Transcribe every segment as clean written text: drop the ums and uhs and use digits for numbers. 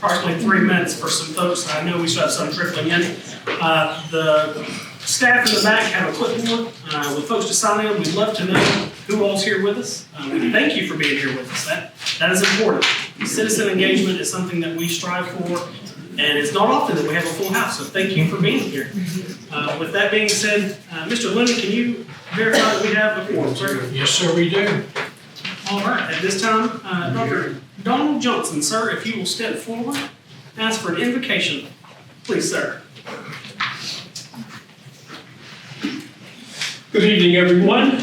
approximately 3 minutes for some folks. I know we still have some trickling in. The staff in the back have a clipboard with folks to sign in. We'd love to know who all's here with us. We thank you for being here with us. That is important. Citizen engagement is something that we strive for, and it's not often that we have a full house, so thank you for being here. With that being said, Mr. Lennon, can you verify that we have a quorum, sir? Yes, sir, we do. All right, at this time, Dr. Donald Johnson, sir, if you will step forward, ask for an invocation, please, sir. Good evening, everyone.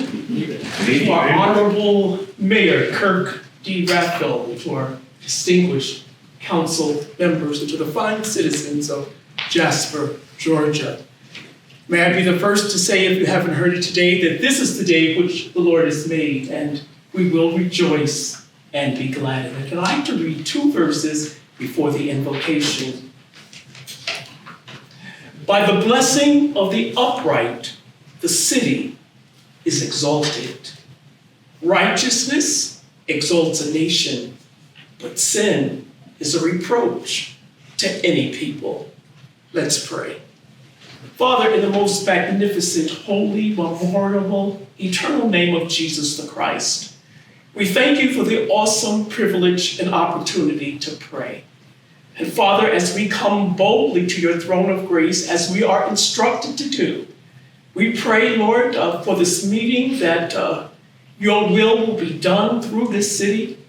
To our Honorable Mayor Kirk D. Raffield, to our distinguished council members, and to the fine citizens of Jasper, Georgia. May I be the first to say, if you haven't heard it today, that this is the day which the Lord has made, and we will rejoice and be glad in it. And I'd like to read 2 verses before the invocation. By the blessing of the upright, the city is exalted. Righteousness exalts a nation, but sin is a reproach to any people. Let's pray. Father, in the most magnificent, holy, memorable, eternal name of Jesus the Christ, we thank you for the awesome privilege and opportunity to pray. And Father, as we come boldly to your throne of grace, as we are instructed to do, we pray, Lord, for this meeting that your will be done through this city.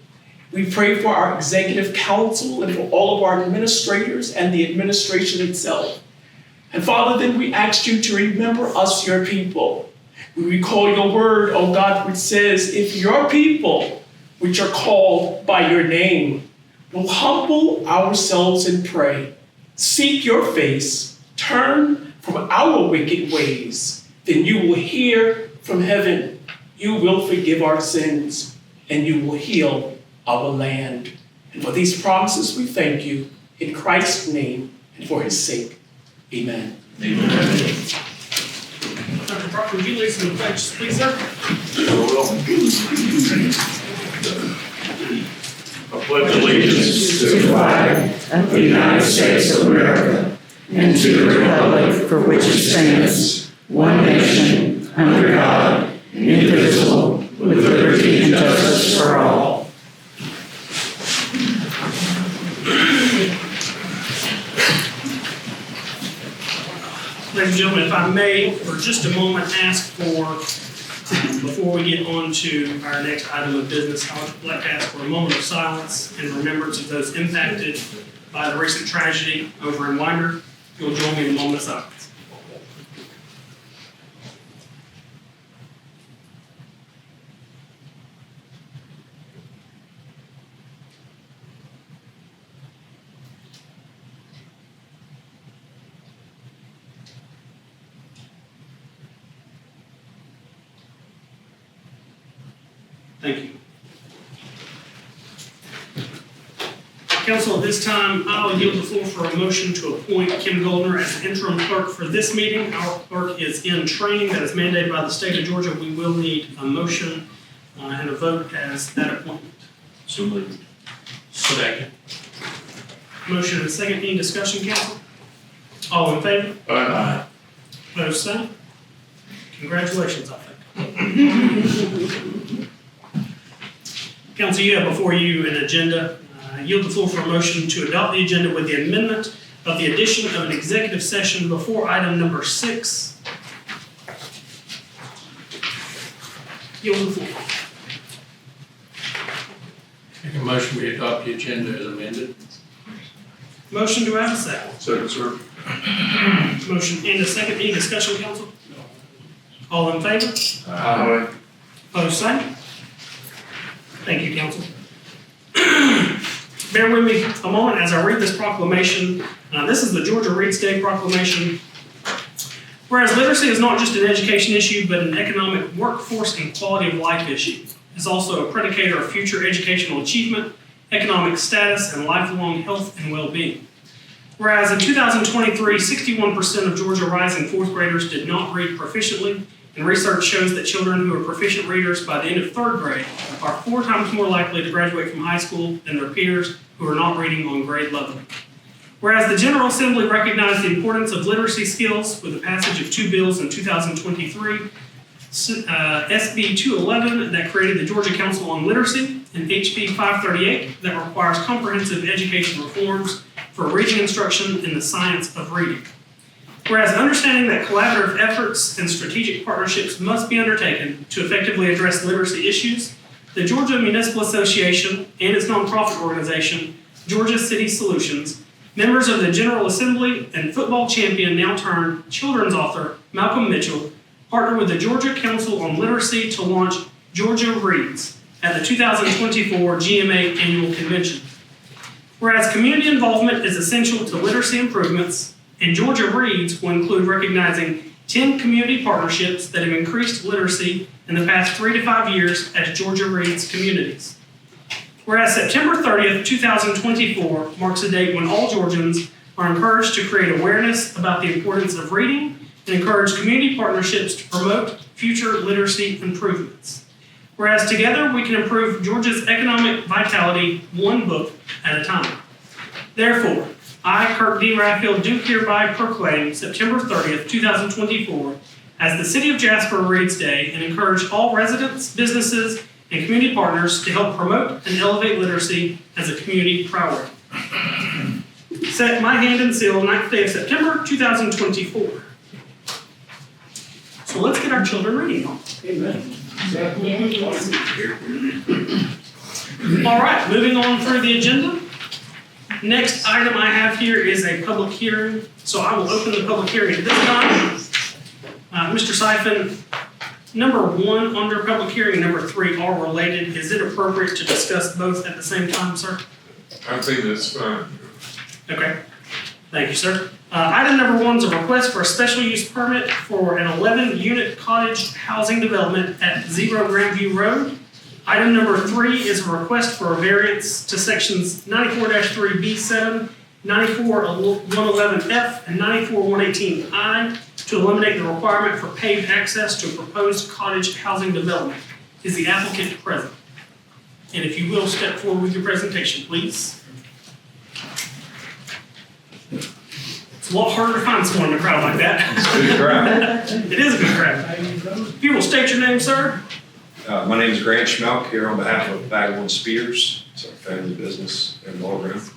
We pray for our executive council and for all of our administrators and the administration itself. And Father, then we ask you to remember us, your people. We recall your word, oh God, which says, if your people, which are called by your name, will humble ourselves and pray, seek your face, turn from our wicked ways, then you will hear from heaven. You will forgive our sins, and you will heal our land. And for these promises, we thank you in Christ's name and for his sake. Amen. Amen. Dr. Proctor, would you lead us in the pledge, please, sir? I pledge allegiance to the flag of the United States of America and to the republic for which it stands, one nation, under God, indivisible, with liberty and justice for all. Ladies and gentlemen, if I may, for just a moment, ask for, before we get on to our next item of business, I would like to ask for a moment of silence in remembrance of those impacted by the recent tragedy over in Winder. If you'll join me in a moment of silence. Thank you. Council, at this time, I'll yield the floor for a motion to appoint Kim Goldner as interim clerk for this meeting. Our clerk is in training that is mandated by the state of Georgia. We will need a motion and a vote as that appointment. So moved. Second. Motion and a second. Any discussion, council? All in favor? Aye. Opposed, same. Congratulations, I think. Council, you have before you an agenda. Yield the floor for a motion to adopt the agenda with the amendment of the addition of an executive session before item number 6. Yield the floor. Make a motion we adopt the agenda as amended. Motion, do I have a second? Second, sir. Motion and a second. Any discussion, council? All in favor? Aye. Opposed, same. Thank you, council. Bear with me a moment as I read this proclamation. This is the Georgia Reads Day proclamation. Whereas literacy is not just an education issue, but an economic, workforce, and quality of life issue. It's also a predicator of future educational achievement, economic status, and lifelong health and well-being. Whereas in 2023, 61% of Georgia rising fourth graders did not read proficiently, And research shows that children who are proficient readers by the end of 3rd grade are 4 times more likely to graduate from high school than their peers who are not reading on grade level. Whereas the General Assembly recognized the importance of literacy skills with the passage of 2 bills in 2023, SB 211 that created the Georgia Council on Literacy, and HB 538 that requires comprehensive education reforms for reading instruction in the science of reading. Whereas understanding that collaborative efforts and strategic partnerships must be undertaken to effectively address literacy issues, the Georgia Municipal Association and its nonprofit organization, Georgia City Solutions, members of the General Assembly and football champion now turned children's author Malcolm Mitchell partnered with the Georgia Council on Literacy to launch Georgia Reads at the 2024 GMA Annual Convention. Whereas community involvement is essential to literacy improvements, and Georgia Reads will include recognizing 10 community partnerships that have increased literacy in the past 3 to 5 years as Georgia Reads communities. Whereas September 30th, 2024 marks a date when all Georgians are encouraged to create awareness about the importance of reading and encourage community partnerships to promote future literacy improvements. Whereas together we can improve Georgia's economic vitality 1 book at a time. Therefore, I, Kirk D. Raffield, do hereby proclaim September 30th, 2024 as the City of Jasper Reads Day and encourage all residents, businesses, and community partners to help promote and elevate literacy as a community priority. Set my hand and seal 9th day of September 2024. So let's get our children reading on. Amen. All right, moving on through the agenda. Next item I have here is a public hearing. So I will open the public hearing at this time. Mr. Siphon, number 1 under public hearing, number 3 are related. Is it appropriate to discuss both at the same time, sir? I think that's fine. Okay. Thank you, sir. Item number 1 is a request for a special use permit for an 11-unit cottage housing development at 0 Grandview Road. Item number 3 is a request for a variance to sections 94-3B7, 94-111F, and 94-118I to eliminate the requirement for paved access to a proposed cottage housing development. Is the applicant present? And if you will, step forward with your presentation, please. It's a lot harder to find someone in a crowd like that. It's a good crowd. It is a good crowd. If you will state your name, sir. My name is Grant Schmelk, here on behalf of Bagwell & Spears. It's our family business in Walgreen.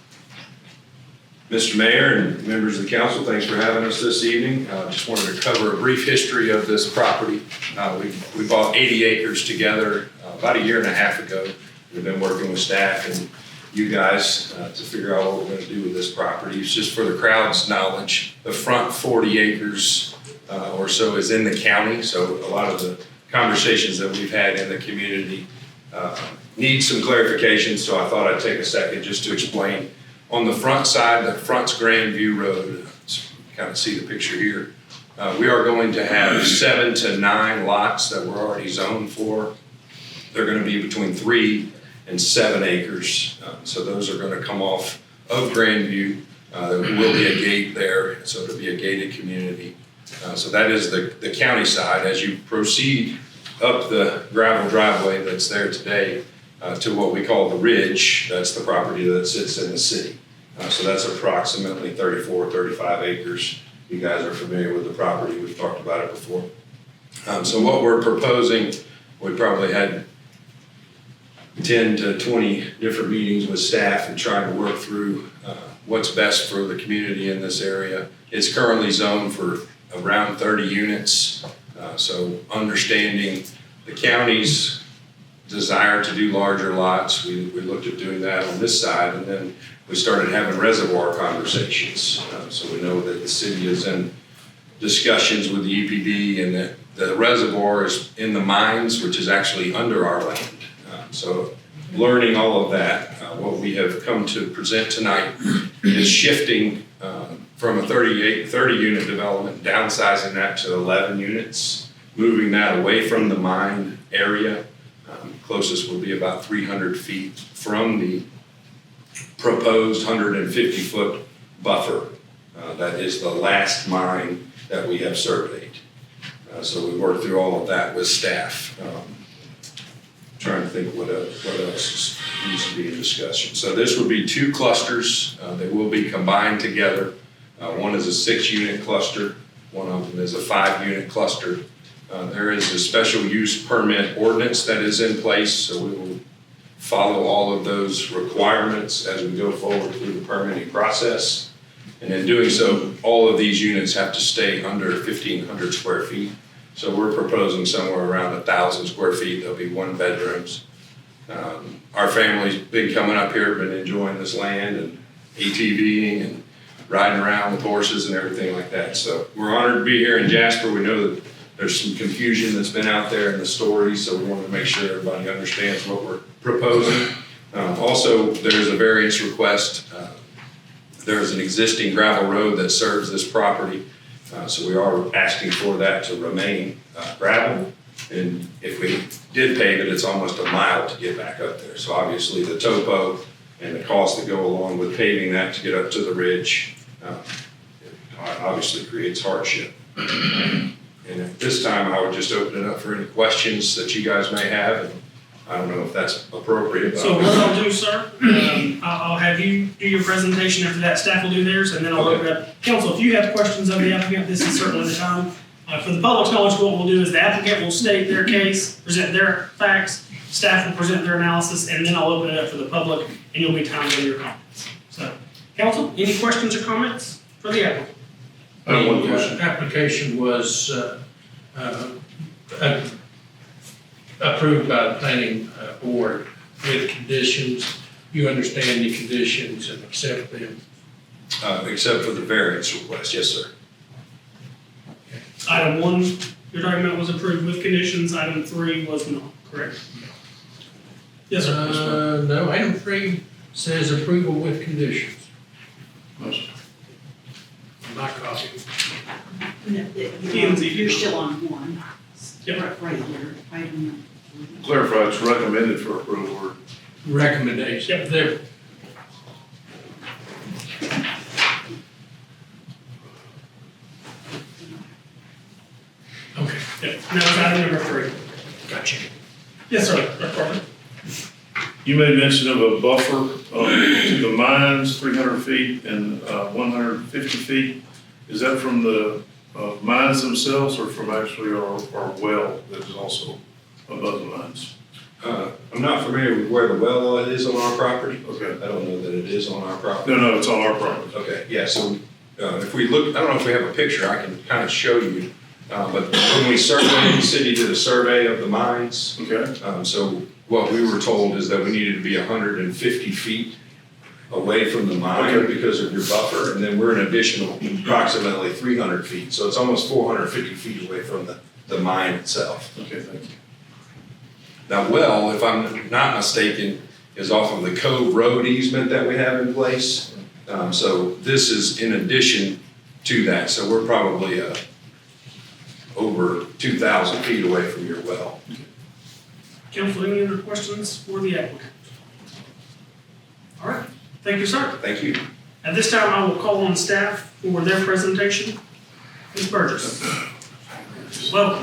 Mr. Mayor and members of the council, thanks for having us this evening. Just wanted to cover a brief history of this property. We bought 80 acres together about a year and a half ago. We've been working with staff and you guys to figure out what we're going to do with this property. It's just for the crowd's knowledge, the front 40 acres or so is in the county, so a lot of the conversations that we've had in the community need some clarification, so I thought I'd take a second just to explain. On the front side, the front's Grandview Road, kind of see the picture here. We are going to have 7 to 9 lots that we're already zoned for. They're going to be between 3 and 7 acres. So those are going to come off of Grandview. There will be a gate there, so it'll be a gated community. So that is the county side. As you proceed up the gravel driveway that's there today to what we call the ridge, that's the property that sits in the city. So that's approximately 34, 35 acres. You guys are familiar with the property. We've talked about it before. So what we're proposing, we probably had 10 to 20 different meetings with staff and trying to work through what's best for the community in this area. It's currently zoned for around 30 units. So understanding the county's desire to do larger lots, we looked at doing that on this side, and then we started having reservoir conversations. So we know that the city is in discussions with the EPD, and that the reservoir is in the mines, which is actually under our land. So learning all of that, what we have come to present tonight is shifting from a 30 unit development, downsizing that to 11 units, moving that away from the mine area. Closest will be about 300 feet from the proposed 150-foot buffer. That is the last mine that we have surveyed. So we worked through all of that with staff. Trying to think what else needs to be in discussion. So this would be 2 clusters. They will be combined together. One is a 6-unit cluster. One of them is a 5-unit cluster. There is a special use permit ordinance that is in place, so we will follow all of those requirements as we go forward through the permitting process. And in doing so, all of these units have to stay under 1,500 square feet. So we're proposing somewhere around 1,000 square feet. There'll be 1 bedrooms. Our family's been coming up here, been enjoying this land and ATVing and riding around with horses and everything like that. So we're honored to be here in Jasper. We know that there's some confusion that's been out there in the stories, so we want to make sure everybody understands what we're proposing. Also, there's a variance request. There's an existing gravel road that serves this property, so we are asking for that to remain gravel. And if we did pave it, it's almost a mile to get back up there. So obviously the topo and the costs that go along with paving that to get up to the ridge obviously creates hardship. And at this time, I would just open it up for any questions that you guys may have. And I don't know if that's appropriate. So what I'll do, sir, I'll have you do your presentation. After that, staff will do theirs, and then I'll open up. Council, if you have questions of the applicant, this is certainly the time. For the public's knowledge, what we'll do is the applicant will state their case, present their facts, staff will present their analysis, and then I'll open it up for the public, and you'll be timed in your comments. So, council, any questions or comments for the applicant? The application was approved by the planning board with conditions. You understand the conditions and accept them? Except for the variance request, yes, sir. Item 1, your document was approved with conditions. Item 3 was not, correct? Yes, sir. No, item 3 says approval with conditions. My copy. No, you're still on 1. Yep. Right here, item. Clarify, it's recommended for approval. Recommendation. Yep. There. Okay. Yep. Now it's item number 3. Gotcha. Yes, sir. Dr. Carter. You made mention of a buffer to the mines, 300 feet and 150 feet. Is that from the mines themselves or from actually our well that is also above the mines? I'm not familiar with where the well is on our property. Okay. I don't know that it is on our property. No, it's on our property. Okay, yeah, so if we look, I don't know if we have a picture, I can kind of show you. But when we surveyed, the city did a survey of the mines. Okay. So what we were told is that we needed to be 150 feet away from the mine Okay. because of your buffer, and then we're an additional approximately 300 feet. So it's almost 450 feet away from the mine itself. Okay, thank you. Now, well, if I'm not mistaken, is off of the Cove Road easement that we have in place. So this is in addition to that. So we're probably over 2,000 feet away from your well. Council, any other questions for the applicant? All right. Thank you, sir. Thank you. At this time, I will call on staff for their presentation. Ms. Burgess. Welcome.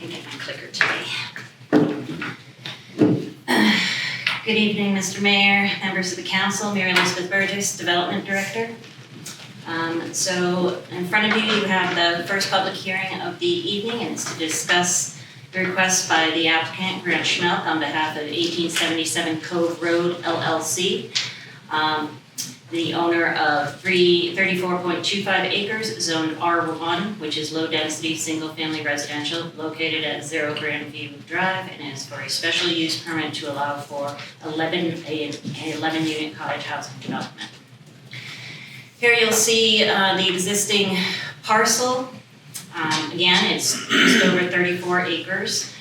Get my clicker today. Good evening, Mr. Mayor, members of the council, Mary Elizabeth Burgess, Development Director. So in front of you, you have the first public hearing of the evening, and it's to discuss the request by the applicant, Grant Schmelk, on behalf of 1877 Cove Road LLC. The owner of 34.25 acres, zoned R1, which is low-density, single-family residential, located at 0 Grandview Drive, and is for a special use permit to allow for 11-unit cottage housing development. Here you'll see the existing parcel. Again, it's just over 34 acres.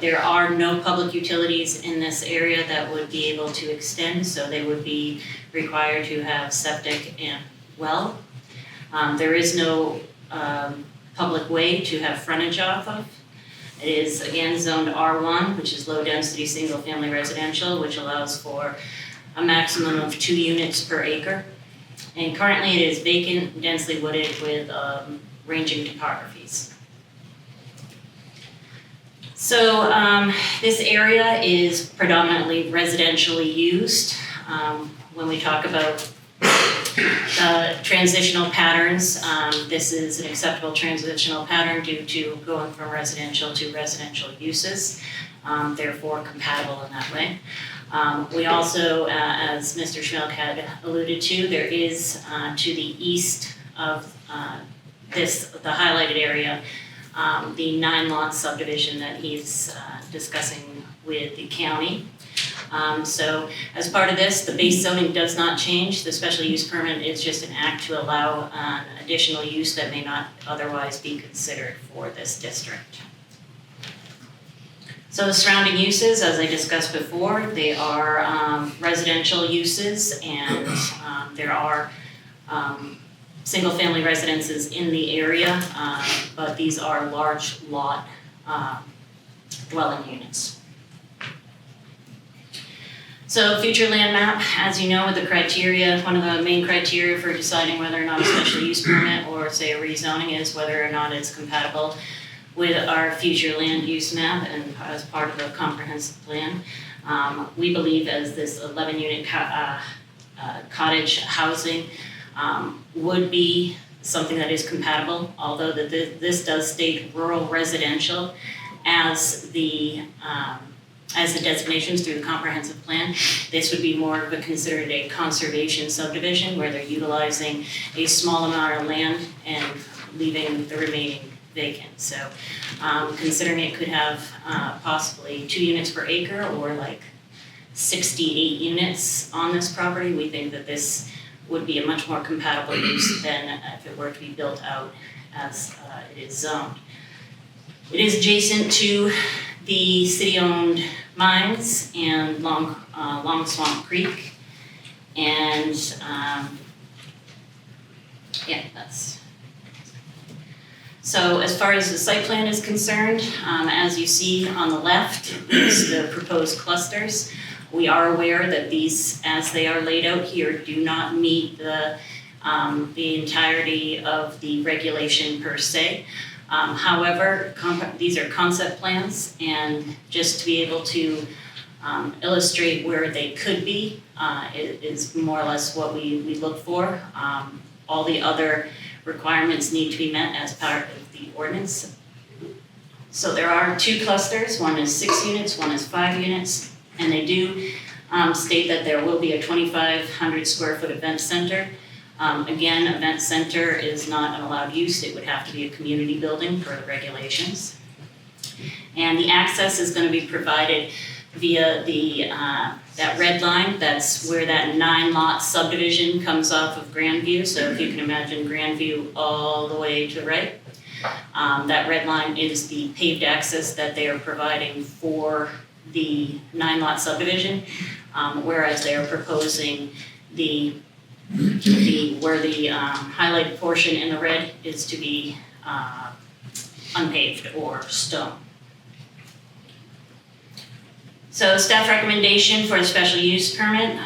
There are no public utilities in this area that would be able to extend, so they would be required to have septic and well. There is no public way to have frontage off of. It is again zoned R1, which is low density single family residential, which allows for a maximum of 2 units per acre. And currently it is vacant, densely wooded with ranging topographies. So this area is predominantly residentially used. When we talk about transitional patterns, this is an acceptable transitional pattern due to going from residential to residential uses, therefore compatible in that way. We also, as Mr. Schmelk had alluded to, there is to the east of the highlighted area, the 9-lot subdivision that he's discussing with the county. So as part of this, the base zoning does not change. The special use permit is just an act to allow additional use that may not otherwise be considered for this district. So the surrounding uses, as I discussed before, they are residential uses, and there are single-family residences in the area, but these are large lot dwelling units. So future land map, as you know, with the criteria, one of the main criteria for deciding whether or not a special use permit or say a rezoning is whether or not it's compatible with our future land use map and as part of the comprehensive plan. We believe as this 11-unit cottage housing would be something that is compatible, although that this does state rural residential as the designations through the comprehensive plan. This would be more of a considered a conservation subdivision where they're utilizing a small amount of land and leaving the remaining vacant. So considering it could have possibly 2 units per acre or like 68 units on this property, we think that this would be a much more compatible use than if it were to be built out as it is zoned. It is adjacent to the city-owned mines and Long Swamp Creek, and that's. So as far as the site plan is concerned, as you see on the left is the proposed clusters. We are aware that these, as they are laid out here, do not meet the entirety of the regulation per se. However, these are concept plans, and just to be able to illustrate where they could be is more or less what we look for. All the other requirements need to be met as part of the ordinance. So there are 2 clusters, one is 6 units, one is 5 units, and they do state that there will be a 2,500 square foot event center. Again, event center is not an allowed use. It would have to be a community building per the regulations. And the access is going to be provided via the that red line. That's where that 9-lot subdivision comes off of Grandview. So if you can imagine Grandview all the way to the right, that red line is the paved access that they are providing for the 9-lot subdivision, whereas they are proposing where the highlighted portion in the red is to be unpaved or stone. So staff recommendation for a special use permit,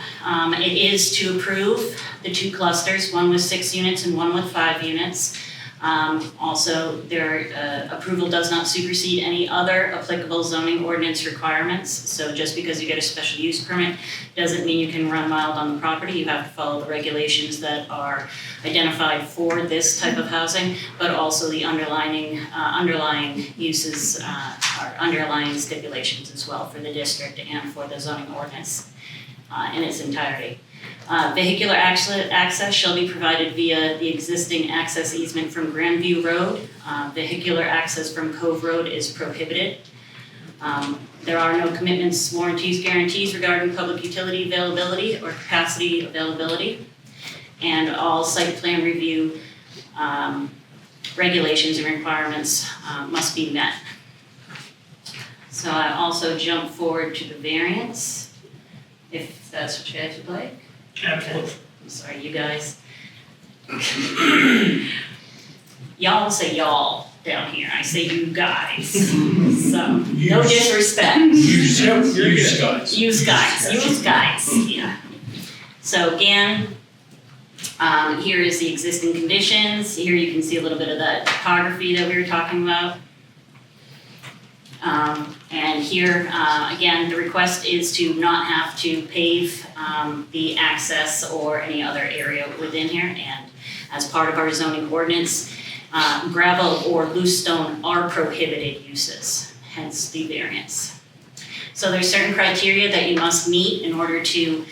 it is to approve the 2 clusters, one with 6 units and one with 5 units. Also, their approval does not supersede any other applicable zoning ordinance requirements. So just because you get a special use permit doesn't mean you can run wild on the property. You have to follow the regulations that are identified for this type of housing, but also the underlying uses or underlying stipulations as well for the district and for the zoning ordinance in its entirety. Vehicular access shall be provided via the existing access easement from Grandview Road. Vehicular access from Cove Road is prohibited. There are no commitments, warranties, guarantees regarding public utility availability or capacity availability. And all site plan review regulations and requirements must be met. So I also jump forward to the variance, if that's what you guys would like. Absolutely. I'm sorry, you guys. y'all say y'all down here, I say you guys. So, no disrespect. Use guys. Use guys, yeah. So again, here is the existing conditions. Here you can see a little bit of that topography that we were talking about. And here, again, the request is to not have to pave the access or any other area within here. And as part of our zoning ordinance, gravel or loose stone are prohibited uses, hence the variance. So there's certain criteria that you must meet in order to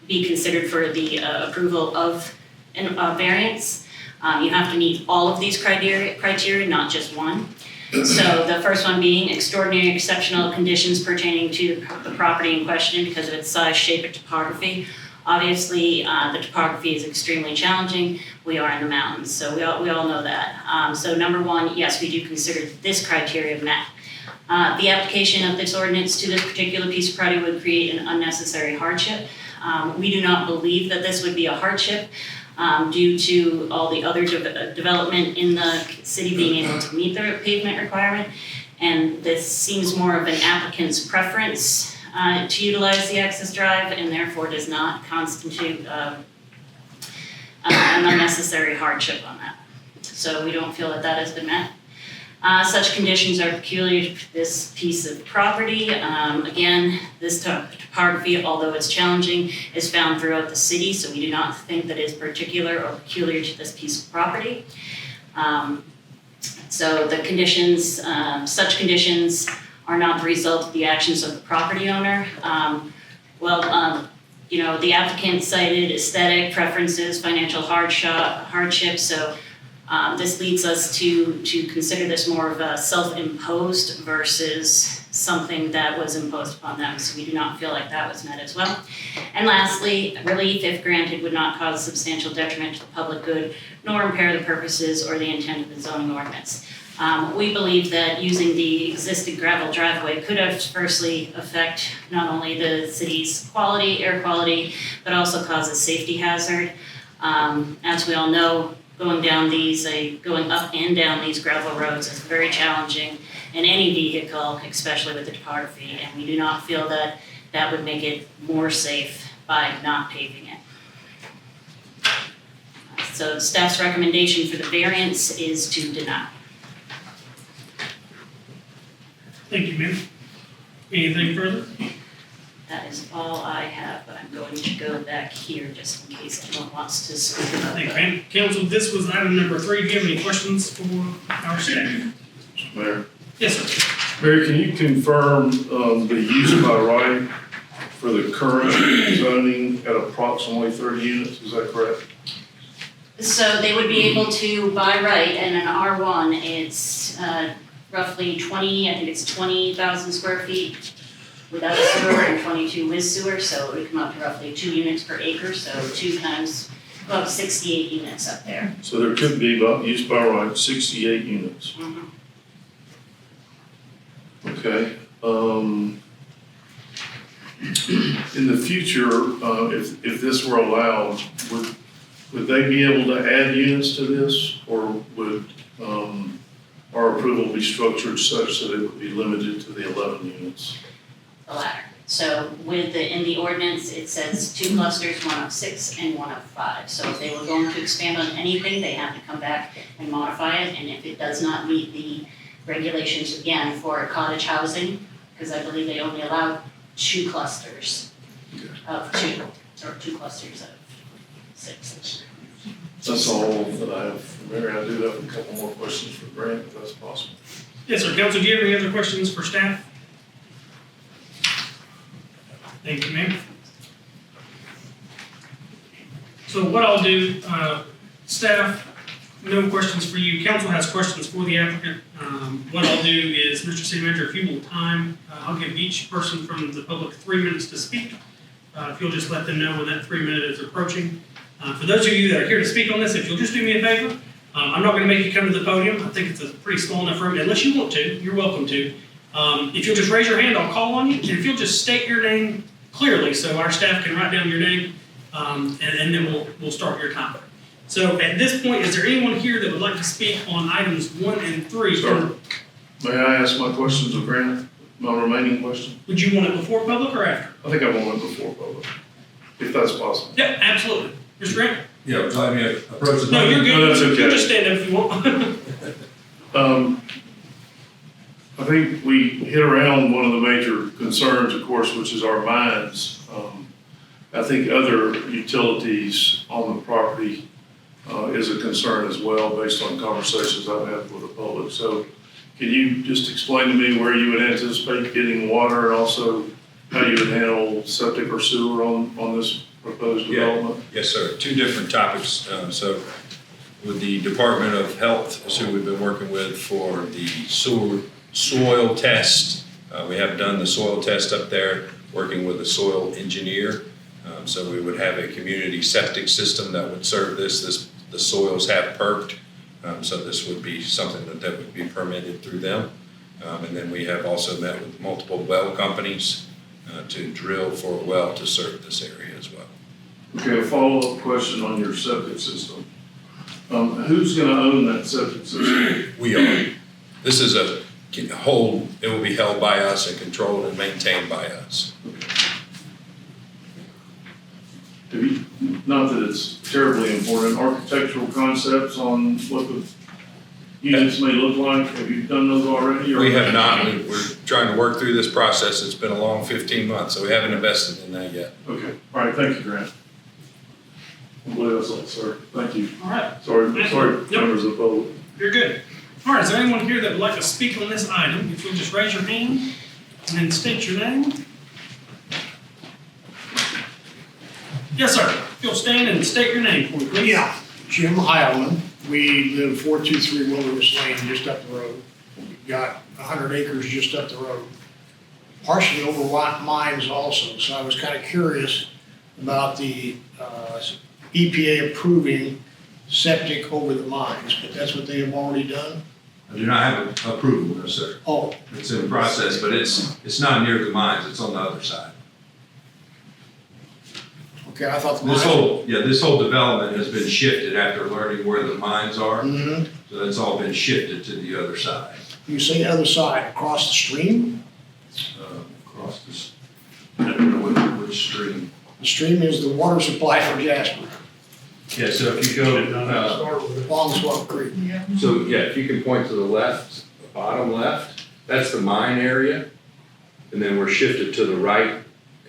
be considered for the approval of a variance. You have to meet all of these criteria, not just one. So the first one being extraordinary exceptional conditions pertaining to the property in question because of its size, shape, and topography. Obviously, the topography is extremely challenging. We are in the mountains, so we all know that. So number one, yes, we do consider this criteria met. The application of this ordinance to this particular piece of property would create an unnecessary hardship. We do not believe that this would be a hardship due to all the other development in the city being able to meet the pavement requirement. And this seems more of an applicant's preference to utilize the access drive and therefore does not constitute an unnecessary hardship on that. So we don't feel that that has been met. Such conditions are peculiar to this piece of property. Again, this topography, although it's challenging, is found throughout the city, so we do not think that it is particular or peculiar to this piece of property. So the conditions, such conditions are not the result of the actions of the property owner. You know, the applicant cited aesthetic preferences, financial hardship, so this leads us to consider this more of a self-imposed versus something that was imposed upon them. So we do not feel like that was met as well. And lastly, relief, if granted, would not cause substantial detriment to the public good, nor impair the purposes or the intent of the zoning ordinance. We believe that using the existing gravel driveway could adversely affect not only the city's quality, air quality, but also cause a safety hazard. As we all know, going up and down these gravel roads is very challenging in any vehicle, especially with the topography, and we do not feel that that would make it more safe by not paving it. So staff's recommendation for the variance is to deny. Thank you, ma'am. Anything further? That is all I have, but I'm going to go back here just in case anyone wants to speak about Thank you, that. ma'am. Council, this was item number 3. Do you have any questions for our staff? Mr. Mayor. Yes, sir. Mayor, can you confirm the use by right for the current zoning at approximately 30 units? Is that correct? So they would be able to, by right, and an R1, it's roughly 20,000 square feet without a sewer and 22 with sewer, so it would come up to roughly 2 units per acre, so 2 times about 68 units up there. So there could be, use by right, 68 units. Mhm. Okay. In the future, if this were allowed, would they be able to add units to this, or would our approval be structured such that it would be limited to the 11 units? The latter. So in the ordinance, it says 2 clusters, 1 of 6 and 1 of 5. So if they were going to expand on anything, they have to come back and modify it, and if it does not meet the regulations again for cottage housing, because I believe they only allow 2 clusters of 2, or 2 clusters of 6. That's all that I have for Mary. I do have a couple more questions for Grant, if that's possible. Yes, sir. Council, do you have any other questions for staff? Thank you, ma'am. So what I'll do, staff, no questions for you. Council has questions for the applicant. What I'll do is, Mr. City Manager, if you will time, I'll give each person from the public 3 minutes to speak. If you'll just let them know when that 3 minute is approaching. For those of you that are here to speak on this, if you'll just do me a favor, I'm not going to make you come to the podium. I think it's a pretty small enough room. Unless you want to, you're welcome to. If you'll just raise your hand, I'll call on you. And if you'll just state your name clearly so our staff can write down your name, and then we'll start your time. So at this point, is there anyone here that would like to speak on items 1 and 3? Sir, may I ask my questions of Grant, my remaining question? Would you want it before public or after? I think I want it before public, if that's possible. Yep, absolutely. Mr. Grant? Yeah, would you like me to approach the? No, you're good. No, that's You okay. just stand up if you want. I think we hit around one of the major concerns, of course, which is our mines. I think other utilities on the property is a concern as well, based on conversations I've had with the public. So can you just explain to me where you would anticipate getting water, and also how you would handle septic or sewer on this proposed development? Yes, sir. Two different topics. So with the Department of Health, is who we've been working with for the soil test. We have done the soil test up there, working with a soil engineer. So we would have a community septic system that would serve this. The soils have perked, so this would be something that would be permitted through them. And then we have also met with multiple well companies to drill for a well to serve this area as well. Okay, a follow-up question on your septic system. Who's gonna own that septic system? We are. This is it will be held by us and controlled and maintained by us. Have you, not that it's terribly important, architectural concepts on what the units may look like? Have you done those already? Or? We have not. We're trying to work through this process. It's been a long 15 months, so we haven't invested in that yet. Okay, all right, thank you, Grant. What else, sir? Thank you. All right. Sorry, Nope. members of the public. You're good. All right, is there anyone here that would like to speak on this item? If you'll just raise your hand and then state your name. Yes, sir. If you'll stand and state your name for me, please. Yeah, Jim Heilman. We live 423 Wilderness Lane, just up the road. We've got 100 acres just up the road. Partially over mines also, so I was kind of curious about the EPA approving septic over the mines, but that's what they have already done? I do not have approval, no, sir. Oh, It's in process, but it's not near the mines. It's on the other side. okay, I thought the This mines. this whole development has been shifted after learning where the mines are. Mhm. So that's all been shifted to the other side. You say other side, across the stream? Across this, I don't know which stream. The stream is the water supply for Jasper, Yeah, so if you go, along Swamp Creek. if you can point to the left, the bottom left, that's the mine area. And then we're shifted to the right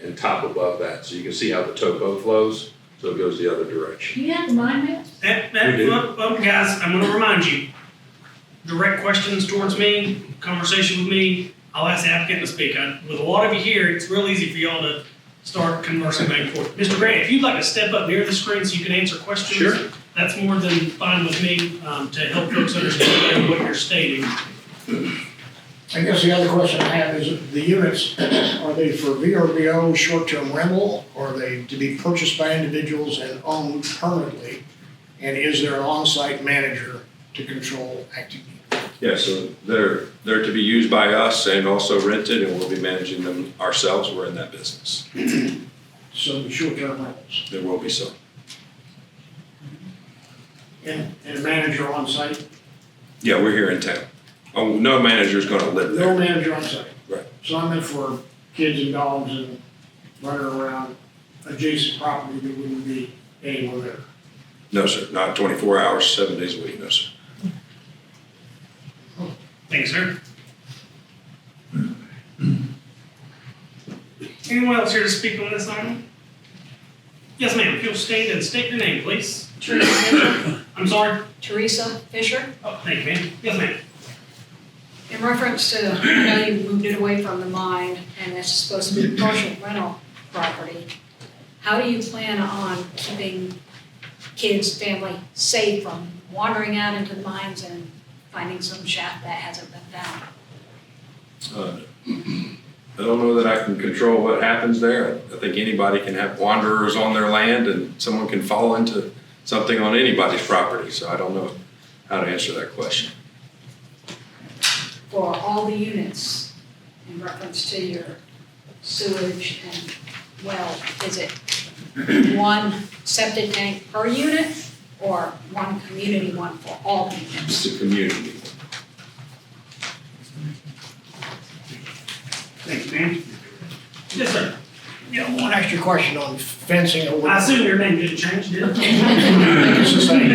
and top above that, so you can see how the topo flows, so it goes the other direction. Do you have the mind maps? We do. Well, guys, I'm gonna remind you, direct questions towards me, conversation with me, I'll ask the applicant to speak. With a lot of you here, it's real easy for y'all to start conversing back and forth. Mr. Grant, if you'd like to step up near the screen so you can answer questions. Sure. That's more than fine with me, to help folks understand what you're stating. I guess the other question I have is, the units, are they for VRBO, short-term rental, or are they to be purchased by individuals and owned permanently? And is there an on-site manager to control activity? Yeah, so they're to be used by us and also rented, and we'll be managing them ourselves. We're in that business. So the short-term rentals, There will be some. and a manager on-site? Yeah, we're here in town. Oh, no manager's gonna live No there. manager on-site? Right. So I'm in for kids and dogs and running around adjacent property that wouldn't be anyone there? No, sir, not 24 hours, 7 days a week, no, sir. Thanks, sir. Anyone else here to speak on this item? Yes, ma'am. If you'll stand and state your name, please. Teresa Fisher. I'm sorry? Teresa Fisher. Oh, thank you, ma'am. Yes, ma'am. In reference to, I know you moved it away from the mine and it's supposed to be partial rental property. How do you plan on keeping kids, family safe from wandering out into the mines and finding some shaft that hasn't been found? I don't know that I can control what happens there. I think anybody can have wanderers on their land and someone can fall into something on anybody's property, so I don't know how to answer that question. For all the units, in reference to your sewage and well, is it one septic tank per unit? or one community one for all people? It's a community. Thank you, ma'am. Yes, sir. Yeah, one extra question on fencing or I whatever. assume your name didn't change, did it? It's the same.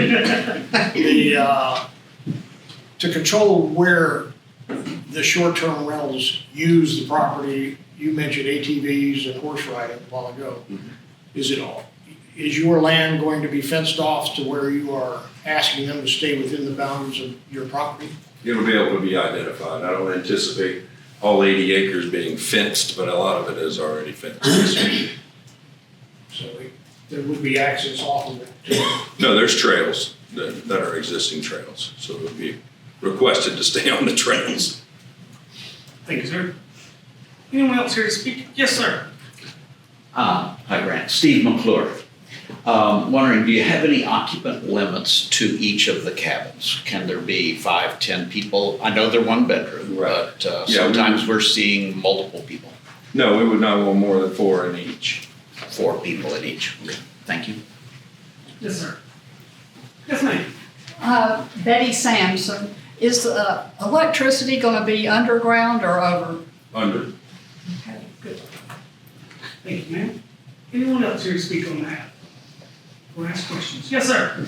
To control where the short-term rentals use the property, you mentioned ATVs and horse riding a while ago. Is your land going to be fenced off to where you are asking them to stay within the bounds of your property? It'll be able to be identified. I don't anticipate all 80 acres being fenced, but a lot of it is already fenced. So there would be access off of it. No, there's trails that are existing trails, so it would be requested to stay on the trails. Thank you, sir. Anyone else here to speak? Yes, sir. Hi, Grant. Steve McClure. Wondering, do you have any occupant limits to each of the cabins? Can there be 5, 10 people? I know they're one bedroom, Right. but Yeah, sometimes we're seeing multiple people, No, we would not want more than 4 in each. 4 people in each. Okay, thank you. Yes, sir. Yes, ma'am. Betty Sampson, is electricity going to be underground or over? Under. Okay, good. Thank you, ma'am. Anyone else here to speak on that? Or ask questions? Yes, sir.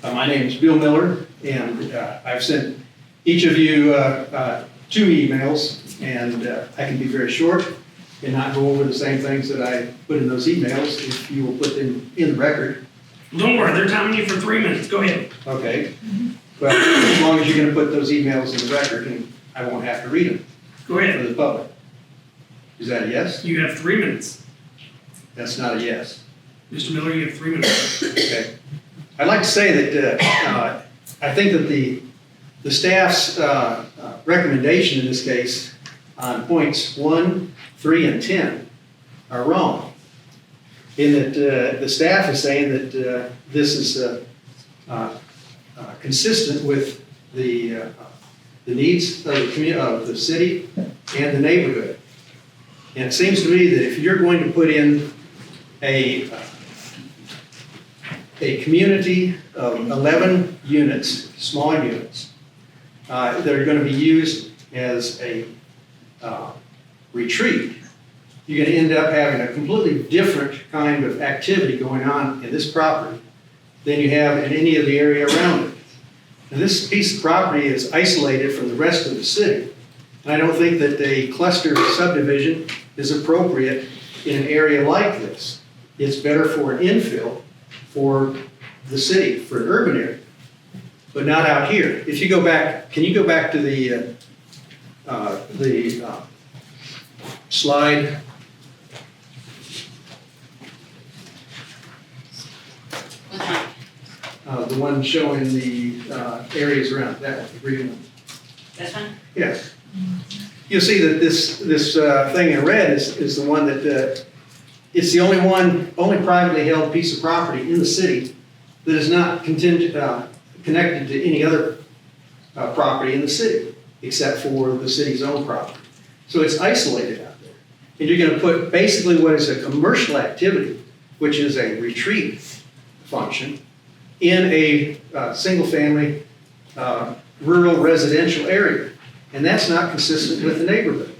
My name is Bill Miller, and I've sent each of you 2 emails, and I can be very short and not go over the same things that I put in those emails if you will put them in the record. Don't worry, they're timing you for 3 minutes. Go ahead. Okay? Well, as long as you're going to put those emails in the record, and I won't have to read them Go for ahead. the public. Is that a yes? You have 3 minutes. That's not a yes. Mr. Miller, you have 3 minutes. Okay. I'd like to say that I think that the staff's recommendation in this case on points 1, 3, and 10 are wrong. In that the staff is saying that this is consistent with the needs of the city and the neighborhood. And it seems to me that if you're going to put in a community of 11 units, small units, that are going to be used as a retreat, you're going to end up having a completely different kind of activity going on in this property than you have in any of the area around it. And this piece of property is isolated from the rest of the city. And I don't think that a cluster subdivision is appropriate in an area like this. It's better for an infill for the city, for an urban area, but not out here. If you go back, can you go back to the slide? The one showing the areas around that one, the green one. This one? Yes. You'll see that this thing in red is the one that it's the only privately held piece of property in the city that is not connected to any other property in the city, except for the city's own property. So it's isolated out there. And you're going to put basically what is a commercial activity, which is a retreat function, in a single-family rural residential area. And that's not consistent with the neighborhood.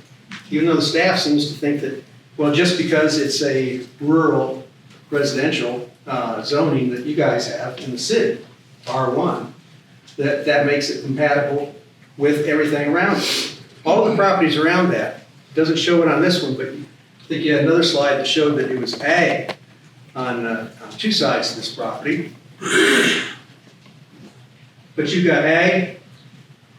Even though the staff seems to think that, well, just because it's a rural residential zoning that you guys have in the city, R1, that makes it compatible with everything around it. All the properties around that, doesn't show it on this one, but I think you had another slide that showed that it was ag on 2 sides of this property. But you've got ag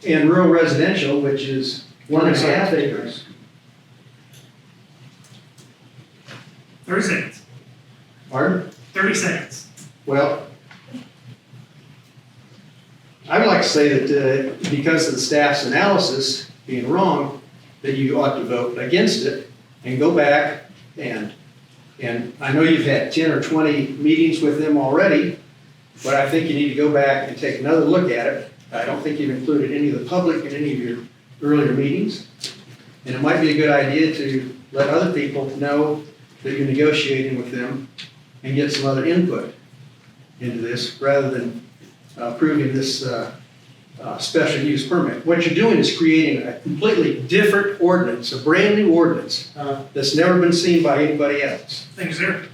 and rural residential, which is 1.5 acres. 30 seconds. Pardon? 30 seconds. Well, I would like to say that because of the staff's analysis being wrong, that you ought to vote against it and go back and I know you've had 10 or 20 meetings with them already, but I think you need to go back and take another look at it. I don't think you've included any of the public in any of your earlier meetings. And it might be a good idea to let other people know that you're negotiating with them and get some other input into this, rather than approving this special use permit. What you're doing is creating a completely different ordinance, a brand new ordinance that's never been seen by anybody else. Thank you, sir.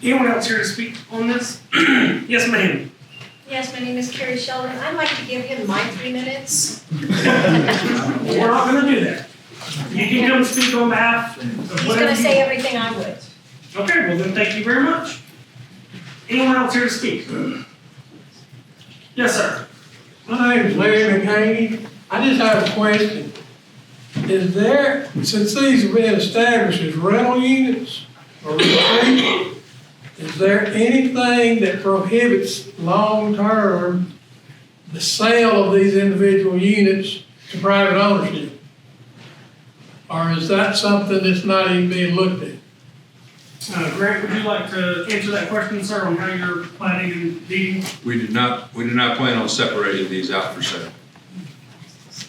Anyone else here to speak on this? Yes, ma'am. Yes, my name is Carrie Sheldon. I'd like to give him my 3 minutes. We're not gonna do that. You can come speak on behalf of He's whatever gonna you- say everything I would. Okay, well then, thank you very much. Anyone else here to speak? Yes, sir. My name is Larry McHaney. I just have a question. Is there, since these have been established as rental units or retreat, is there anything that prohibits long-term the sale of these individual units to private ownership? Or is that something that's not even being looked at? Grant, would you like to answer that question, sir, on how you're planning and deeding? We do not plan on separating these out for sale.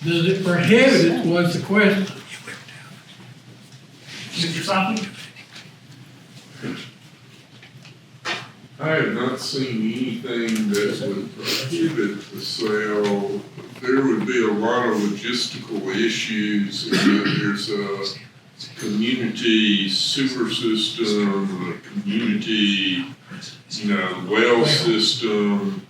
Does it prohibit it, was the question. Mr. Sophie? I have not seen anything that would prohibit the sale. There would be a lot of logistical issues, and that there's a community sewer system, a community, well system.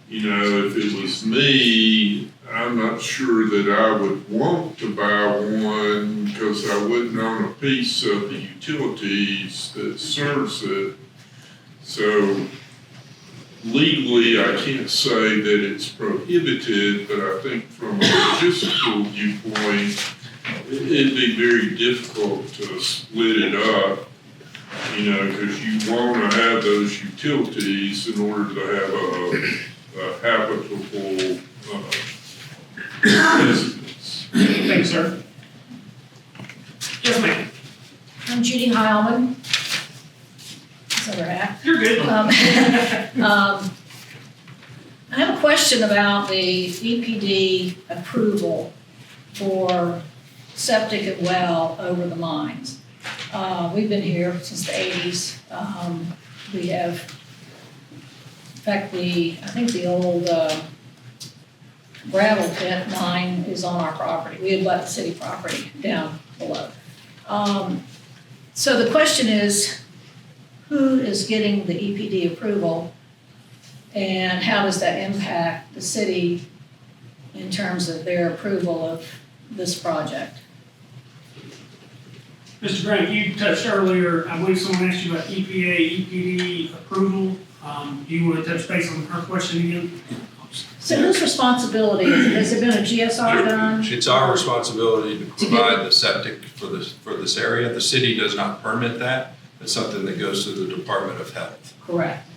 If it was me, I'm not sure that I would want to buy one, because I wouldn't own a piece of the utilities that serves it. So legally, I can't say that it's prohibited, but I think from a logistical viewpoint, it'd be very difficult to split it up, because you want to have those utilities in order to have a habitable residence. Thanks, sir. Yes, ma'am. I'm Judy Heilman. That's where we're at. You're good. I have a question about the EPD approval for septic and well over the mines. We've been here since the 80s. We have, in fact, I think the old gravel pit mine is on our property. We had left city property down below. So the question is, who is getting the EPD approval, and how does that impact the city in terms of their approval of this project? Mr. Grant, you touched earlier, I believe someone asked you about EPA, EPD approval. Do you want to touch base on her question again? So whose responsibility is it? Has there been a GSR done? It's our responsibility to provide the septic for this area. The city does not permit that. It's something that goes to the Department of Health. Correct.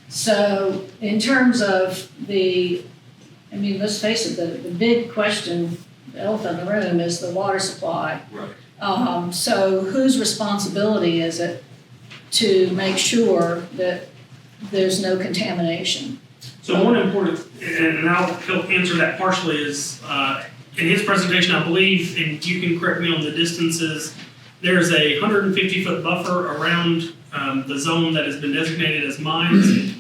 So in terms of let's face it, the big question, the elephant in the room, is the water supply. Right. So whose responsibility is it to make sure that there's no contamination? So one important, and I'll help answer that partially, is in his presentation, I believe, and you can correct me on the distances, there's a 150-foot buffer around the zone that has been designated as mines.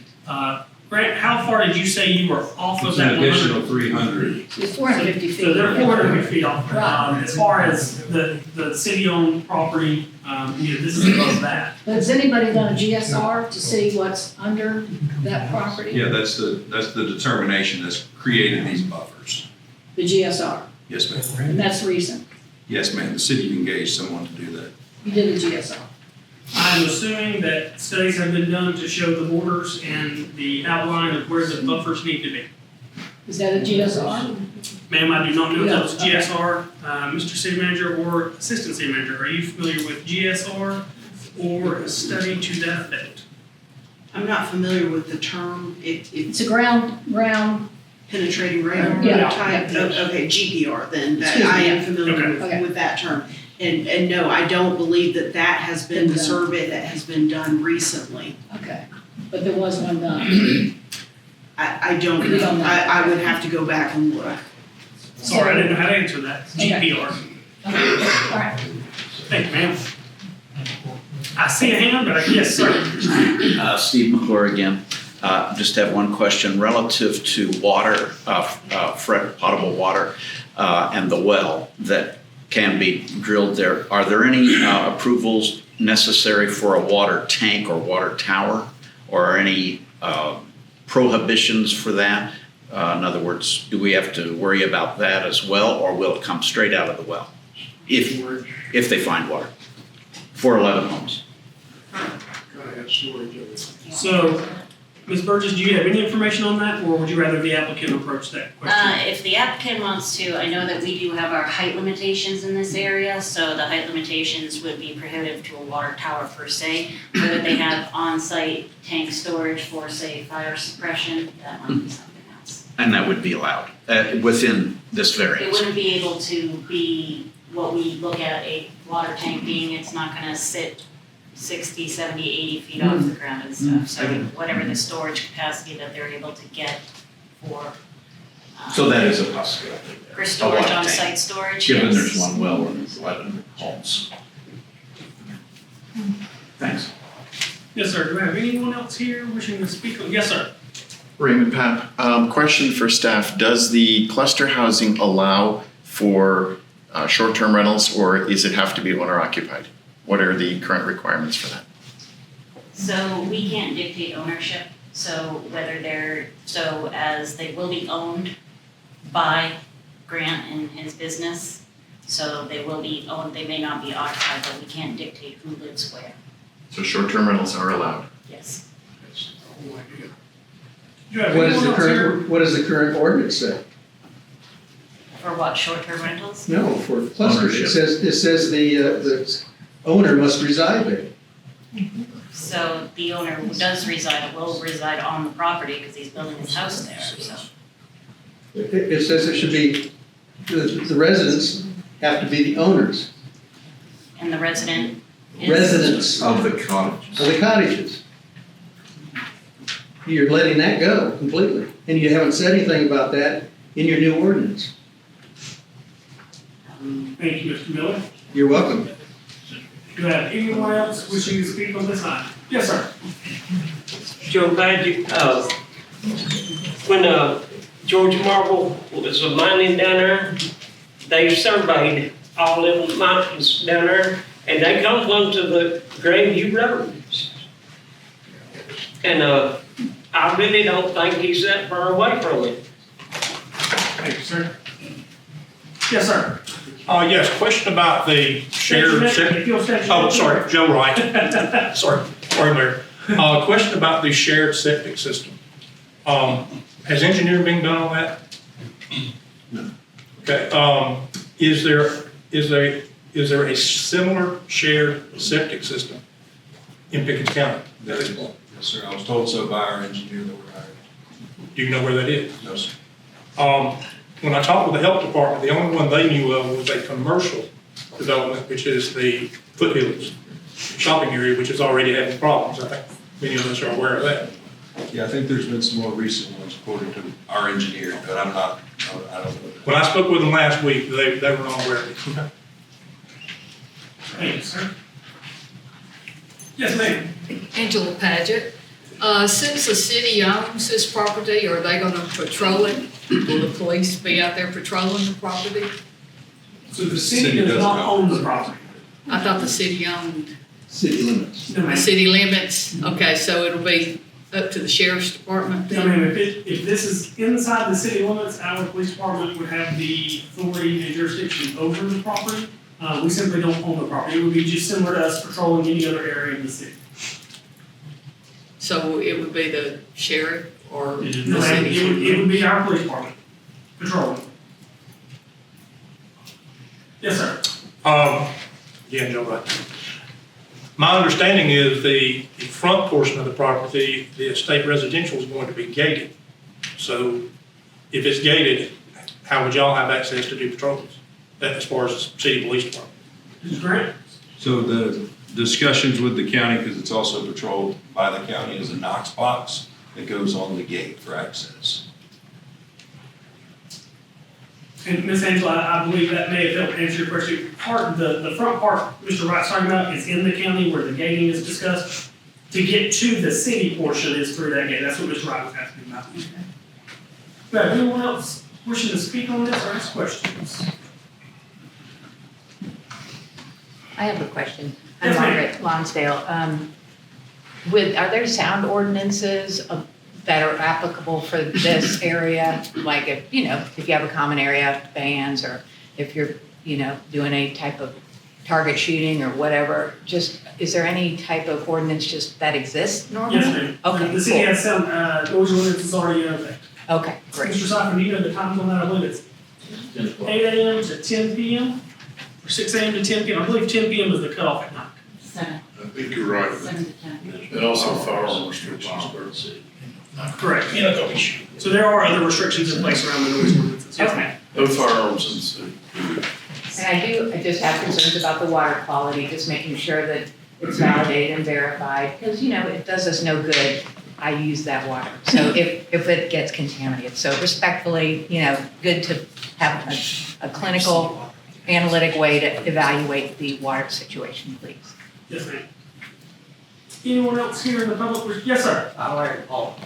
Grant, how far did you say you were off of that? It's an additional 300. It's 450 feet. So they're 450 feet off. Right. As far as the city-owned property, this is above that. But has anybody done a GSR to see what's under that property? Yeah, that's the determination that's created these buffers. The GSR, Yes, ma'am. and that's recent. Yes, ma'am. The city engaged someone to do that. You did a GSR. I'm assuming that studies have been done to show the borders and the outline of where the buffers need to be. Is that a GSR? Ma'am, I do not know if that was Yeah, okay. GSR, Mr. City Manager or Assistant City Manager. Are you familiar with GSR or a study to that effect? I'm not familiar with the term. It's a ground. Penetrating radar Yeah. type. Okay, GPR then. That Excuse me, I am yeah. familiar Okay. Okay. with that term. And no, I don't believe that that has been the Been done. survey that has been done recently. Okay, but there was one done. I don't You don't know. know. I would have to go back and look. Sorry, I didn't know how to answer that. Okay. GPR. Okay, all right. Thank you, ma'am. I see a hand, but yes, sir. Steve McClure again. Just have one question relative to water, potable water, and the well that can be drilled there. Are there any approvals necessary for a water tank or water tower, or any prohibitions for that? In other words, do we have to worry about that as well, or will it come straight out of the well if they find water for 11 homes? Gotta have storage of it. So, Ms. Burgess, do you have any information on that, or would you rather the applicant approach that question? If the applicant wants to, I know that we do have our height limitations in this area, so the height limitations would be prohibitive to a water tower per se. Whether they have on-site tank storage for, say, fire suppression, that might be something else. And that would be allowed within this It variance? wouldn't be able to be what we look at a water tank being. It's not gonna sit 60, 70, 80 feet off the ground and stuff. So whatever the storage capacity that they're able to get for. So that is a possibility. For storage, water tank, on-site storage, Given yes. there's one well and 11 homes. Thanks. Yes, sir. Do I have anyone else here wishing to speak? Yes, sir. Raymond Papp. Question for staff. Does the cluster housing allow for short-term rentals, or is it have to be owner occupied? What are the current requirements for that? So we can't dictate ownership, so as they will be owned by Grant and his business, so they will be owned, they may not be occupied, but we can't dictate who lives where, So short-term rentals are allowed. yes. Do you have What is anyone the else here? current, what does the current ordinance say? For what, short-term rentals? No, for clusters, Ownership. it says the owner must reside there. So the owner who does reside, will reside on the property because he's building his house there, so. It says it should be, the residents have to be the owners, And the resident is. residents Of the cottages. of the cottages. You're letting that go completely, and you haven't said anything about that in your new ordinance. Thank you, Mr. Miller. You're welcome. Do I have anyone else wishing to speak on this item? Yes, sir. Joe Badger, when George Marble was mining down there, they surveyed all them mountains down there, and they come close to the Grandview Road. And I really don't think he's that far away from it. Thank you, sir. Yes, sir. Yes, question about the shared. If you'll stand- Oh, sorry, Joe Wright. Sorry, Mayor. Question about the shared septic system. Has engineering been done on that? No. Okay, is there a similar shared septic system in Pickens County at this point? Yes, sir. I was told so by our engineer that we're hiring. Do you know where that is? No, sir. When I talked with the health department, the only one they knew of was a commercial development, which is the Foothills shopping area, which is already having problems. I think many of us are aware of that. Yeah, I think there's been some more recent ones according to our engineer, but I don't know. When I spoke with them last week, they were not aware of it. Thank you, sir. Yes, ma'am. Angela Paget. Since the city owns this property, are they gonna patrol it? Will the police be out there patrolling the property? So the city does not own the property. I thought the city owned City limits. No, ma'am. city limits. Okay, so it'll be up to the sheriff's department I then? mean, if this is inside the city limits, our police department would have the authority and jurisdiction over the property. We simply don't own the property. It would be just similar to us patrolling any other area in the city. So it would be the sheriff or the No, ma'am, city? it would be our police department patrolling. Yes, sir. Yeah, Joe Wright. My understanding is the front portion of the property, the estate residential is going to be gated. So if it's gated, how would y'all have access to do patrols? That as far as the city police department? Mr. Grant? So the discussions with the county, because it's also patrolled by the county, is a Knox box that goes on the gate for access. And Ms. Angela, I believe that may have helped answer your question. The front part Mr. Wright's talking about is in the county where the gating is discussed. To get to the city portion is through that gate. That's what Mr. Wright was asking about. Now, anyone else wishing to speak on this or ask questions? I have a question. Yes, I'm ma'am. Margaret Lonsdale. Are there sound ordinances that are applicable for this area? Like if you have a common area, bands, or if you're, doing a type of target shooting or whatever, is there any type of ordinance just that exists normally? Yes, ma'am. Okay, The city cool. has some noise ordinances already in effect. Okay, great. Mr. Seifert, do you know the times on that? I believe it's 8 a.m. to 10 p.m. or 6 a.m. to 10 p.m. I believe 10 p.m. is the cutoff at night. I think you're right. And also firearm restrictions. Correct. So there are other restrictions in place around the noise ordinances. Yes, ma'am. No firearms in the city. And I just have concerns about the water quality, just making sure that it's validated and verified, because, it does us no good. I use that water. So if it gets contaminated. So respectfully, good to have a clinical, analytic way to evaluate the water situation, please. Yes, ma'am. Anyone else here in the public? Yes, sir. Larry Paul.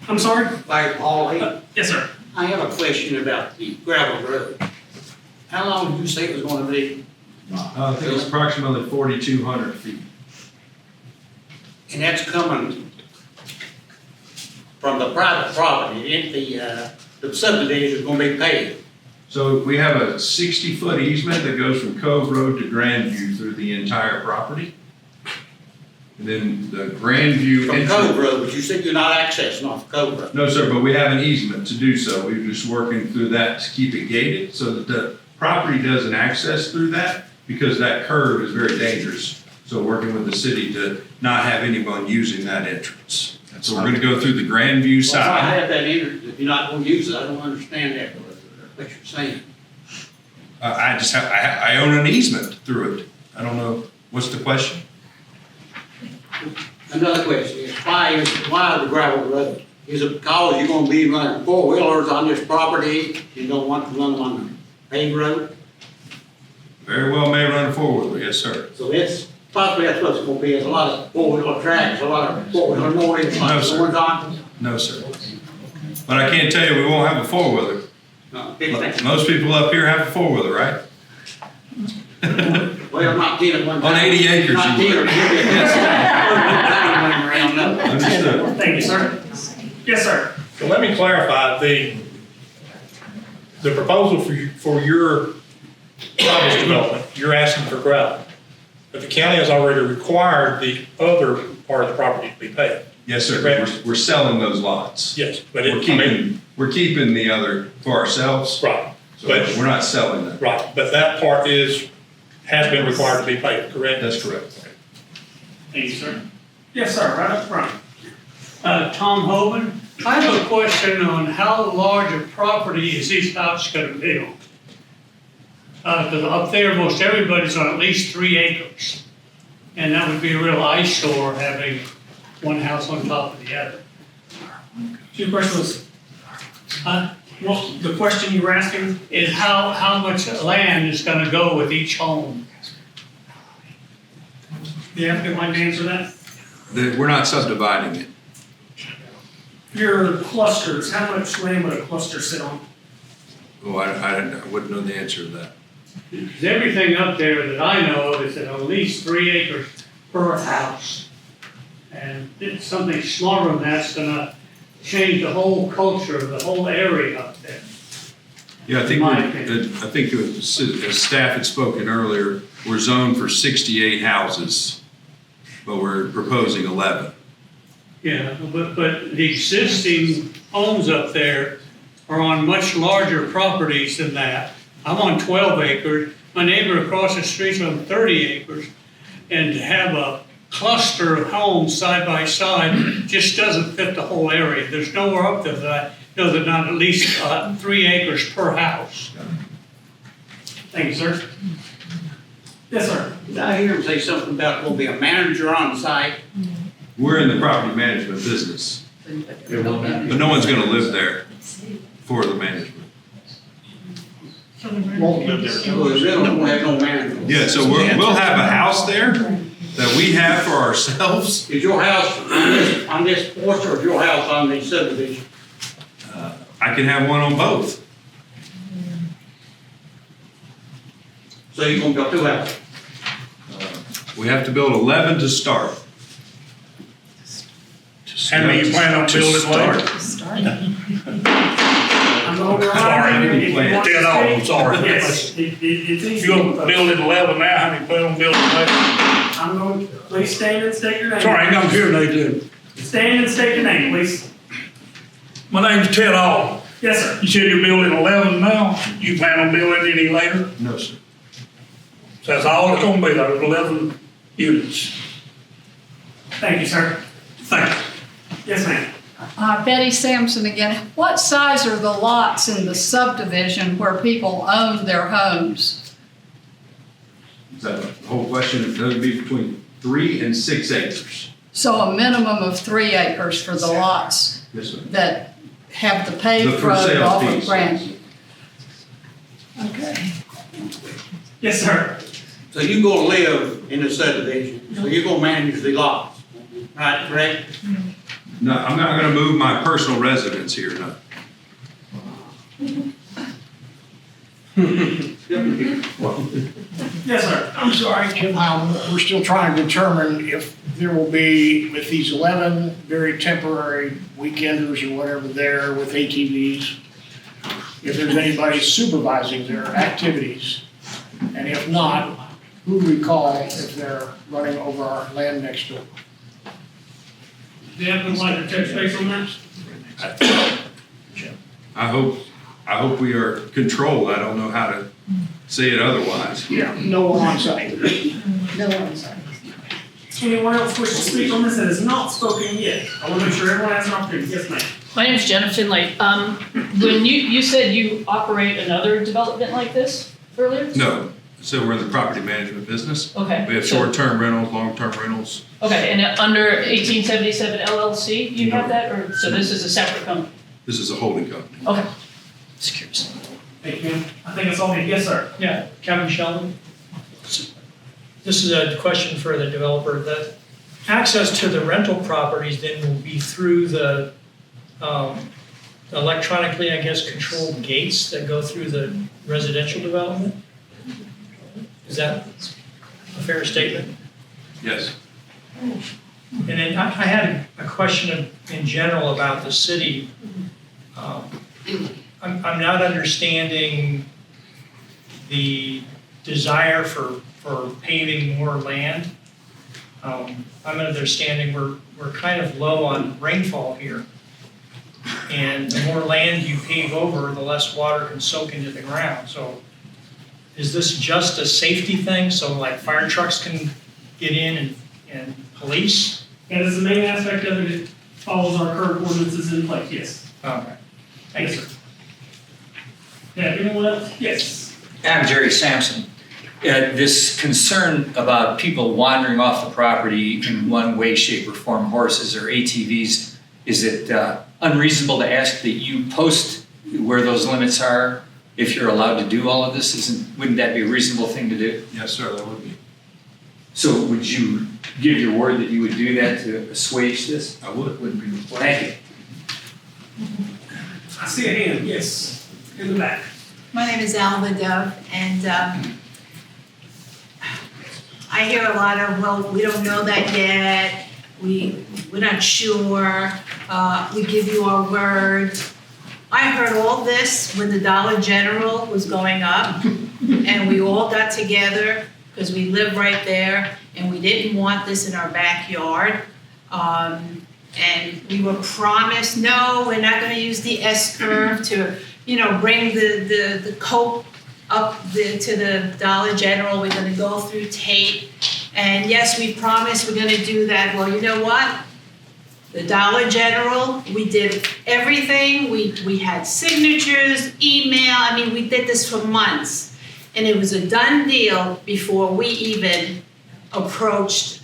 I'm sorry? Larry Paul. Yes, sir. I have a question about the gravel road. How long did you say it was going to be? I think it's approximately 4,200 feet. And that's coming from the private property, and the subdivision is going to be paved. So we have a 60-foot easement that goes from Cove Road to Grandview through the entire property. And then the Grandview. From Cove Road, but you said you're not accessing off Cove Road. No, sir, but we have an easement to do so. We're just working through that to keep it gated so that the property doesn't access through that, because that curve is very dangerous. So working with the city to not have anyone using that entrance. And so we're gonna go through the Grandview Well, if I side. have that entrance, if you're not going to use it, I don't understand that, what you're saying. I own an easement through it. I don't know, what's the question? Another question is, why the gravel road? Is it because you're going to be running four-wheelers on this property, you don't want to run them on the paved road? Very well may run a four-wheeler, yes, sir. So it's possibly that's what it's going to be, is a lot of four-wheeler tracks, a lot of four-wheeler mowing, No, like sir. the ones on. No, sir. But I can't tell you we won't have a four-wheeler. Most people up here have a four-wheeler, right? Well, not 10 at one time. On 80 acres, Not you 10 or would. 10 around, no. Understood. Thank you, sir. Yes, sir. So let me clarify, the proposal for your cottage development, you're asking for gravel. But the county has already required the other part of the property to be paved. Yes, sir. We're selling those lots. Yes, but We're keeping the other for ourselves. Right. So But- we're not selling them. Right, but that part has been required to be paved, correct? That's correct. Thank you, sir. Yes, sir, right up front. Tom Hoban, I have a question on how large a property is these houses gonna be on? Because up there, most everybody's on at least 3 acres. And that would be a real eyesore having one house on top of the other. Your question was, well, the question you were asking? Is how much land is gonna go with each home? The applicant like to answer that? We're not subdividing it. Your clusters, how much land would a cluster sit on? Oh, I wouldn't know the answer to that. Because everything up there that I know of is at least 3 acres per house. And it's something smaller than that's gonna change the whole culture of the whole area up there. Yeah, I think, My opinion. as staff had spoken earlier, we're zoned for 68 houses, but we're proposing 11. Yeah, but the existing homes up there are on much larger properties than that. I'm on 12 acres, my neighbor across the street's on 30 acres. And to have a cluster of homes side by side just doesn't fit the whole area. There's nowhere up there that I know that not at least 3 acres per house. Thank you, sir. Yes, sir. Did I hear him say something about there'll be a manager on site? We're in the property management business, but no one's gonna live there for the management. Won't live there. So we really don't have no manager. Yeah, so we'll have a house there that we have for ourselves. Is your house on this portion or is your house on the subdivision? I can have one on both. So you're gonna build two houses? We have to build 11 to start. How many you plan on building later? I'm going to Sorry, remind you, if you want to dead on, speak- sorry. Yes, it's easy. If you're gonna build it 11 now, how many plan on building later? I'm going, please stand and state your name. Sorry, I ain't here today, too. Stand and state your name, please. My name's Ted All. Yes, sir. You said you're building 11 now. You plan on building any later? No, sir. So that's all it's gonna be, those 11 units. Thank you, sir. Thank you. Yes, ma'am. Betty Sampson again. What size are the lots in the subdivision where people own their homes? Is that the whole question? It would be between 3 and 6 acres. So a minimum of 3 acres for the lots Yes, sir. that have the The paved for road sale off of piece. Grandview. Okay. Yes, sir. So you gonna live in the subdivision, so you're gonna manage the lots, right, correct? No, I'm not gonna move my personal residence here, no. Yes, sir. I'm sorry, Jim Howland, we're still trying to determine if there will be, with these 11 very temporary weekenders or whatever there with ATVs, if there's anybody supervising their activities. And if not, who recall if they're running over our land next door? Do you have any like to touch base on that? I hope we are controlled. I don't know how to say it otherwise. Yeah, no one on site. No one's. Anyone else wish to speak on this that has not spoken yet? I want to make sure everyone has an opportunity. Yes, ma'am. My name's Jenna Finlay. When you said you operate another development like this earlier? No, so we're in the property management business. Okay. We have short-term rentals, long-term rentals. Okay, and under 1877 LLC, you have that, or, so this is a separate company? This is a holding company. Okay. Just curious. Thank you. I think it's all me. Yes, sir. Yeah, Kevin Sheldon. This is a question for the developer. The access to the rental properties then will be through the electronically, I guess, controlled gates that go through the residential development? Is that a fair statement? Yes. And then I had a question in general about the city. I'm not understanding the desire for paving more land. I'm understanding we're kind of low on rainfall here. And the more land you pave over, the less water can soak into the ground. So is this just a safety thing, so like fire trucks can get in and police? That is the main aspect of it. It follows our current ordinances in place, yes. Okay. Thank you. Yeah, anyone else? Yes. I'm Jerry Sampson. This concern about people wandering off the property in one way, shape, or form, horses or ATVs, is it unreasonable to ask that you post where those limits are if you're allowed to do all of this? Wouldn't that be a reasonable thing to do? Yes, sir, that would be. So would you give your word that you would do that to assuage this? I would. Wouldn't be required. Thank you. I see a hand, yes, in the back. My name is Alva Dove, and I hear a lot of, well, we don't know that yet, we're not sure, we give you our word. I heard all this when the Dollar General was going up, and we all got together, because we live right there, and we didn't want this in our backyard. And we were promised, no, we're not gonna use the S-curve to, bring the coat up to the Dollar General. We're gonna go through tape. And yes, we promised we're gonna do that. Well, you know what? The Dollar General, we did everything. We had signatures, email, we did this for months. and it was a done deal before we even approached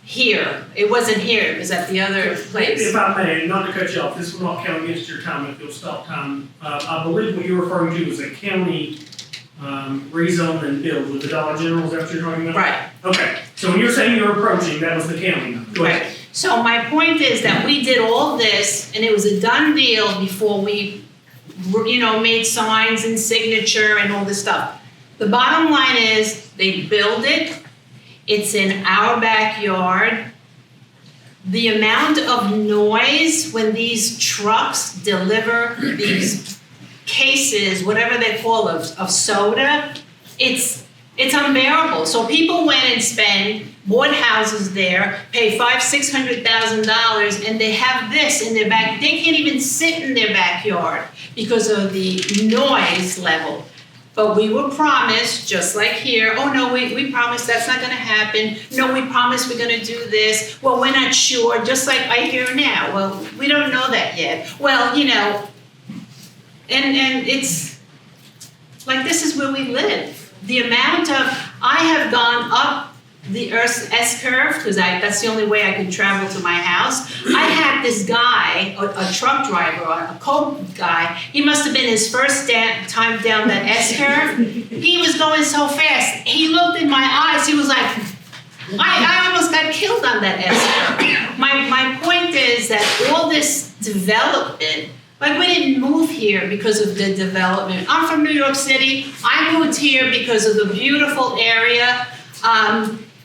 here. It wasn't here, it was at the other place. If I may, not to cut you off, this will not count against your time if you'll stop time. I believe what you're referring to is a county rezone and build with the Dollar General, is that what you're talking about? Right. Okay, so when you're saying you're approaching, that was the county. Go ahead. Right. So my point is that we did all this, and it was a done deal before we, made signs and signature and all this stuff. The bottom line is, they build it, it's in our backyard. The amount of noise when these trucks deliver these cases, whatever they call of soda, it's unbearable. So people went and bought houses there, pay $500,000-$600,000, and they have this in their back. They can't even sit in their backyard because of the noise level. But we were promised, just like here, oh no, we promised that's not gonna happen. No, we promised we're gonna do this. Well, we're not sure, just like I hear now. Well, we don't know that yet. Well, and it's like this is where we live. The amount of, I have gone up the S-curve, because that's the only way I could travel to my house. I had this guy, a truck driver, a coke guy, he must have been his first time down that S-curve. He was going so fast. He looked in my eyes, he was like, I almost got killed on that S-curve. My point is that all this development, like we didn't move here because of the development. I'm from New York City. I moved here because of the beautiful area.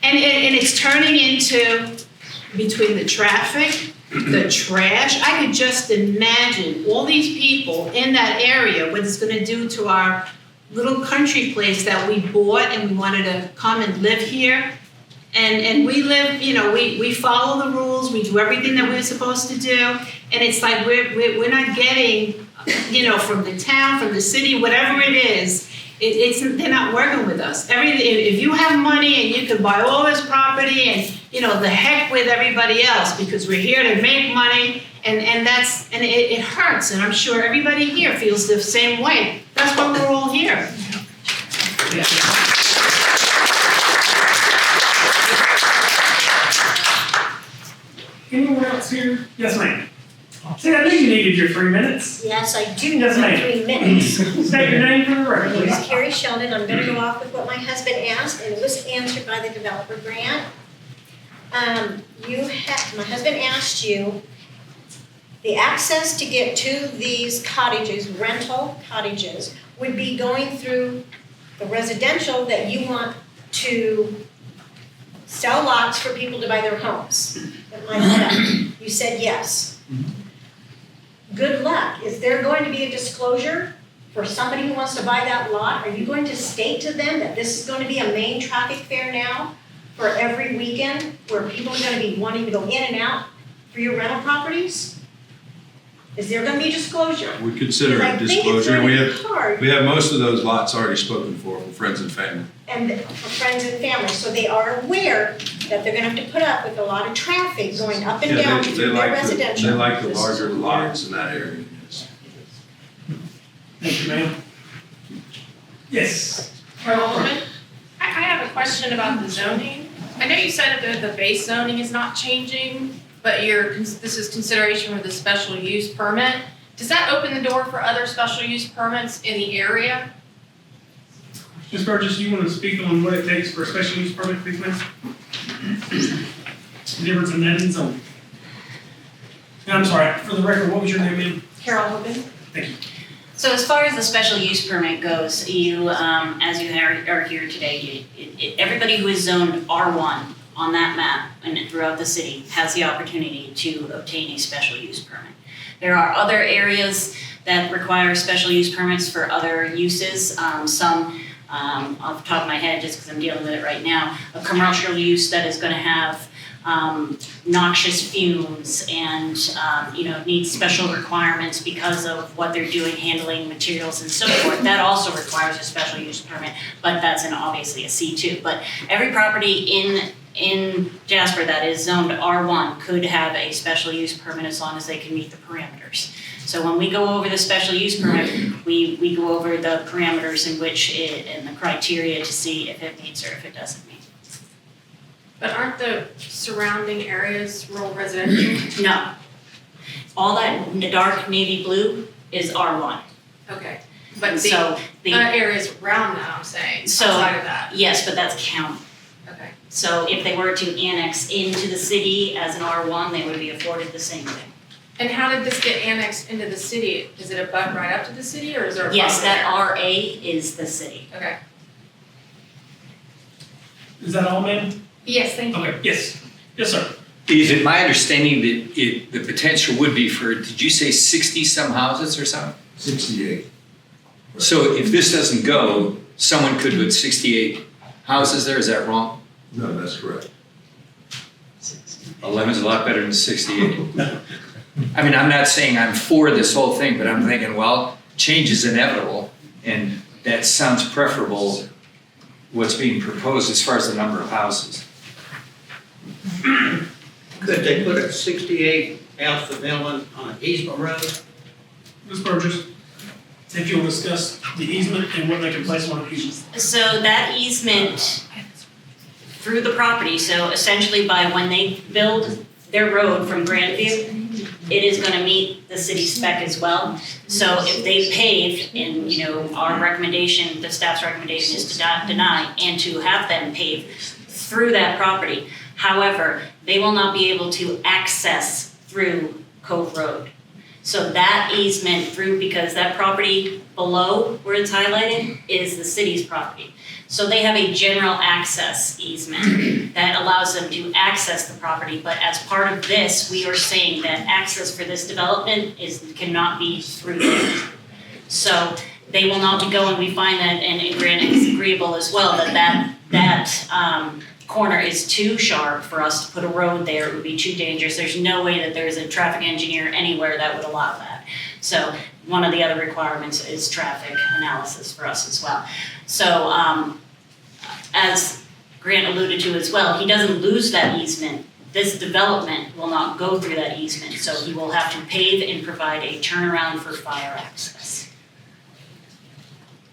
And it's turning into, between the traffic, the trash, I could just imagine all these people in that area, what it's gonna do to our little country place that we bought and we wanted to come and live here. And we live, we follow the rules, we do everything that we're supposed to do, and it's like we're not getting, from the town, from the city, whatever it is, they're not working with us. If you have money and you can buy all this property and, the heck with everybody else, because we're here to make money, and it hurts, and I'm sure everybody here feels the same way. That's why we're all here. Yeah. Anyone else here? Yes, ma'am. See, I knew you needed your 3 minutes. Yes, I do need Yes, my ma'am. 3 minutes. State your name for the record, My name is please. Carrie Sheldon. I'm gonna go off with what my husband asked, and it was answered by the developer grant. My husband asked you, the access to get to these cottages, rental cottages, would be going through the residential that you want to sell lots for people to buy their homes. You said yes. Good luck. Is there going to be a disclosure for somebody who wants to buy that lot? Are you going to state to them that this is going to be a main traffic fair now for every weekend where people are going to be wanting to go in and out for your rental properties? Is there going to be disclosure? We consider Because I it think it's disclosure. going to be hard. We have most of those lots already spoken for friends and family. And for friends and family, so they are aware that they're gonna have to put up with a lot of traffic going up and down They through their like residential. they like the larger lots in that area, yes. Thank you, ma'am. Yes. I have a question about the zoning. I know you said that the base zoning is not changing, but this is consideration for the special use permit. Does that open the door for other special use permits in the area? Ms. Burgess, do you want to speak on what it takes for a special use permit, please, ma'am? The difference in that and zoning. I'm sorry, for the record, what was your name, ma'am? Carol Hogan. Thank you. So as far as the special use permit goes, you, as you are here today, everybody who is zoned R1 on that map and throughout the city has the opportunity to obtain a special use permit. There are other areas that require special use permits for other uses. Some, off the top of my head, just because I'm dealing with it right now, a commercial use that is going to have noxious fumes and needs special requirements because of what they're doing, handling materials and so forth. That also requires a special use permit, but that's obviously a C2. But every property in Jasper that is zoned R1 could have a special use permit as long as they can meet the parameters. So when we go over the special use permit, we go over the parameters in which and the criteria to see if it meets or if it doesn't meet. But aren't the surrounding areas rural residential? No. All that dark navy blue is R1. Okay, but So the areas around that, I'm saying, So- outside of that. Yes, but that's county. Okay. So if they were to annex into the city as an R1, they would be afforded the same thing. And how did this get annexed into the city? Is it a butt right up to the city, or is there a Yes, problem that RA is the city. there? Okay. Is that all, ma'am? Yes, thank you. Okay, yes. Yes, sir. Is it my understanding that the potential would be for, did you say 60-some houses or something? 68. So if this doesn't go, someone could put 68 houses there, is that wrong? No, that's correct. 11's a lot better than 68. I mean, I'm not saying I'm for this whole thing, but I'm thinking, well, change is inevitable, and that sounds preferable, what's being proposed as far as the number of houses. Could they put a 68 house development on an easement road? Ms. Burgess, if you'll discuss the easement and what they can place on an easement. So that easement through the property, so essentially by when they build their road from Grandview, it is gonna meet the city spec as well. So if they pave, and our recommendation, the staff's recommendation is to deny and to have them pave through that property. However, they will not be able to access through Cove Road. So that easement through, because that property below where it's highlighted is the city's property. So they have a general access easement that allows them to access the property, but as part of this, we are saying that access for this development cannot be through there. So they will not be going, we find that, and Grant is agreeable as well, that corner is too sharp for us to put a road there, it would be too dangerous. There's no way that there's a traffic engineer anywhere that would allow that. So one of the other requirements is traffic analysis for us as well. So as Grant alluded to as well, he doesn't lose that easement. This development will not go through that easement, so he will have to pave and provide a turnaround for fire access.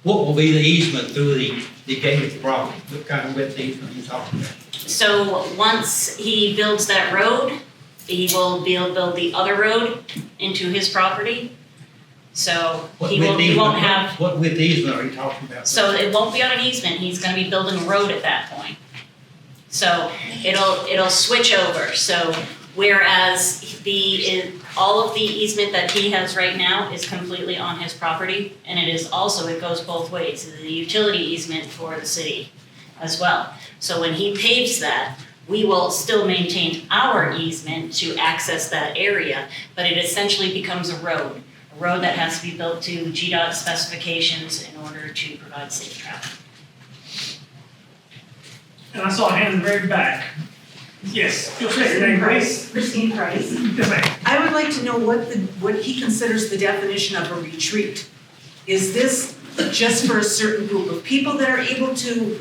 What will be the easement through the gated property? What kind of width easement are you talking about? So once he builds that road, he will build the other road into his property. So he won't have. What width easement are you talking about? So it won't be on an easement, he's gonna be building a road at that point. So it'll switch over, so whereas all of the easement that he has right now is completely on his property, and it goes both ways, it's a utility easement for the city as well. So when he paves that, we will still maintain our easement to access that area, but it essentially becomes a road that has to be built to GDOT specifications in order to provide safe travel. And I saw a hand in the very back. Yes, you'll say your name, Grace? Christine Price. Yes, ma'am. I would like to know what he considers the definition of a retreat. Is this just for a certain group of people that are able to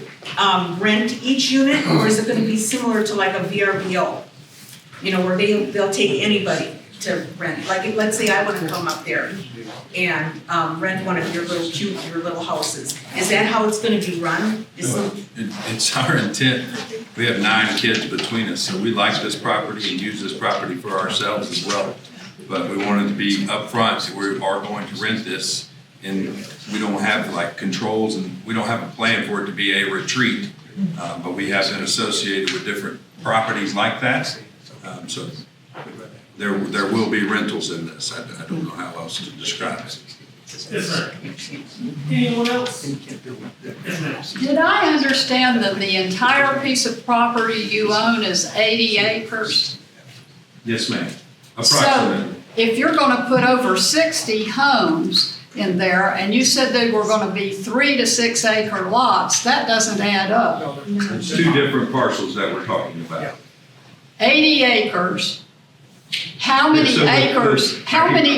rent each unit, or is it gonna be similar to like a VRBO? Where they'll take anybody to rent, like let's say I wanna come up there and rent one of your little houses. Is that how it's gonna be run? It's our intent. We have 9 kids between us, so we like this property and use this property for ourselves as well. But we wanted to be upfront, so we are going to rent this, and we don't have like controls, and we don't have a plan for it to be a retreat. But we have been associated with different properties like that. So there will be rentals in this. I don't know how else to describe it. Yes, sir. Anyone else? Did I understand that the entire piece of property you own is 80 acres? Yes, ma'am. So Approximately. if you're gonna put over 60 homes in there, and you said they were gonna be 3 to 6 acre lots, that doesn't add up. It's 2 different parcels that we're talking about. 80 acres. How many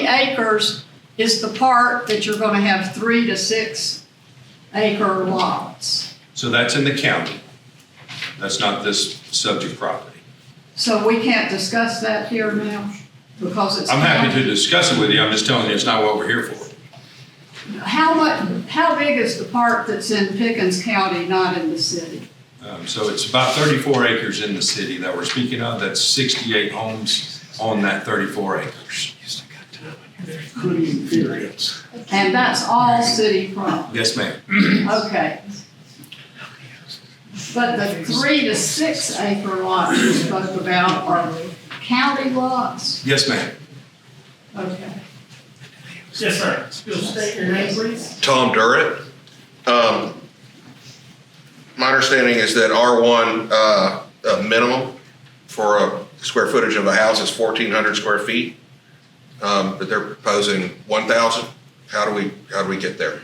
acres is the part that you're gonna have 3 to 6 acre lots? So that's in the county. That's not this subject property. So we can't discuss that here now? Because it's. I'm happy to discuss it with you, I'm just telling you it's not what we're here for. How big is the part that's in Pickens County, not in the city? So it's about 34 acres in the city that we're speaking of, that's 68 homes on that 34 acres. Including variance. And that's all city property? Yes, ma'am. Okay. But the 3 to 6 acre lots you spoke about are county lots? Yes, ma'am. Okay. Yes, sir. You'll state your name, please. Tom Durrett. My understanding is that R1 minimum for a square footage of a house is 1,400 square feet, but they're proposing 1,000. How do we get there?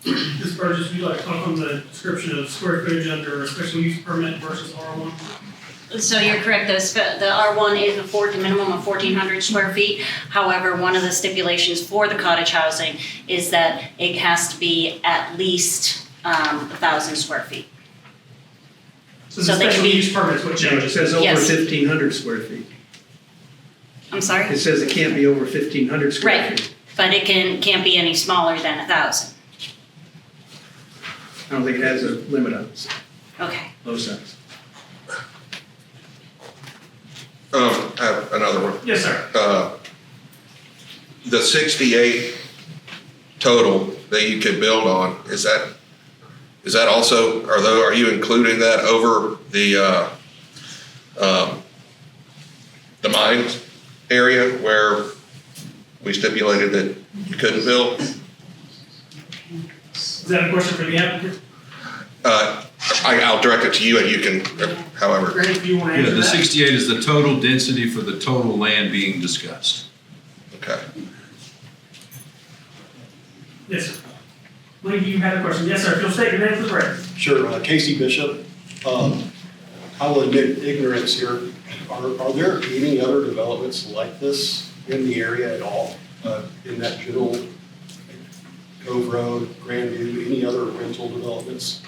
Ms. Burgess, would you like to talk on the description of square footage under a special use permit versus R1? So you're correct, the R1 is a minimum of 1,400 square feet. However, one of the stipulations for the cottage housing is that it has to be at least 1,000 square feet. So the special use permit is what changes. It says over Yes. 1,500 square feet. I'm sorry? It says it can't be over 1,500 square Right, feet. but it can't be any smaller than 1,000. I don't think it has a limit on it. Okay. Both sides. I have another one. Yes, sir. The 68 total that you could build on, is that also, are you including that over the mines area where we stipulated that you couldn't build? Is that a question for the applicant? I'll direct it to you and you can, however. Grant, if you want to answer Yeah, the that. 68 is the total density for the total land being discussed. Okay. Yes, sir. Lee, you had a question. Yes, sir. If you'll state your name for the record. Sure, Casey Bishop. I will admit ignorance here. Are there any other developments like this in the area at all? In that general Cove Road, Grandview, any other rental developments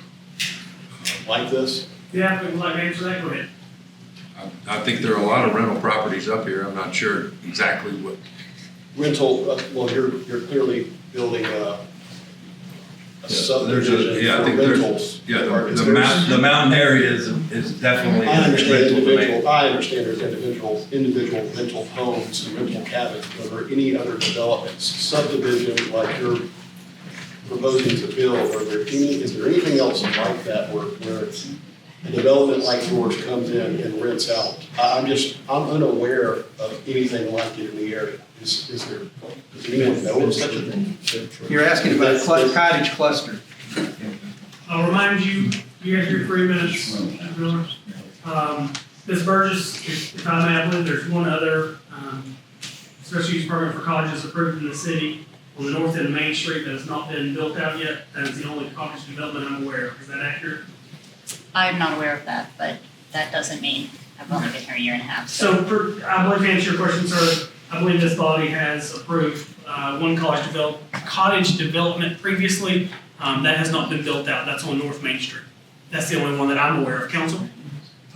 like this? Yeah, if you'd like to answer that, go ahead. I think there are a lot of rental properties up here. I'm not sure exactly what. Rental, well, you're clearly building a subdivision Yeah, I for think rentals. the mountain area is definitely. I understand rental. I understand there's individual rental homes and rental cabins, but are there any other developments, subdivision like you're proposing to build, is there anything else like that where a development like yours comes in and rents out? I'm unaware of anything like it in the area. Does anyone know of such a thing? You're asking about a cottage cluster. I'll remind you, you have your 3 minutes. Ms. Burgess, if I may, I believe there's one other special use permit for cottages approved in the city on the north end of Main Street that has not been built out yet. That is the only cottage development I'm aware of. Is that accurate? I'm not aware of that, but that doesn't mean I've only been here a year and a half. So I believe to answer your question, sir, I believe this body has approved one cottage development previously. That has not been built out. That's on North Main Street. That's the only one that I'm aware of. Council?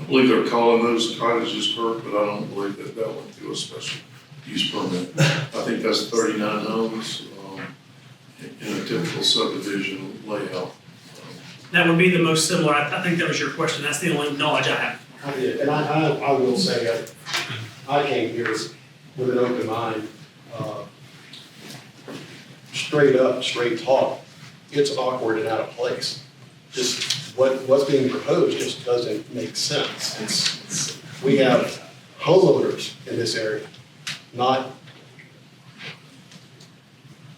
I believe they're calling those cottages, Kirk, but I don't believe that went through a special use permit. I think that's 39 homes in a typical subdivision layout. That would be the most similar. I think that was your question. That's the only knowledge I have. I did, and I will say, I came here with an open mind, straight talk. It's awkward and out of place. Just what's being proposed just doesn't make sense. We have homeowners in this area, not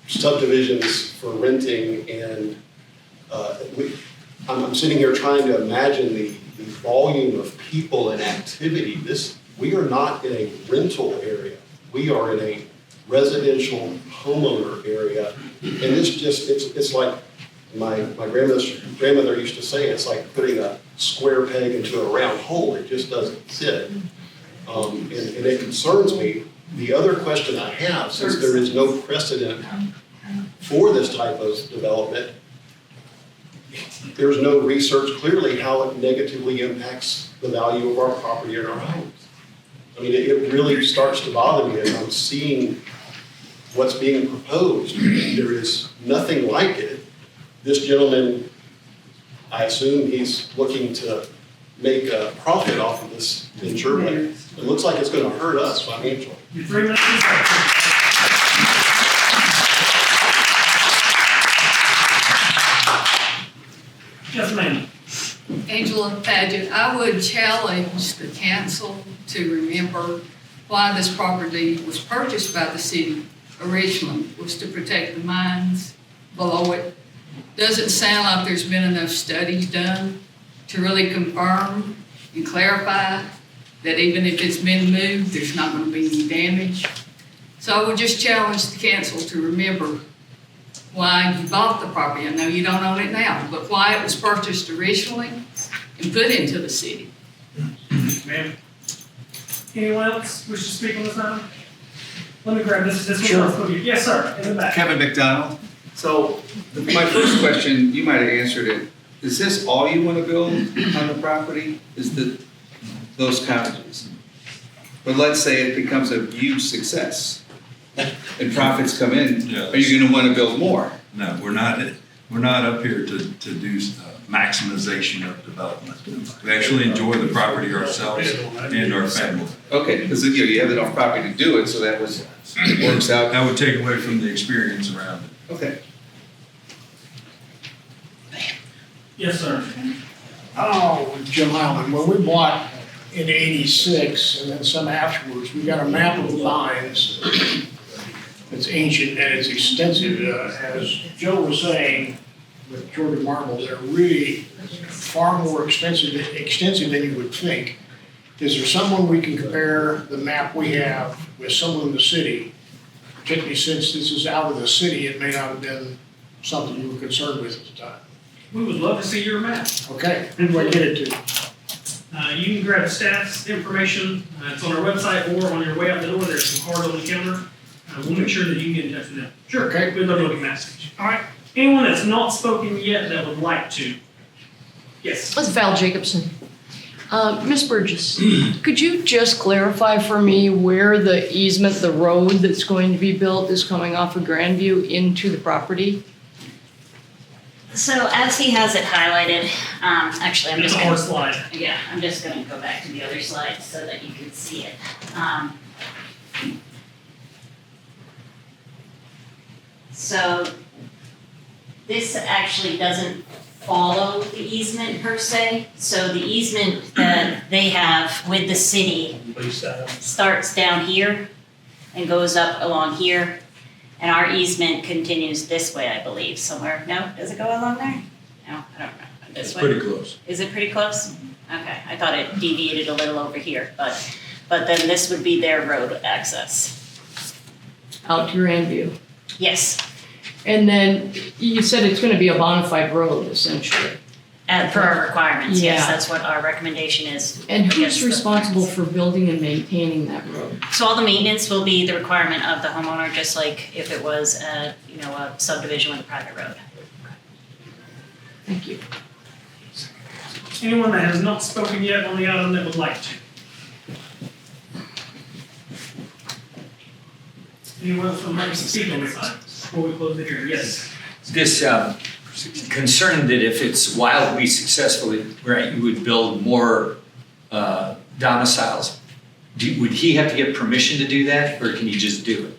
subdivisions for renting, and I'm sitting here trying to imagine the volume of people and activity. We are not in a rental area. We are in a residential homeowner area. And it's like my grandmother used to say, it's like putting a square peg into a round hole. It just doesn't fit. And it concerns me. The other question I have, since there is no precedent for this type of development, there's no research clearly how it negatively impacts the value of our property and our homes. I mean, it really starts to bother me as I'm seeing what's being proposed. There is nothing like it. This gentleman, I assume he's looking to make a profit off of this venture, but it looks like it's gonna hurt us financially. Your 3 minutes. Yes, ma'am. Angela Paget, I would challenge the council to remember why this property was purchased by the city originally, was to protect the mines below it. Doesn't sound like there's been enough studies done to really confirm and clarify that even if it's been moved, there's not gonna be any damage. So I would just challenge the council to remember why you bought the property. I know you don't own it now, but why it was purchased originally and put into the city. Ma'am. Anyone else wish to speak on this item? Let me grab this Sure. one. Yes, sir, in the back. Kevin McDonald. So my first question, you might have answered it. Is this all you want to build on the property? Is those cottages? But let's say it becomes a huge success and profits come in. Yeah. Are you going to want to build more? No, we're not up here to do maximization of development. We actually enjoy the property ourselves and our family. Okay, because you have enough property to do it, so that works out. That would take away from the experience around it. Okay. Yes, sir. Oh, Jim Highland, when we bought in '86 and then some afterwards, we got a map of the lines. It's ancient and it's extensive. As Joe was saying, with Jordan Marble, they're really far more extensive than you would think. Is there someone we can compare the map we have with someone in the city? Particularly since this is out of the city, it may not have been something you were concerned with at the time. We would love to see your map. Okay, who do I get it to? You can grab staff's information. It's on our website or on your way out the door. There's some card on the counter. We'll make sure that you can get in touch with them. Sure. Okay. We'd love to look at message. All right. Anyone that's not spoken yet that would like to? Yes. That's Val Jacobson. Ms. Burgess, could you just clarify for me where the easement, the road that's going to be built is coming off of Grandview into the property? So as he has it highlighted, actually, I'm It's just a gonna. hard slide. Yeah, I'm just gonna go back to the other slide so that you can see it. So this actually doesn't follow the easement per se. So the easement that they have with the city starts down here and goes up along here. And our easement continues this way, I believe, somewhere. No, does it go along there? No, I don't know. This way? Pretty close. Is it pretty close? Okay, I thought it deviated a little over here, but then this would be their road access. Out to Grandview? Yes. And then you said it's gonna be a bona fide road essentially. And per our requirements, yes, Yeah. that's what our recommendation is. And who's against the- responsible for building and maintaining that road? So all the maintenance will be the requirement of the homeowner, just like if it was a subdivision with a private road. Thank you. Anyone that has not spoken yet on the item that would like to? Anyone else would like to speak on this item before we close the hearing? Yes. This concern that if it's wildly successful, right, you would build more domiciles. Would he have to get permission to do that, or can he just do it?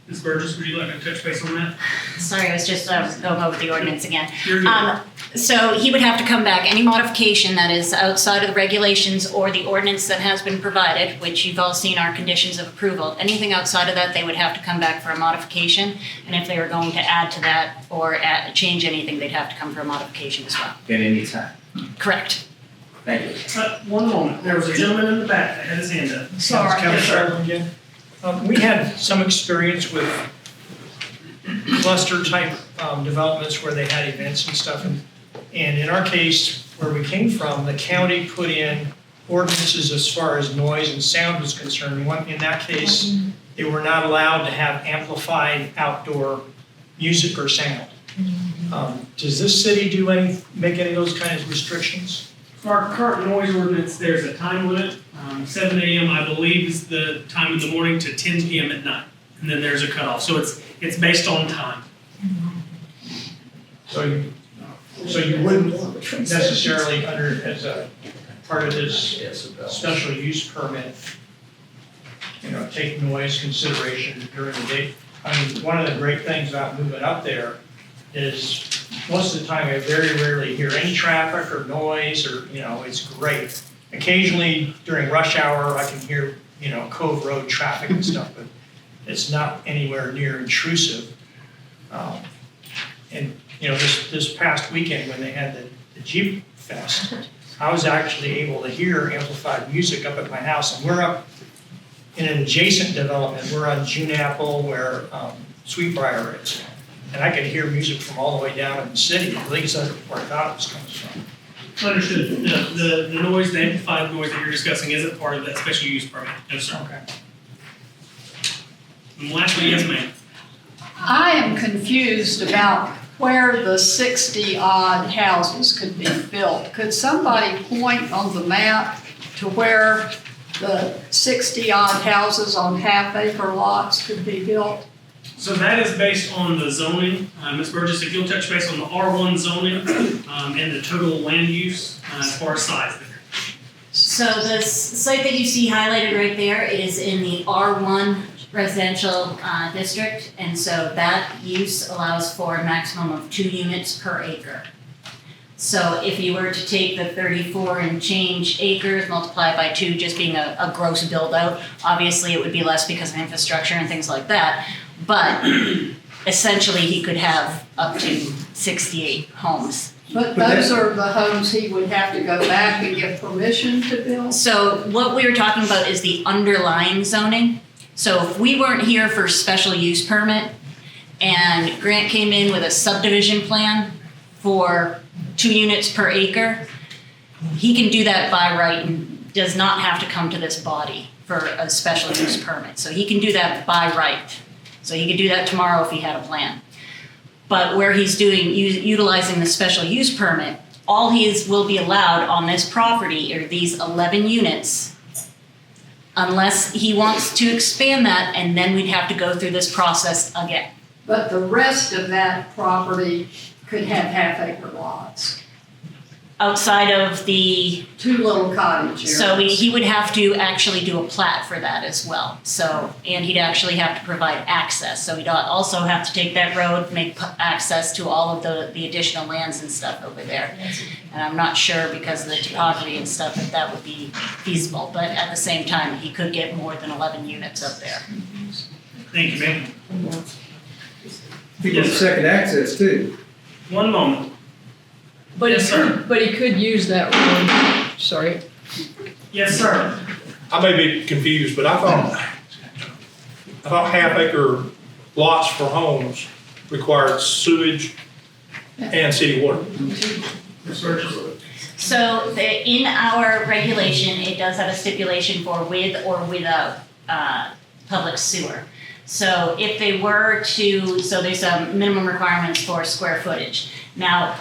Ms. Burgess, would you like to touch base on that? Sorry, I was just going over the ordinance again. You're good. So he would have to come back, any modification that is outside of the regulations or the ordinance that has been provided, which you've all seen our conditions of approval, anything outside of that, they would have to come back for a modification. And if they were going to add to that or change anything, they'd have to come for a modification as well. At any time? Correct. Thank you. One moment, there was a gentleman in the back that had his hand up. Sorry. Yes, sir. Again. We had some experience with cluster type developments where they had events and stuff. And in our case, where we came from, the county put in ordinances as far as noise and sound was concerned. In that case, they were not allowed to have amplified outdoor music or sound. Does this city make any of those kind of restrictions? For our current noise ordinance, there's a time limit. 7 a.m. I believe is the time in the morning to 10 p.m. at night. And then there's a cutoff. So it's based on time. So you wouldn't necessarily as a part of this special use permit, take noise consideration during the day. I mean, one of the great things about moving up there is most of the time I very rarely hear any traffic or noise or, it's great. Occasionally during rush hour, I can hear, Cove Road traffic and stuff, but it's not anywhere near intrusive. And this past weekend when they had the Jeep Fest, I was actually able to hear amplified music up at my house, and we're up in an adjacent development. We're on June Apple where Sweetbriar is, and I could hear music from all the way down in the city. At least that's where I thought it was coming from. Understood. The noise, the amplified noise that you're discussing isn't part of that special use permit. No, sir. Okay. And lastly, yes, ma'am. I am confused about where the 60-odd houses could be built. Could somebody point on the map to where the 60-odd houses on half-acre lots could be built? So that is based on the zoning. Ms. Burgess, if you'll touch base on the R1 zoning and the total land use as far as size there. So the site that you see highlighted right there is in the R1 residential district, and so that use allows for a maximum of 2 units per acre. So if you were to take the 34 and change acres, multiply it by 2, just being a gross build out, obviously it would be less because of infrastructure and things like that, but essentially he could have up to 68 homes. But those are the homes he would have to go back and get permission to build? So what we were talking about is the underlying zoning. So if we weren't here for special use permit and Grant came in with a subdivision plan for 2 units per acre, he can do that by right and does not have to come to this body for a special use permit. So he can do that by right. So he could do that tomorrow if he had a plan. But where he's utilizing the special use permit, all will be allowed on this property are these 11 units, unless he wants to expand that, and then we'd have to go through this process again. But the rest of that property could have half-acre lots. Outside of the 2 little cottage areas. So he would have to actually do a plat for that as well. So, and he'd actually have to provide access. So he'd also have to take that road, make access to all of the additional lands and stuff over there. And I'm not sure because of the topography and stuff that would be feasible. But at the same time, he could get more than 11 units up there. Thank you, ma'am. People have second access too. One moment. But Yes, sir. but he could use that road, sorry. Yes, sir. I may be confused, but I thought half-acre lots for homes required sewage and city water. So in our regulation, it does have a stipulation for with or without public sewer. So if they were to, so there's a minimum requirements for square footage. Now,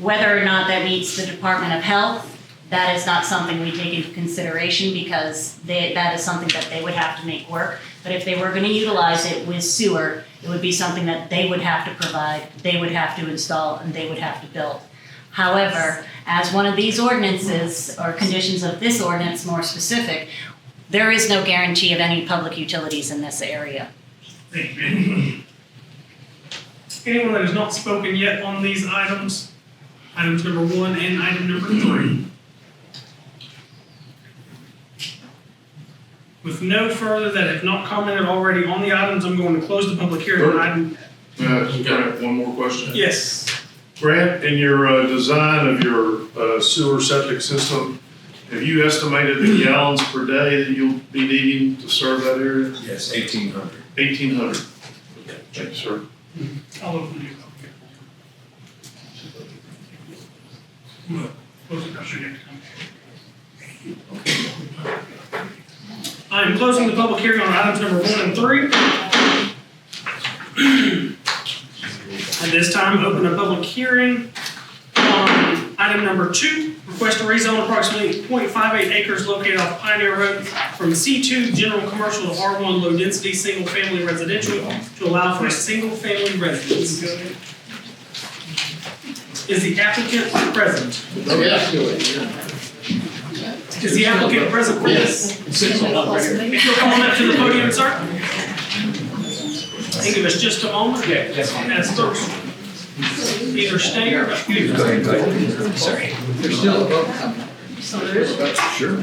whether or not that meets the Department of Health, that is not something we take into consideration because that is something that they would have to make work. But if they were going to utilize it with sewer, it would be something that they would have to provide, they would have to install, and they would have to build. However, as one of these ordinances, or conditions of this ordinance more specific, there is no guarantee of any public utilities in this area. Thank you. Anyone that has not spoken yet on these items number 1 and item number 3. With no further that have not commented already on the items, I'm going to close the public hearing on item. Grant, one more question. Yes. Grant, in your design of your sewer septic system, have you estimated the gallons per day that you'll be needing to serve that area? Yes, 1,800. 1,800. Thank you, sir. I'll open it up. Close it, I'll show you next time. I am closing the public hearing on items number 1 and 3. At this time, open a public hearing on item number 2, Request to rezone approximately 0.58 acres located off Pioneer Road from C2 general commercial to R1 low density single family residential to allow for a single family residence. Is the applicant present? Oh, yeah. Is the applicant present for this? If you'll come on up to the podium, sir. And give us just a moment. As first. Either stay or. Sorry. There's still a vote coming. Sure. All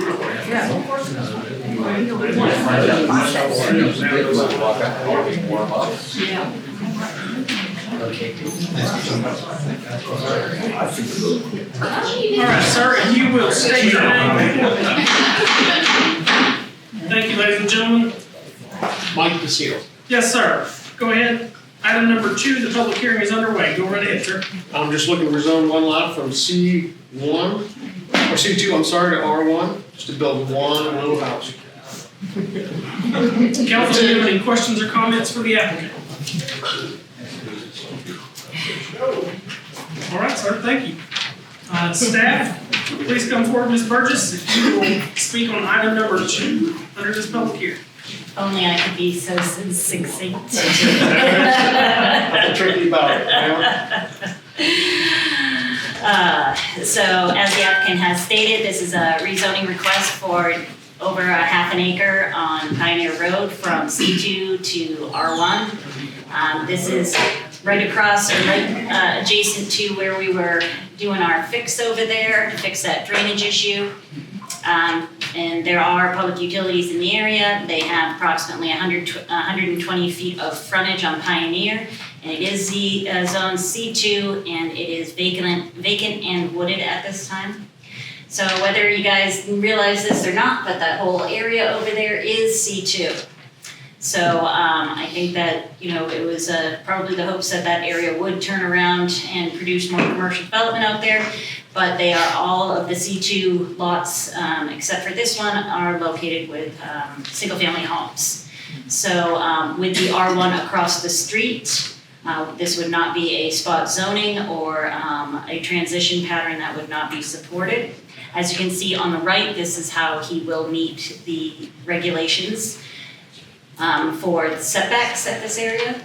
right, sir, if you will state your name. Thank you, ladies and gentlemen. Mike DeSeo. Yes, sir. Go ahead. Item number 2, the public hearing is underway. Go right ahead, sir. I'm just looking to rezone one lot from C1, or C2, I'm sorry, to R1, just to build one little house. Council, do you have any questions or comments for the applicant? All right, sir, thank you. Staff, please come forward, Ms. Burgess, if you will speak on item number 2 under this public hearing. Only I could be so succinct. That's the tricky about it, So as the applicant has stated, this is a rezoning request for over a half an acre on Pioneer Road from C2 to R1. This is right across or right adjacent to where we were doing our fix over there to fix that drainage issue. And there are public utilities in the area. They have approximately 120 feet of frontage on Pioneer, and it is the zone C2, and it is vacant and wooded at this time. So whether you guys realize this or not, but that whole area over there is C2. So I think that, it was probably the hopes that that area would turn around and produce more commercial development out there. But they are all of the C2 lots, except for this one, are located with single-family homes. So with the R1 across the street, this would not be a spot zoning or a transition pattern that would not be supported. As you can see on the right, this is how he will meet the regulations for the setbacks at this area.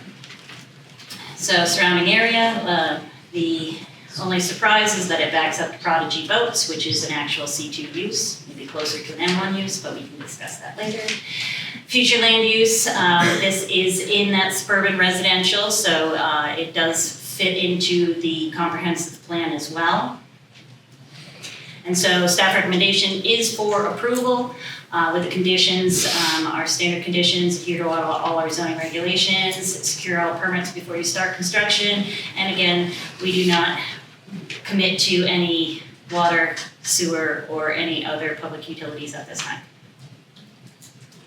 So surrounding area, the only surprise is that it backs up to Prodigy Boats, which is an actual C2 use, maybe closer to an M1 use, but we can discuss that later. Future land use, this is in that suburban residential, so it does fit into the comprehensive plan as well. And so staff recommendation is for approval with the conditions, our standard conditions, adhere to all our zoning regulations, secure all permits before you start construction, and again, we do not commit to any water, sewer, or any other public utilities at this time.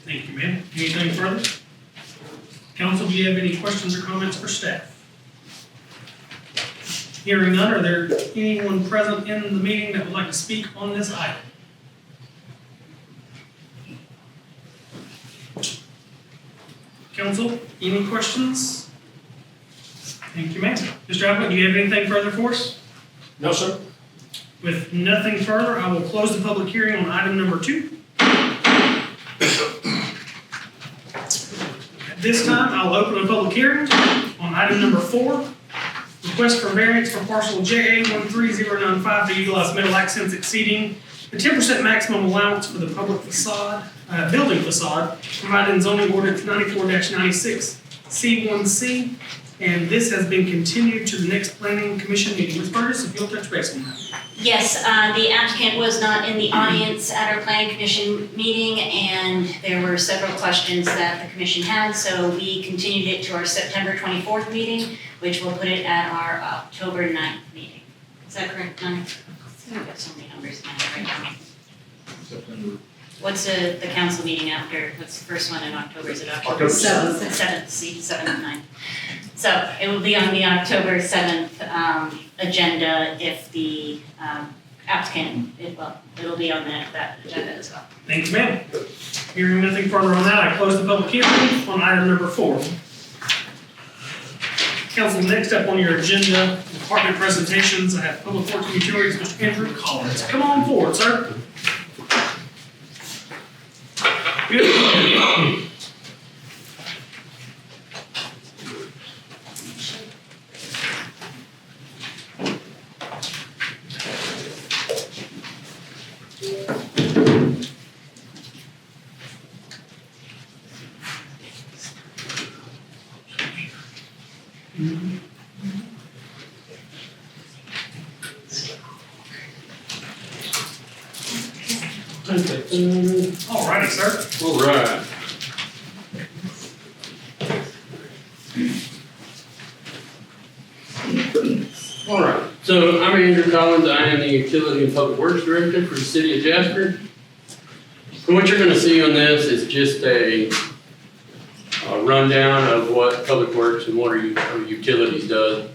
Thank you, ma'am. Anything further? Council, do you have any questions or comments for staff? Hearing none, are there anyone present in the meeting that would like to speak on this item? Council, any questions? Thank you, ma'am. Mr. Appleton, do you have anything further for us? No, sir. With nothing further, I will close the public hearing on item number 2. At this time, I'll open a public hearing on item number 4. Request for variance for parcel JA13 to utilize metal accents exceeding the 10% maximum allowance for the public facade, building facade, provided in zoning ordinance 94-96 C1C. And this has been continued to the next planning commission meeting. Ms. Burgess, if you'll touch base on that. Yes, the applicant was not in the audience at our planning commission meeting, and there were several questions that the commission had, so we continued it to our September 24th meeting, which will put it at our October 9th meeting. Is that correct, Connie? I've got so many numbers in my head right now. September. What's the council meeting after? What's the first one in October? Is it October? October 7th. 7th, see, 7th and 9th. So it will be on the October 7th agenda if the applicant, it'll be on that agenda as well. Thank you, ma'am. Hearing nothing further on that, I close the public hearing on item number 4. Council, next up on your agenda department presentations. I have Public Works and Utilities, Mr. Andrew Collins. Come on forward, sir. Good. All righty, sir. All right. All right, so I'm Andrew Collins. I am the Utility and Public Works Director for the City of Jasper. And what you're going to see on this is just a rundown of what Public Works and Water Utilities does.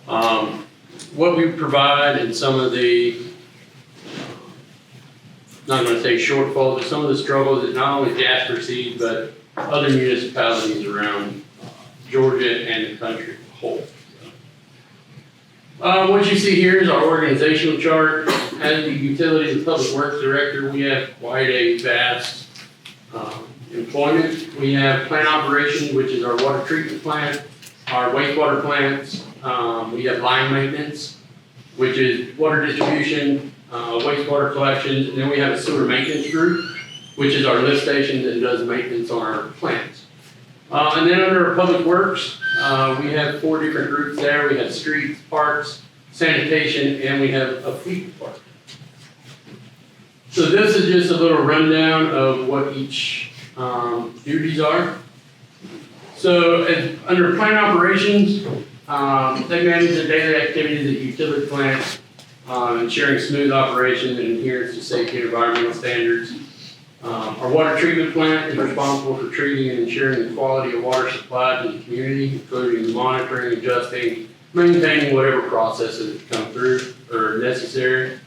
What we provide and some of the, not going to say shortfalls, but some of the struggles that not only Jasper sees, but other municipalities around Georgia and the country as a whole. What you see here is our organizational chart. As the Utilities and Public Works Director, we have quite a vast employment. We have plant operations, which is our water treatment plant, our wastewater plants. We have line maintenance, which is water distribution, wastewater collections, and then we have a sewer maintenance group, which is our lift station that does maintenance on our plants. And then under Public Works, we have 4 different groups there. We have streets, parks, sanitation, and we have a fleet department. So this is just a little rundown of what each duties are. So under plant operations, they manage the daily activities at utility plants, ensuring smooth operation and adherence to safety and environmental standards. Our water treatment plant is responsible for treating and ensuring the quality of water supplied to the community, including monitoring, adjusting, maintaining whatever processes come through or are necessary.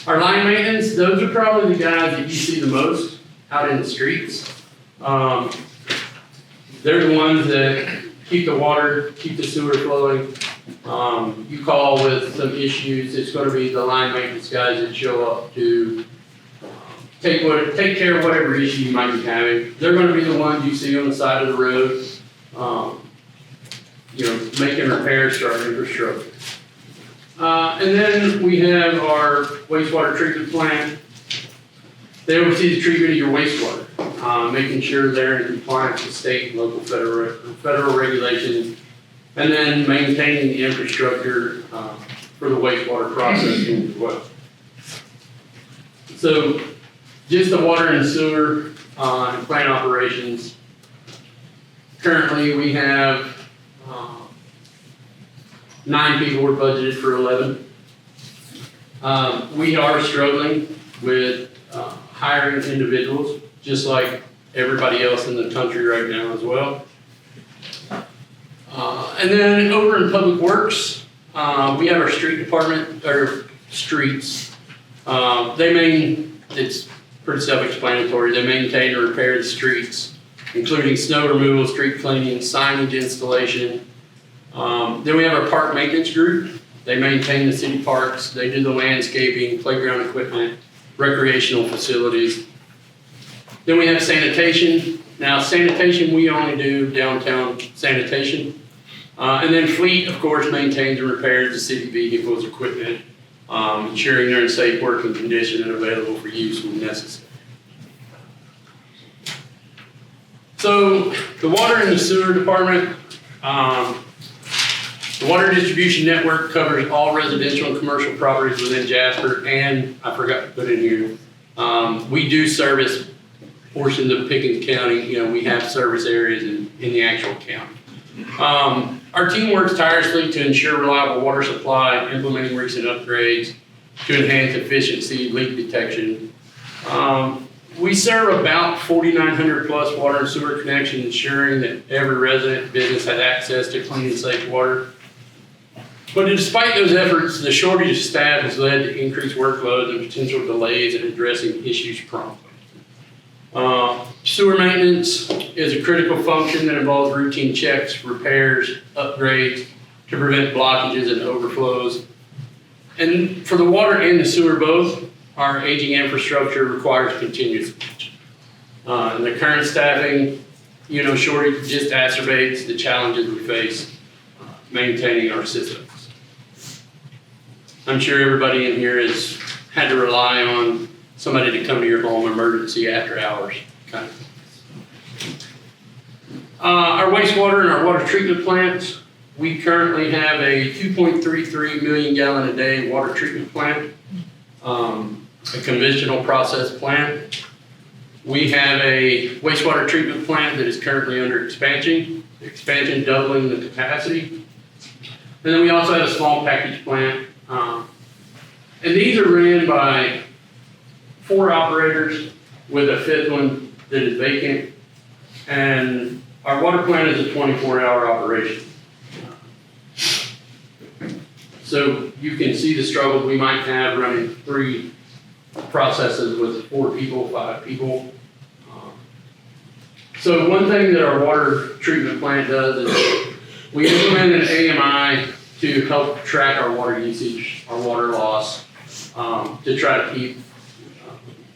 Our line maintenance, those are probably the guys that you see the most out in the streets. They're the ones that keep the water, keep the sewer flowing. You call with some issues, it's going to be the line maintenance guys that show up to take care of whatever issue you might be having. They're going to be the ones you see on the side of the road, making repairs to our infrastructure. And then we have our wastewater treatment plant. They oversee the treatment of your wastewater, making sure they're in compliance with state and local federal regulations, and then maintaining the infrastructure for the wastewater processing as well. So just the water and sewer and plant operations. Currently, we have 9 people. We're budgeted for 11. We are struggling with hiring individuals, just like everybody else in the country right now as well. And then over in Public Works, we have our street department, or streets. It's pretty self-explanatory. They maintain and repair the streets, including snow removal, street cleaning, signage installation. Then we have our park maintenance group. They maintain the city parks. They do the landscaping, playground equipment, recreational facilities. Then we have sanitation. Now sanitation, we only do downtown sanitation. And then fleet, of course, maintains and repairs the city vehicles, equipment, ensuring they're in safe working condition and available for use when necessary. So the water and the sewer department, the water distribution network covers all residential and commercial properties within Jasper, and I forgot to put in here, we do service portions of Pickens County. We have service areas in the actual county. Our team works tirelessly to ensure reliable water supply, implementing recent upgrades to enhance efficiency, leak detection. We serve about 4,900 plus water and sewer connections, ensuring that every resident and business has access to clean and safe water. But despite those efforts, the shortage of staff has led to increased workloads and potential delays in addressing issues promptly. Sewer maintenance is a critical function that involves routine checks, repairs, upgrades, to prevent blockages and overflows. And for the water and the sewer both, our aging infrastructure requires continuous attention. And the current staffing, shortage just exacerbates the challenges we face maintaining our systems. I'm sure everybody in here has had to rely on somebody to come to your home emergency after hours kind of things. Our wastewater and our water treatment plants, we currently have a 2.33 million gallon a day water treatment plant, a conventional process plant. We have a wastewater treatment plant that is currently under expansion doubling the capacity. And then we also have a small package plant. And these are ran by 4 operators with a 5th one that is vacant. And our water plant is a 24-hour operation. So you can see the struggle we might have running 3 processes with 4 people, 5 people. So one thing that our water treatment plant does is we implement an AMI to help track our water usage, our water loss, to try to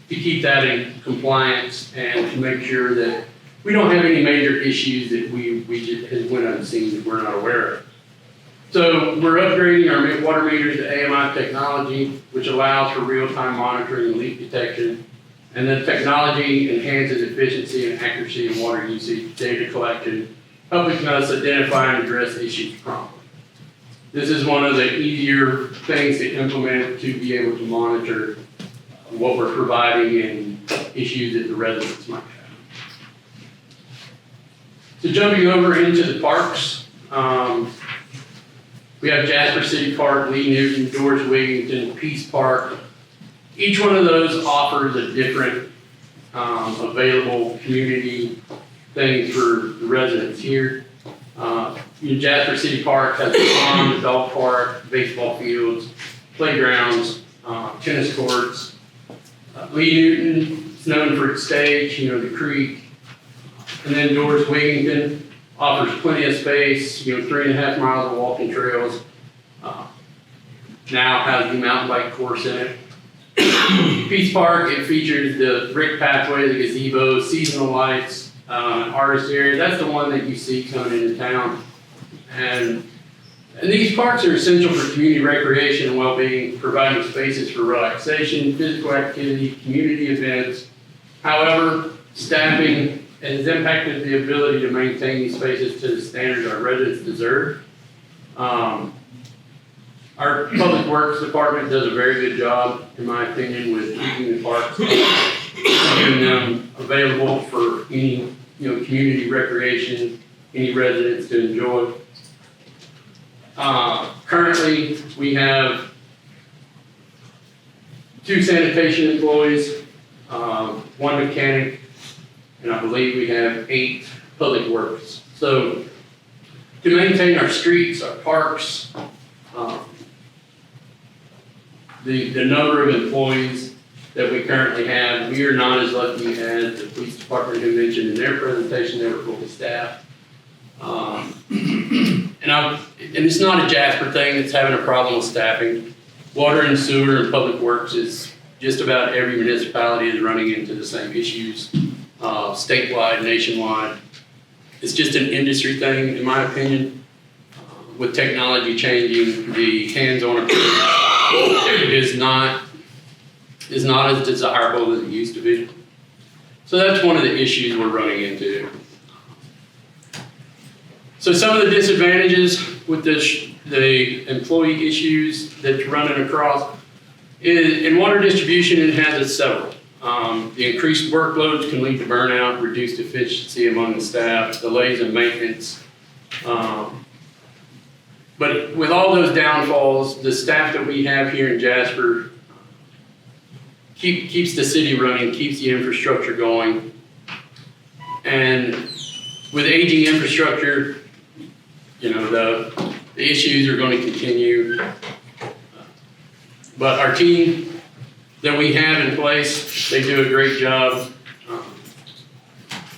keep that in compliance and to make sure that we don't have any major issues that we just has went unseen that we're not aware of. So we're upgrading our water meters to AMI technology, which allows for real-time monitoring and leak detection. And the technology enhances efficiency and accuracy in water usage, data collection, helping us identify and address issues promptly. This is one of the easier things to implement to be able to monitor what we're providing and issues that the residents might have. So jumping over into the parks, we have Jasper City Park, Lee Newton, George Wigington, Peace Park. Each one of those offers a different available community things for the residents here. Jasper City Park has a pond, a dog park, baseball fields, playgrounds, tennis courts. Lee Newton is known for its stage, the creek. And then George Wigington offers plenty of space, 3.5 miles of walking trails. Now has the mountain bike course in it. Peace Park, it features the brick pathway, the gazebo, seasonal lights, artist area. That's the one that you see coming into town. And these parks are essential for community recreation and well-being, providing spaces for relaxation, physical activity, community events. However, staffing has impacted the ability to maintain these spaces to the standards our residents deserve. Our Public Works Department does a very good job, in my opinion, with keeping the parks, keeping them available for any community recreation, any residents to enjoy. Currently, we have 2 sanitation employees, 1 mechanic, and I believe we have 8 public works. So to maintain our streets, our parks, the number of employees that we currently have, we are not as lucky as the police department who mentioned in their presentation they were fully staffed. And it's not a Jasper thing that's having a problem with staffing. Water and sewer and public works is just about every municipality is running into the same issues, statewide, nationwide. It's just an industry thing, in my opinion. With technology changing, the hands-on approach is not as desirable as it used to be. So that's one of the issues we're running into. So some of the disadvantages with the employee issues that's running across is, in water distribution, it has several. The increased workloads can lead to burnout, reduced efficiency among the staff, delays in maintenance. But with all those downfalls, the staff that we have here in Jasper keeps the city running, keeps the infrastructure going. And with aging infrastructure, the issues are going to continue. But our team that we have in place, they do a great job.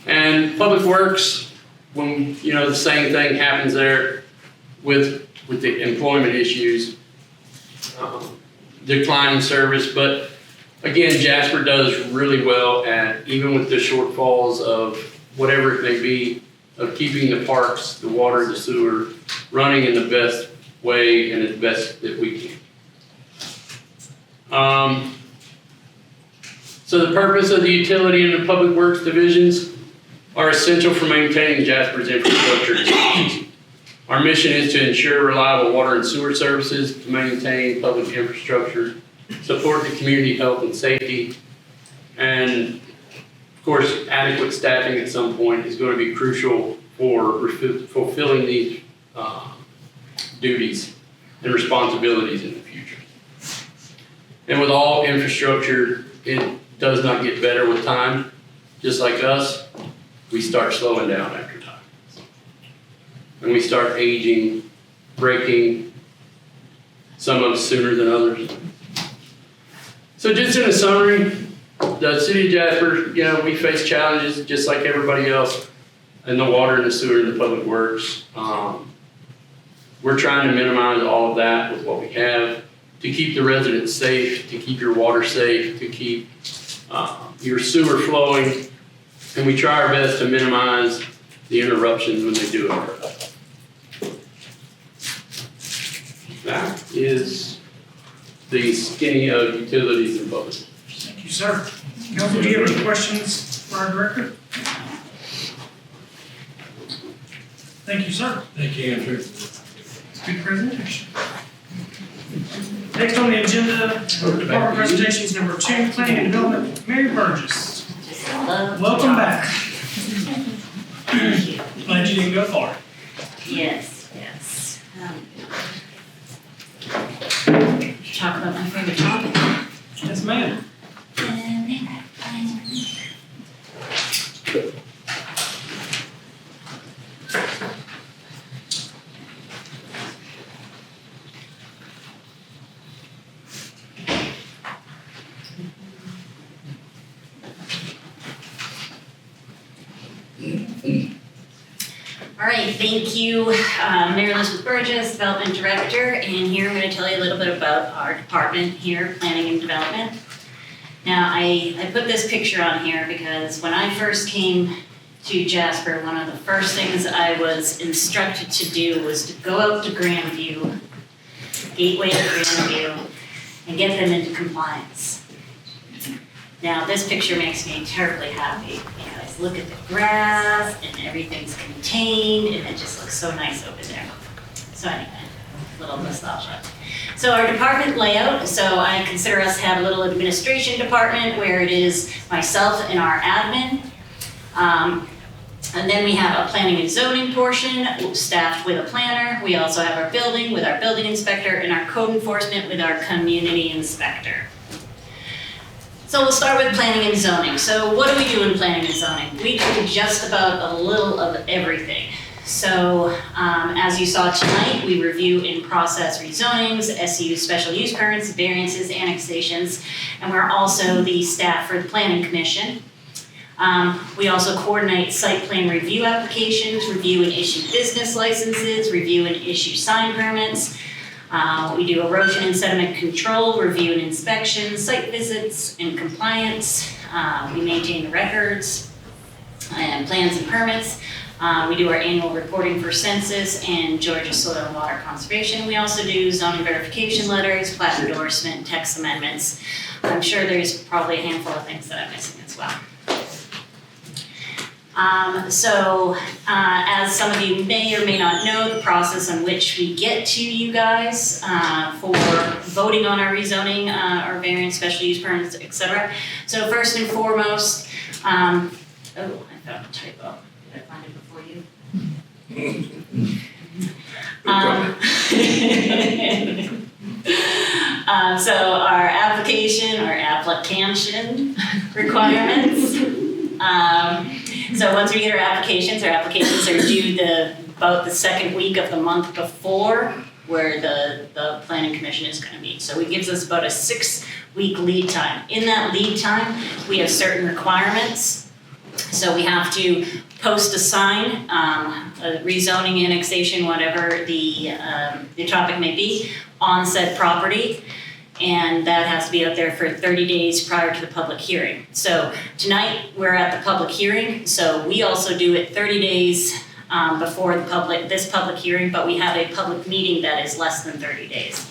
And Public Works, when the same thing happens there with with the employment issues, declining service, but again, Jasper does really well at, even with the shortfalls of whatever it may be, of keeping the parks, the water, the sewer, running in the best way and as best that we can. So the purpose of the utility and the public works divisions are essential for maintaining Jasper's infrastructure. Our mission is to ensure reliable water and sewer services, to maintain public infrastructure, support the community health and safety, and of course, adequate staffing at some point is going to be crucial for fulfilling these duties and responsibilities in the future. And with all infrastructure, it does not get better with time. Just like us, we start slowing down after time. And we start aging, breaking, some of us sooner than others. So just in a summary, the city of Jasper, we face challenges just like everybody else in the water and the sewer and the public works. We're trying to minimize all of that with what we have to keep the residents safe, to keep your water safe, to keep your sewer flowing, and we try our best to minimize the interruptions when they do occur. That is the skinny of utilities and public. Thank you, sir. Council, do you have any questions for our director? Thank you, sir. Thank you, Andrew. Good presentation. Next on the agenda, department presentations number 2, planning and development, Mary Burgess. Welcome back. Glad you didn't go far. Yes. Talk about my favorite topic. Yes, ma'am. All right, thank you, Mayor Elizabeth Burgess, Development Director, and here I'm going to tell you a little bit about our department here, Planning and Development. Now, I put this picture on here because when I first came to Jasper, one of the first things I was instructed to do was to go out to Grandview, gateway to Grandview, and get them into compliance. Now, this picture makes me terribly happy because look at the grass and everything's contained and it just looks so nice over there. So anyway, a little nostalgia. So our department layout, so I consider us to have a little administration department where it is myself and our admin. And then we have a planning and zoning portion staffed with a planner. We also have our building with our building inspector and our code enforcement with our community inspector. So we'll start with planning and zoning. So what do we do in planning and zoning? We do just about a little of everything. So as you saw tonight, we review and process rezonings, SU special use permits, variances, annexations, and we're also the staff for the Planning Commission. We also coordinate site plan review applications, review and issue business licenses, review and issue sign permits. We do erosion and sediment control, review and inspection, site visits and compliance. We maintain the records and plans and permits. We do our annual reporting for census and Georgia Soil and Water Conservation. We also do zoning verification letters, plat endorsement, text amendments. I'm sure there's probably a handful of things that I'm missing as well. As some of you may or may not know, the process in which we get to you guys for voting on our rezoning, our variance, special use permits, etc. So first and foremost, I found a typo. Did I find it before you? So our application requirements. So once we get our applications are due about the second week of the month before where the Planning Commission is going to meet. So it gives us about a 6-week lead time. In that lead time, we have certain requirements. So we have to post a sign, a rezoning, annexation, whatever the topic may be, on said property. And that has to be up there for 30 days prior to the public hearing. So tonight, we're at the public hearing, so we also do it 30 days before this public hearing, but we have a public meeting that is less than 30 days.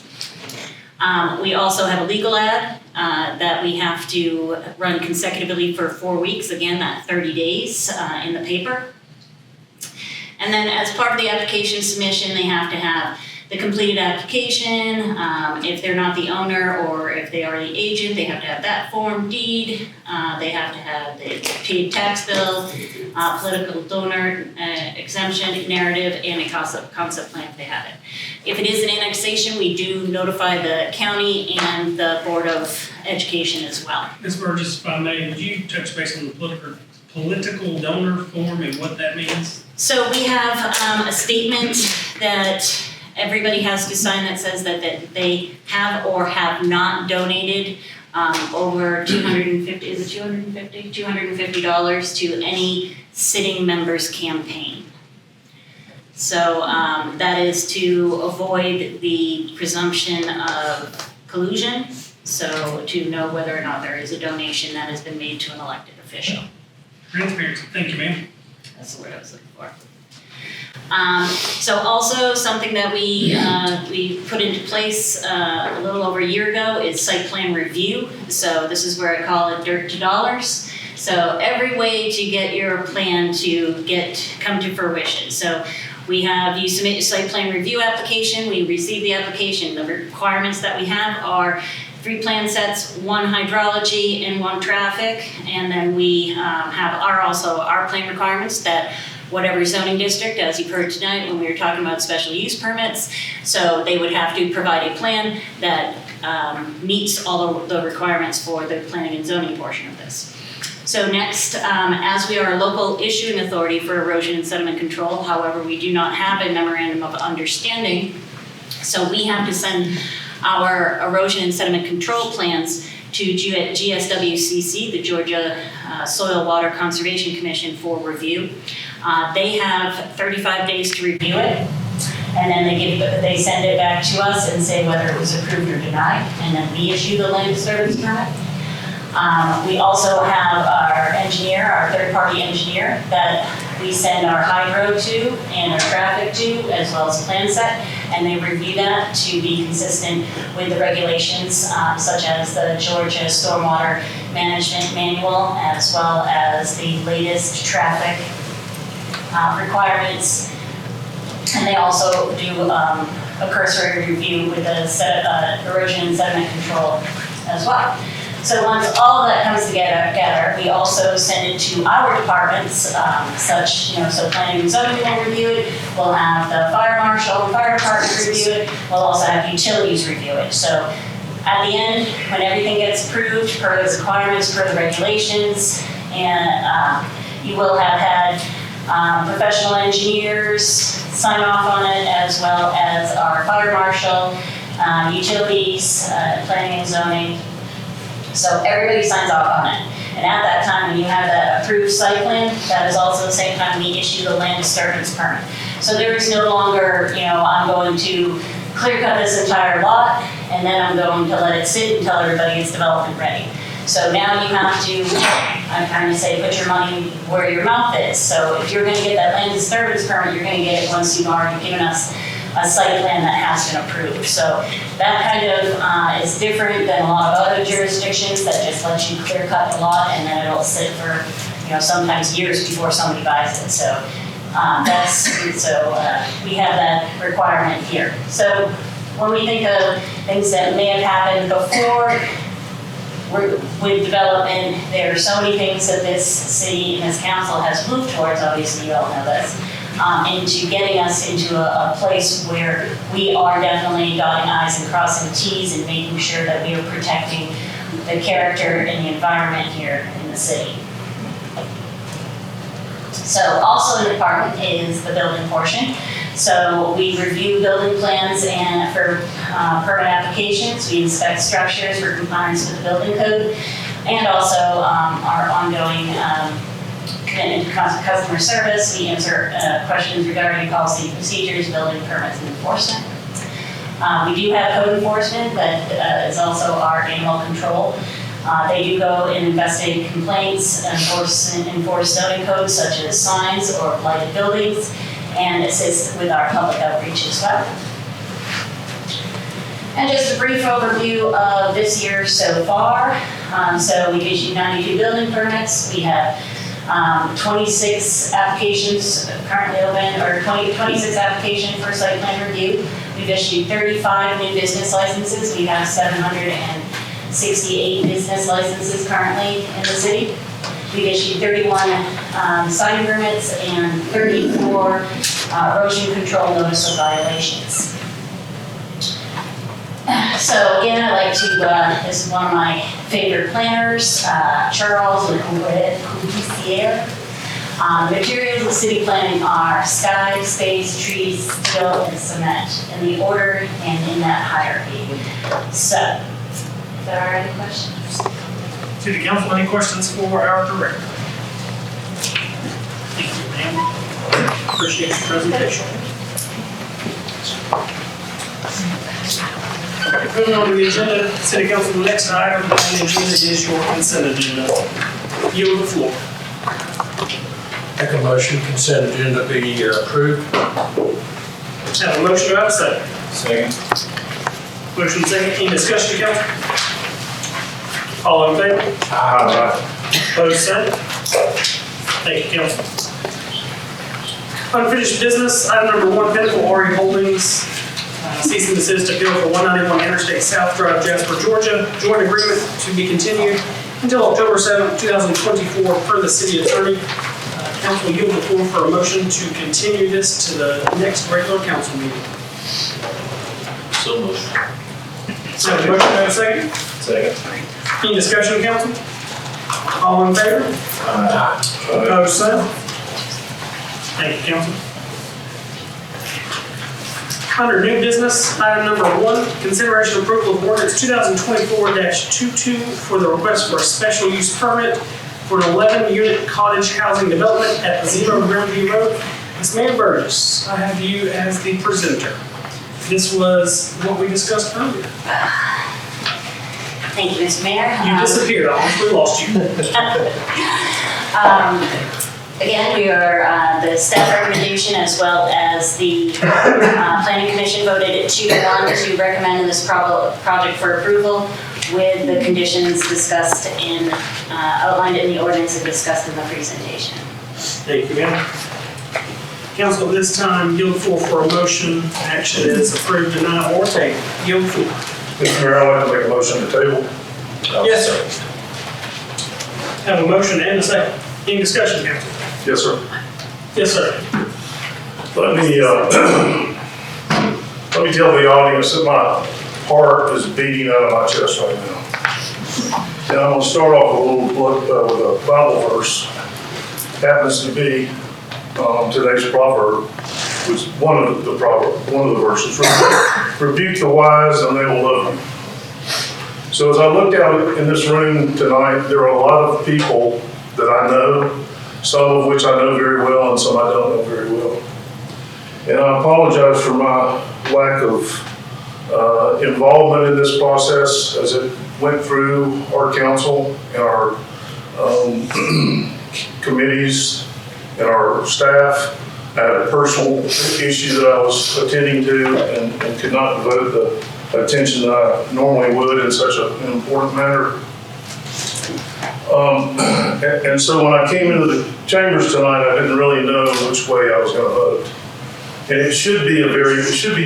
We also have a legal ad that we have to run consecutively for 4 weeks, again, that 30 days in the paper. And then as part of the application submission, they have to have the completed application. If they're not the owner or if they are the agent, they have to have that form deed. They have to have the paid tax bill, political donor exemption narrative, and a concept plan if they have it. If it is an annexation, we do notify the county and the Board of Education as well. Ms. Burgess, if I may, would you touch base on the political donor form and what that means? So we have a statement that everybody has to sign that says that they have or have not donated over $250 to any sitting member's campaign. So that is to avoid the presumption of collusion, so to know whether or not there is a donation that has been made to an elected official. Transparency, thank you, ma'am. That's the word I was looking for. So also something that we put into place a little over a year ago is site plan review. So this is where I call it dirt to dollars. So every way to get your plan to come to fruition. So you submit your site plan review application, we receive the application. The requirements that we have are 3 plan sets, 1 hydrology and 1 traffic. And then we have our plan requirements that whatever zoning district, as you've heard tonight when we were talking about special use permits. So they would have to provide a plan that meets all the requirements for the planning and zoning portion of this. So next, as we are a local issuing authority for erosion and sediment control, however, we do not have a memorandum of understanding. So we have to send our erosion and sediment control plans to GSWCC, the Georgia Soil Water Conservation Commission, for review. They have 35 days to review it, and then they send it back to us and say whether it was approved or denied, and then we issue the land disturbance permit. We also have our engineer, our third-party engineer, that we send our hydro to and our traffic to, as well as plan set, and they review that to be consistent with the regulations, such as the Georgia Stormwater Management Manual, as well as the latest traffic requirements. And they also do a cursory review with the erosion and sediment control as well. So once all of that comes together, we also send it to our departments, so planning and zoning will review it. We'll have the fire marshal and fire department review it. We'll also have utilities review it. So at the end, when everything gets approved per those requirements, per the regulations, and you will have had professional engineers sign off on it, as well as our fire marshal, utilities, planning and zoning. So everybody signs off on it. And at that time, when you have that approved site plan, that is also the same time we issue the land disturbance permit. So there is no longer, I'm going to clear cut this entire lot, and then I'm going to let it sit until everybody is development ready. So now you have to, I'm trying to say, put your money where your mouth is. So if you're gonna get that land disturbance permit, you're gonna get it once you've already given us a site plan that has been approved. So that kind of is different than a lot of other jurisdictions that just let you clear cut the lot and then it'll sit for, sometimes years before somebody buys it. So we have that requirement here. So when we think of things that may have happened before with development, there are so many things that this city and this council has moved towards, obviously you all know this, into getting us into a place where we are definitely dotting I's and crossing T's and making sure that we are protecting the character and the environment here in the city. So also in the department is the building portion. So we review building plans and for permit applications, we inspect structures for compliance with the building code, and also our ongoing commitment to customer service. We answer questions regarding policy, procedures, building permits, and enforcement. We do have code enforcement that is also our animal control. They do go and investigate complaints, enforce zoning codes such as signs or blighted buildings, and assist with our public outreach as well. And just a brief overview of this year so far. So we've issued 92 building permits. We have 26 applications currently open, or 26 applications for site plan review. We've issued 35 new business licenses. We have 768 business licenses currently in the city. We've issued 31 sign permits and 34 erosion control notice of violations. So again, I'd like to, this is one of my favorite planners, Charles Coupicier. Materials of city planning are sky, space, trees, steel, and cement, in the order and in that hierarchy. So, if there are any questions? City Council, any questions for our director? Thank you, ma'am. Appreciate your presentation. Moving on to the agenda, City Council, the next item on the agenda is your consent agenda. Yield the floor. Make a motion, consent agenda be approved. Have a motion, do I have a second? Second. Motion second, any discussion, council? All in favor? Aye. Opposed, same. Thank you, council. Unfinished business, item number 1, Pinnacle RE Holdings, cease and desist appeal for 191 Interstate South Drive, Jasper, Georgia. Joint agreement to be continued until October 7, 2024 per the city attorney. Council, yield the floor for a motion to continue this to the next regular council meeting. So moved. So, motion, do I have a second? Second. Any discussion, council? All in favor? Aye. Opposed, same. Thank you, council. Under new business, item number 1, consideration and approval of ordinance 2024-22 for the request for a special use permit for an 11-unit cottage housing development at 0 Grandview Road. Ms. Mayor Burgess, I have you as the presenter. This was what we discussed earlier. Thank you, Mr. Mayor. You disappeared, I almost lost you. Again, we are, the staff recommendation as well as the planning commission voted at 2-1 to recommend this project for approval with the conditions discussed in, outlined in the ordinance and discussed in the presentation. Thank you, ma'am. Council, at this time, yield the floor for a motion. Action is approved, deny, or table. Yield the floor. Mr. Mayor, I'd like to make a motion to table. Yes, sir. Have a motion and a second. Any discussion, council? Yes, sir. Yes, sir. Let me tell the audience that my heart is beating out of my chest right now. And I'm going to start off with a Bible verse. Happens to be today's proverb, which one of the verses. Rebuke the wise and they will love you. So as I looked out in this room tonight, there are a lot of people that I know, some of which I know very well and some I don't know very well. And I apologize for my lack of involvement in this process as it went through our council and our committees and our staff. I had a personal issue that I was attending to and could not devote the attention that I normally would in such an important matter. And so when I came into the chambers tonight, I didn't really know which way I was going to vote. And it should be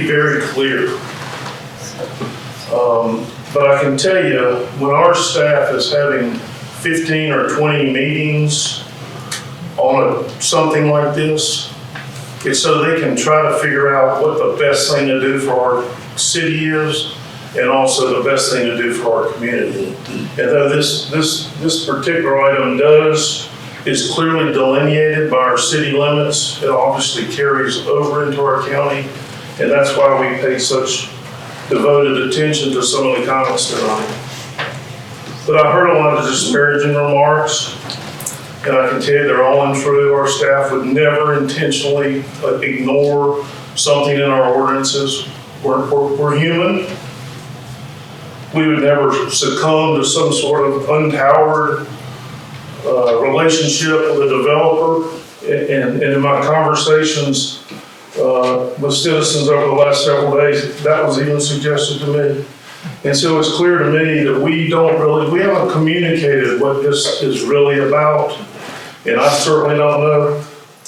very clear. But I can tell you, when our staff is having 15 or 20 meetings on something like this, it's so they can try to figure out what the best thing to do for our city is, and also the best thing to do for our community. And though this particular item is clearly delineated by our city limits, it obviously carries over into our county, and that's why we pay such devoted attention to some of the comments tonight. But I heard a lot of disparaging remarks, and I can tell you they're all untrue. Our staff would never intentionally ignore something in our ordinances. We're human. We would never succumb to some sort of unpowered relationship with a developer. And in my conversations with citizens over the last several days, that was even suggested to me. And so it's clear to me that we haven't communicated what this is really about. And I certainly don't know.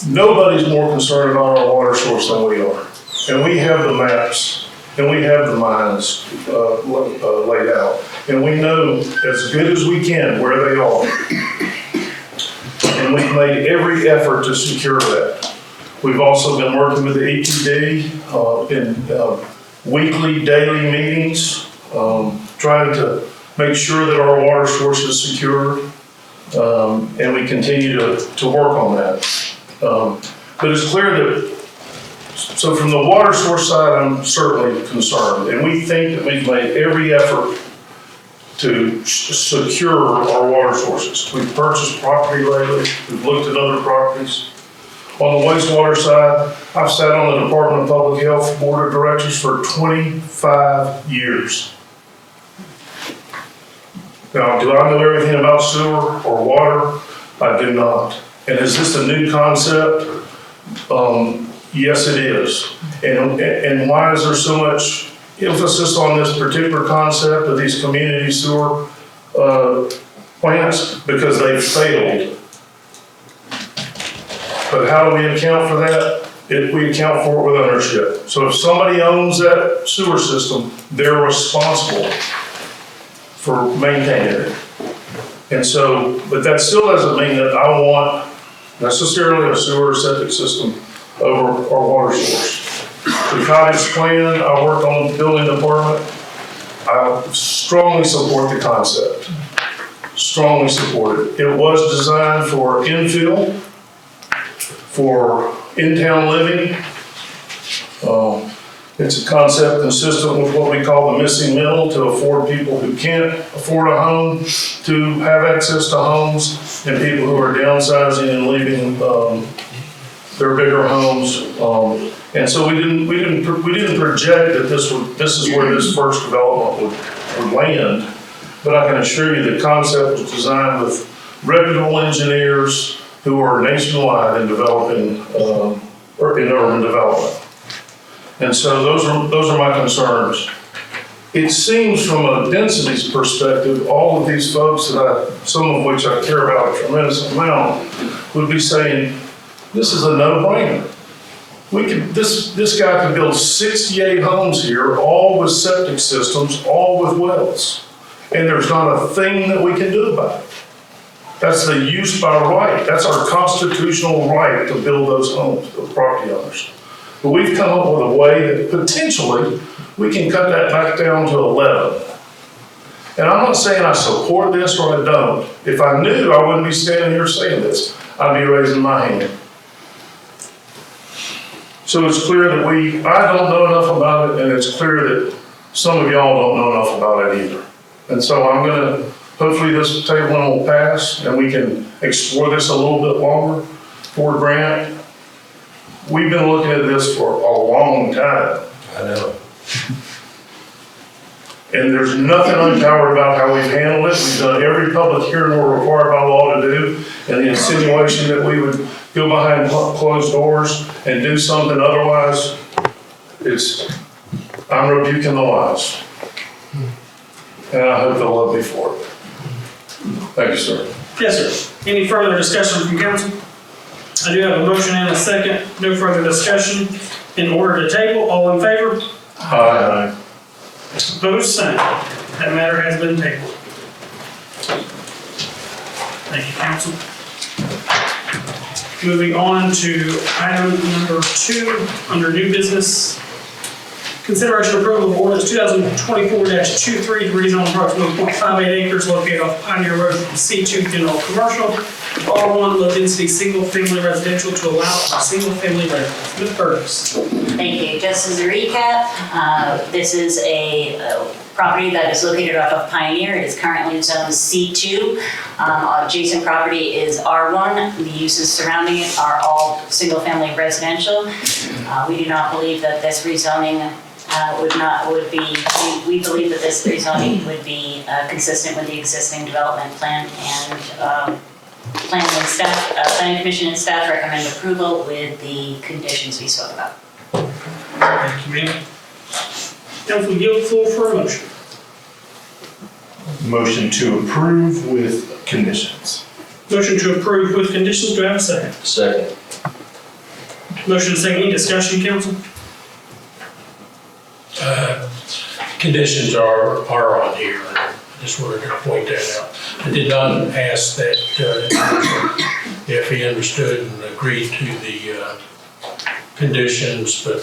Nobody's more concerned about our water source than we are. And we have the maps and we have the mines laid out. And we know as good as we can where they are. And we've made every effort to secure that. We've also been working with the EPD in weekly, daily meetings, trying to make sure that our water source is secure, and we continue to work on that. But it's clear that, so from the water source side, I'm certainly concerned, and we think that we've made every effort to secure our water sources. We've purchased property lately, we've looked at other properties. On the wastewater side, I've sat on the Department of Public Health Board of Directors for 25 years. Now, do I know everything about sewer or water? I do not. And is this a new concept? Yes, it is. And why is there so much emphasis on this particular concept of these community sewer plants? Because they've failed. But how do we account for that? We account for it with ownership. So if somebody owns that sewer system, they're responsible for maintaining it. And so, but that still doesn't mean that I want necessarily a sewer septic system over our water source. The cottage plan, I worked on the building department. I strongly support the concept. Strongly support it. It was designed for infill, for in-town living. It's a concept consistent with what we call the missing middle, to afford people who can't afford a home to have access to homes, and people who are downsizing and leaving their bigger homes. And so we didn't project that this is where this first development would land. But I can assure you the concept was designed with reputable engineers who are nationwide in developing or in urban development. And so those are my concerns. It seems from a densities perspective, all of these folks some of which I care about a tremendous amount, would be saying, this is a no-brainer. This guy could build 68 homes here, all with septic systems, all with wells. And there's not a thing that we can do about it. That's the use by right. That's our constitutional right to build those homes, the property owners. But we've come up with a way that potentially we can cut that back down to 11. And I'm not saying I support this or I don't. If I knew, I wouldn't be standing here saying this. I'd be raising my hand. So it's clear that I don't know enough about it, and it's clear that some of y'all don't know enough about it either. And so hopefully this table will pass and we can explore this a little bit longer for Grant. We've been looking at this for a long time. I know. And there's nothing unpowered about how we've handled it. We've done every public hearing we're required by law to do. And the insinuation that we would go behind closed doors and do something otherwise, I'm rebuking the lies. And I hope they'll love me for it. Thank you, sir. Yes, sir. Any further discussion from council? I do have a motion and a second. No further discussion. In order to table, all in favor? Aye. Opposed, same. That matter has been tabled. Thank you, council. Moving on to item number 2 under new business. Consideration approval of ordinance 2024-23 to rezone approximately 0.58 acres located off Pioneer Road from C2 general commercial to R1 low density single family residential to allow for single family rentals. Ms. Burgess. Thank you. Just as a recap, this is a property that is located off of Pioneer. It is currently zoned C2. Adjacent property is R1. The uses surrounding it are all single-family residential. We do not believe that this rezoning we believe that this rezoning would be consistent with the existing development plan, and Planning Commission and staff recommend approval with the conditions we spoke about. Thank you, ma'am. Council, yield the floor for a motion. Motion to approve with conditions. Motion to approve with conditions. Do I have a second? Second. Motion and second. Any discussion, council? Conditions are on here. I just wanted to point that out. I did not ask that if he understood and agreed to the conditions, but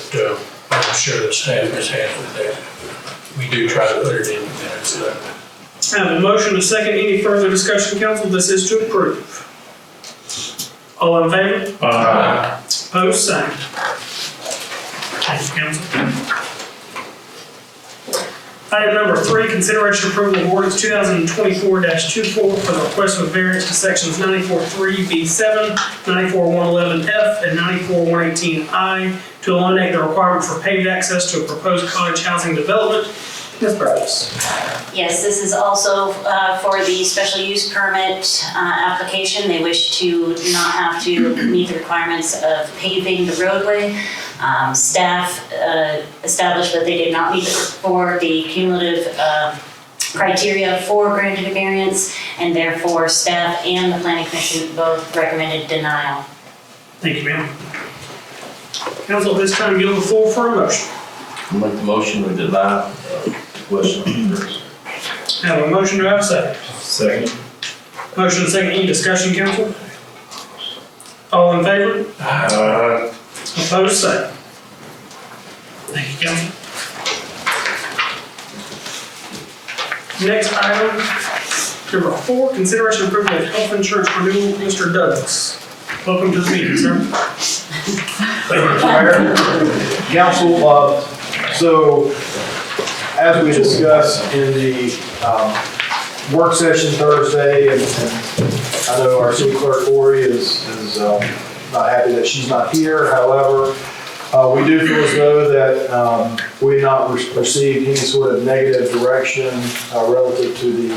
I'm sure the staff is happy with that. We do try to put it in the minutes. I have a motion and a second. Any further discussion, council? This is to approve. All in favor? Aye. Opposed, same. Thank you, council. Item number 3, consideration approval of ordinance 2024-24 for the request of variance to sections 94.3B7, 94.111F, and 94.118I to eliminate the requirement for paved access to a proposed cottage housing development. Ms. Burgess. Yes, this is also for the special use permit application. They wish to not have to meet the requirements of paving the roadway. Staff established that they did not meet for the cumulative criteria for granting a variance, and therefore staff and the Planning Commission both recommended denial. Thank you, ma'am. Council, at this time, yield the floor for a motion. I'll make the motion to deny question first. I have a motion. Do I have a second? Second. Motion and second. Any discussion, council? All in favor? Aye. Opposed, same. Thank you, council. Next item, number 4, consideration of approval of health insurance renewal. Mr. Douglas, welcome to the meeting, sir. Thank you, Mr. Mayor. Council, so as we discussed in the work session Thursday, and I know our city clerk Lori is not happy that she's not here. However, we do feel as though that we have not received any sort of negative direction relative to the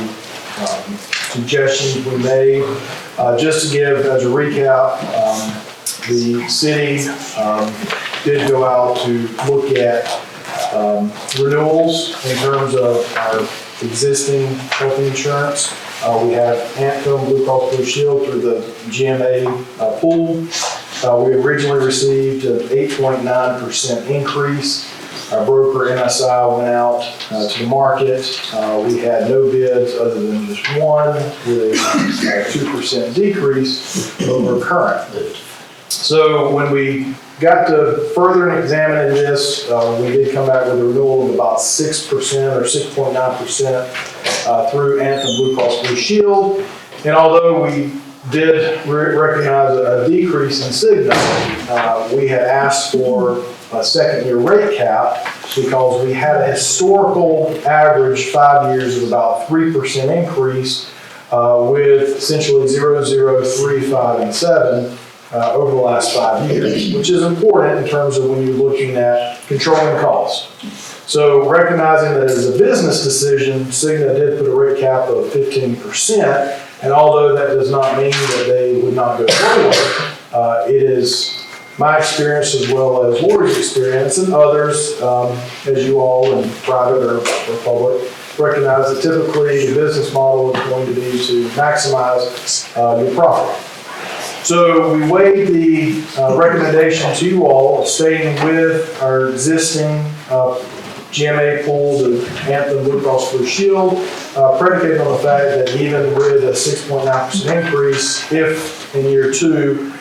suggestions we made. Just to give as a recap, the city did go out to look at renewals in terms of our existing health insurance. We have Anthem, Blue Cross Blue Shield through the GMA pool. We originally received an 8.9% increase. Our broker MSI went out to the market. We had no bids other than just one with a 2% decrease over current. So when we got to further examining this, we did come back with a renewal of about 6% or 6.9% through Anthem Blue Cross Blue Shield. And although we did recognize a decrease in Cigna, we had asked for a second-year rate cap because we had a historical average 5 years of about 3% increase with essentially 0, 0, 3, 5, and 7 over the last 5 years, which is important in terms of when you're looking at controlling costs. So recognizing that as a business decision, Cigna did put a rate cap of 15%, and although that does not mean that they would not go forward, it is my experience as well as Lori's experience and others, as you all in private or public, recognize that typically the business model is going to be to maximize your profit. So we weighed the recommendation to you all of staying with our existing GMA pool, the Anthem Blue Cross Blue Shield, predicated on the fact that even with a 6.9% increase, if in year 2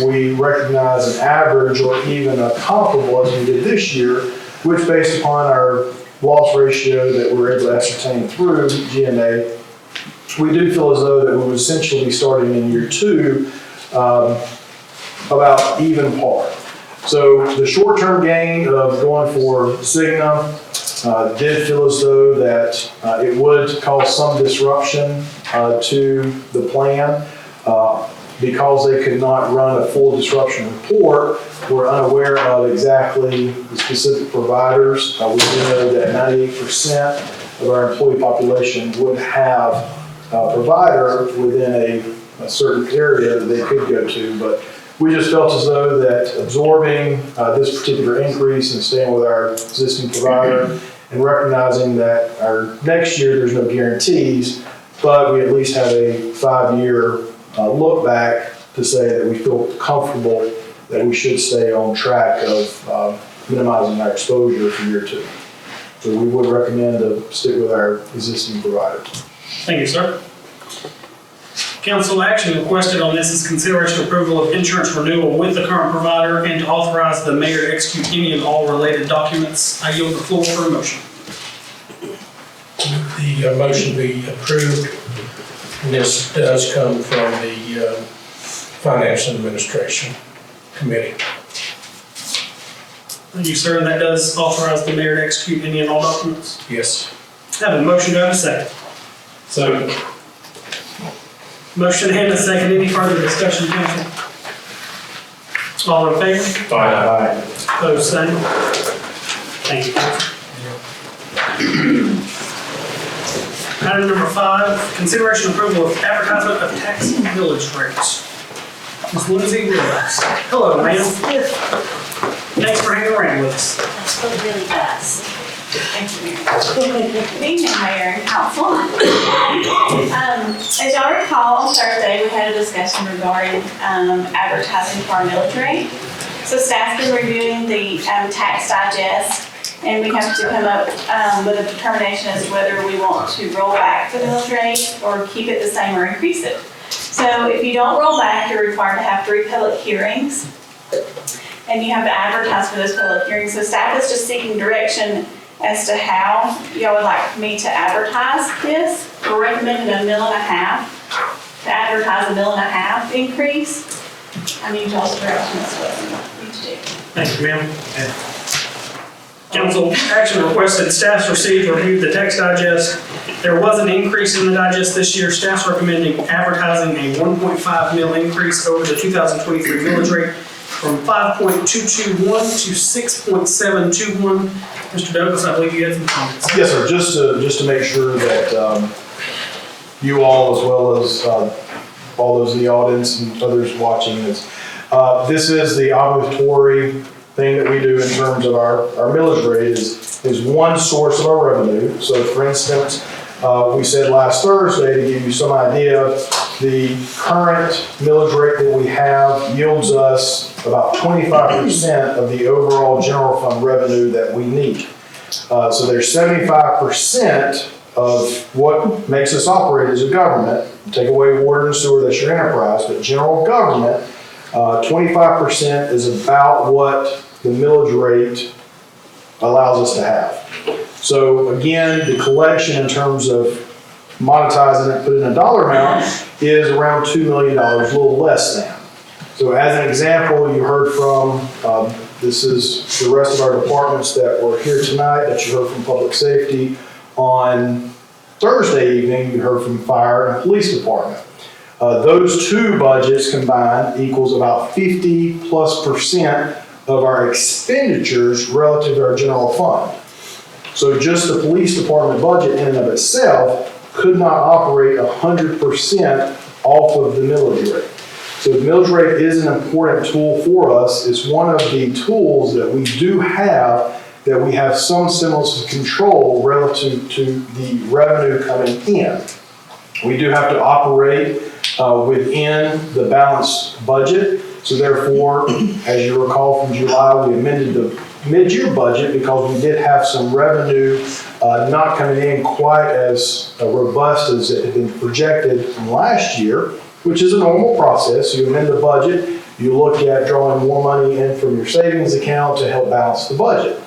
we recognize an average or even a comparable as we did this year, which based upon our loss ratio that we were able to ascertain through GMA, we do feel as though that we would essentially be starting in year 2 about even par. So the short-term gain of going for Cigna did feel as though that it would cause some disruption to the plan. Because they could not run a full disruption report, we're unaware of exactly the specific providers. We do know that 98% of our employee population would have a provider within a certain area that they could go to, but we just felt as though that absorbing this particular increase and staying with our existing provider and recognizing that our next year there's no guarantees, but we at least have a 5-year look back to say that we feel comfortable that we should stay on track of minimizing our exposure for year 2. So we would recommend to stick with our existing provider. Thank you, sir. Council action requested on this is consideration approval of insurance renewal with the current provider and to authorize the mayor to execute any and all related documents. I yield the floor for a motion. The motion be approved. And this does come from the Finance and Administration Committee. Thank you, sir. And that does authorize the mayor to execute any and all documents? Yes. I have a motion. Do I have a second? Second. Motion and a second. Any further discussion, council? All in favor? Aye. Opposed, same. Thank you, council. Item number 5, consideration approval of advertisement of tax millage rates. Ms. Lindsay Williams. Hello, ma'am. Thanks for hanging around with us. I spoke really fast. Thank you, Mayor. Good evening, Mayor and Council. As y'all recall, on Thursday, we had a discussion regarding advertising for our millage rate. So staff's been reviewing the tax digest, and we have to come up with a determination as to whether we want to roll back the millage rate or keep it the same or increase it. So if you don't roll back, you're required to have 3 public hearings, and you have to advertise for those public hearings. So staff is just seeking direction as to how y'all would like me to advertise this. We're recommending $1.5 million to advertise $1.5 million increase. I need y'all's direction as to what we need to do. Thank you, ma'am. Council action requested staff's received and reviewed the text digest. There was an increase in the digest this year. Staff's recommending advertising a $1.5 million increase over the 2023 millage rate from 5.221 to 6.721. Mr. Douglas, I believe you had some comments. Yes, sir. Just to make sure that you all, as well as all those in the audience and others watching this, this is the obligatory thing that we do in terms of our millage rate is one source of our revenue. So for instance, we said last Thursday, to give you some idea, the current millage rate that we have yields us about 25% of the overall general fund revenue that we need. So there's 75% of what makes us operate as a government. Take away water and sewer, that's your enterprise, but general government, 25% is about what the millage rate allows us to have. So again, the collection in terms of monetizing it, put in a dollar amount, is around $2 million, a little less than. So as an example, you heard from, this is the rest of our departments that were here tonight, that you heard from Public Safety. On Thursday evening, you heard from Fire and Police Department. Those two budgets combined equals about 50+% of our expenditures relative to our general fund. So just the police department budget in and of itself could not operate 100% off of the millage rate. So the millage rate is an important tool for us. It's one of the tools that we do have that we have some semblance of control relative to the revenue coming in. We do have to operate within the balanced budget. So therefore, as you recall from July, we amended the mid-year budget because we did have some revenue not coming in quite as robust as it had been projected from last year, which is a normal process. You amend the budget, you look at drawing more money in from your savings account to help balance the budget.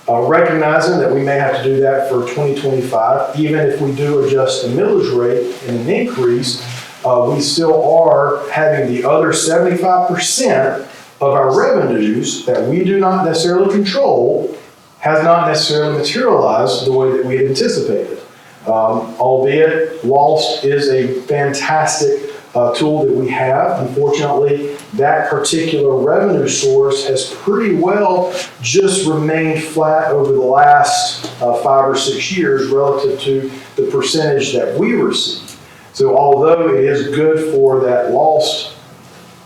Recognizing that we may have to do that for 2025, even if we do adjust the millage rate and an increase, we still are having the other 75% of our revenues that we do not necessarily control has not necessarily materialized the way that we had anticipated. Albeit LOST is a fantastic tool that we have. Unfortunately, that particular revenue source has pretty well just remained flat over the last 5 or 6 years relative to the percentage that we receive. So although it is good for that LOST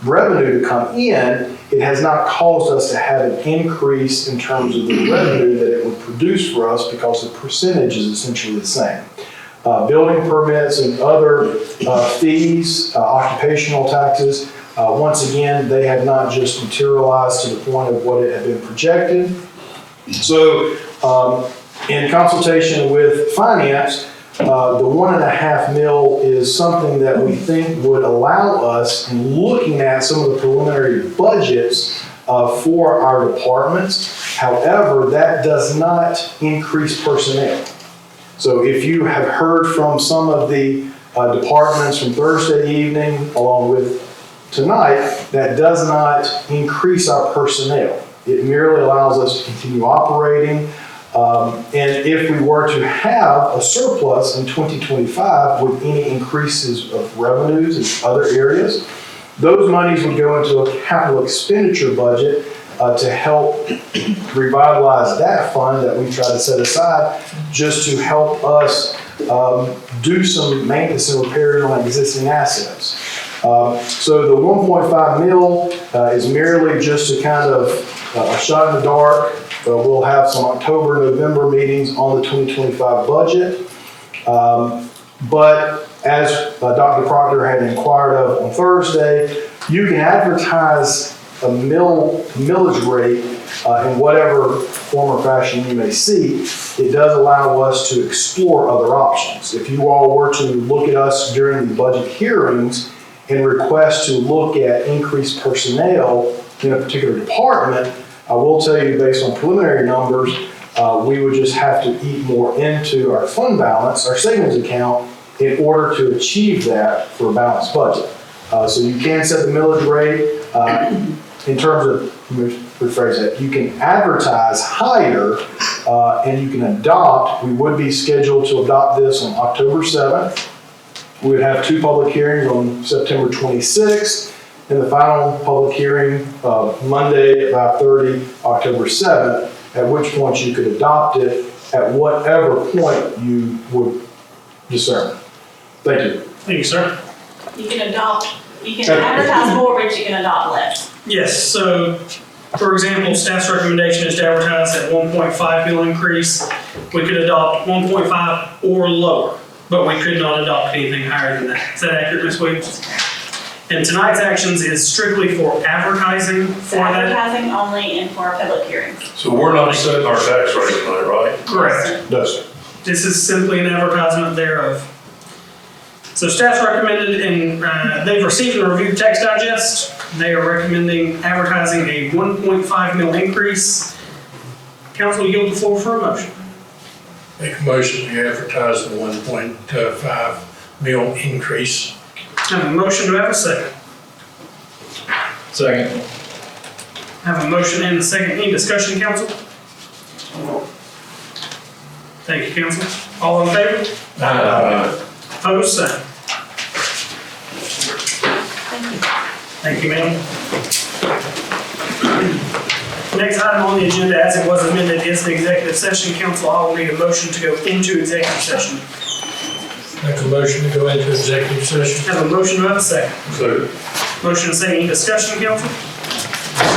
revenue to come in, it has not caused us to have an increase in terms of the revenue that it would produce for us because the percentage is essentially the same. Building permits and other fees, occupational taxes, once again, they have not just materialized to the point of what it had been projected. So in consultation with finance, the 1.5 mil is something that we think would allow us, in looking at some of the preliminary budgets for our departments. However, that does not increase personnel. So if you have heard from some of the departments from Thursday evening along with tonight, that does not increase our personnel. It merely allows us to continue operating. And if we were to have a surplus in 2025 with any increases of revenues in other areas, those monies would go into a capital expenditure budget to help revitalize that fund that we try to set aside just to help us do some maintenance and repairs on existing assets. So the 1.5 mil is merely just a kind of a shot in the dark. We'll have some October, November meetings on the 2025 budget. But as Dr. Proctor had inquired of on Thursday, you can advertise a millage rate in whatever form or fashion you may see. It does allow us to explore other options. If you all were to look at us during the budget hearings and request to look at increased personnel in a particular department, I will tell you based on preliminary numbers, we would just have to eat more into our fund balance, our savings account, in order to achieve that for a balanced budget. So you can set the millage rate in terms of, let me rephrase that, you can advertise higher and you can adopt. We would be scheduled to adopt this on October 7th. We would have 2 public hearings on September 26th. And the final public hearing Monday at 5:30, October 7th, at which point you could adopt it at whatever point you would discern. Thank you. Thank you, sir. You can advertise more, but you can adopt less. Yes, so for example, staff's recommendation is to advertise at 1.5 mil increase. We could adopt 1.5 or lower, but we could not adopt anything higher than that. Is that accurate, Ms. Williams? And tonight's actions is strictly for advertising for that? Advertising only and for public hearings. So we're not setting our tax rate tonight, right? Correct. No, sir. This is simply an advertisement thereof. So staff's recommended, and they've received and reviewed text digest. They are recommending advertising a 1.5 mil increase. Council, you yield the floor for a motion. Make a motion to advertise the 1.5 mil increase. Have a motion, do I have a second? Second. Have a motion and a second. Any discussion, council? Thank you, council. All in favor? Opposed, same. Thank you, ma'am. Next item on the agenda, as it was amended, is the executive session. Council, I will need a motion to go into executive session. Make a motion to go into executive session. Have a motion, do I have a second? Second. Motion and second. Any discussion, council?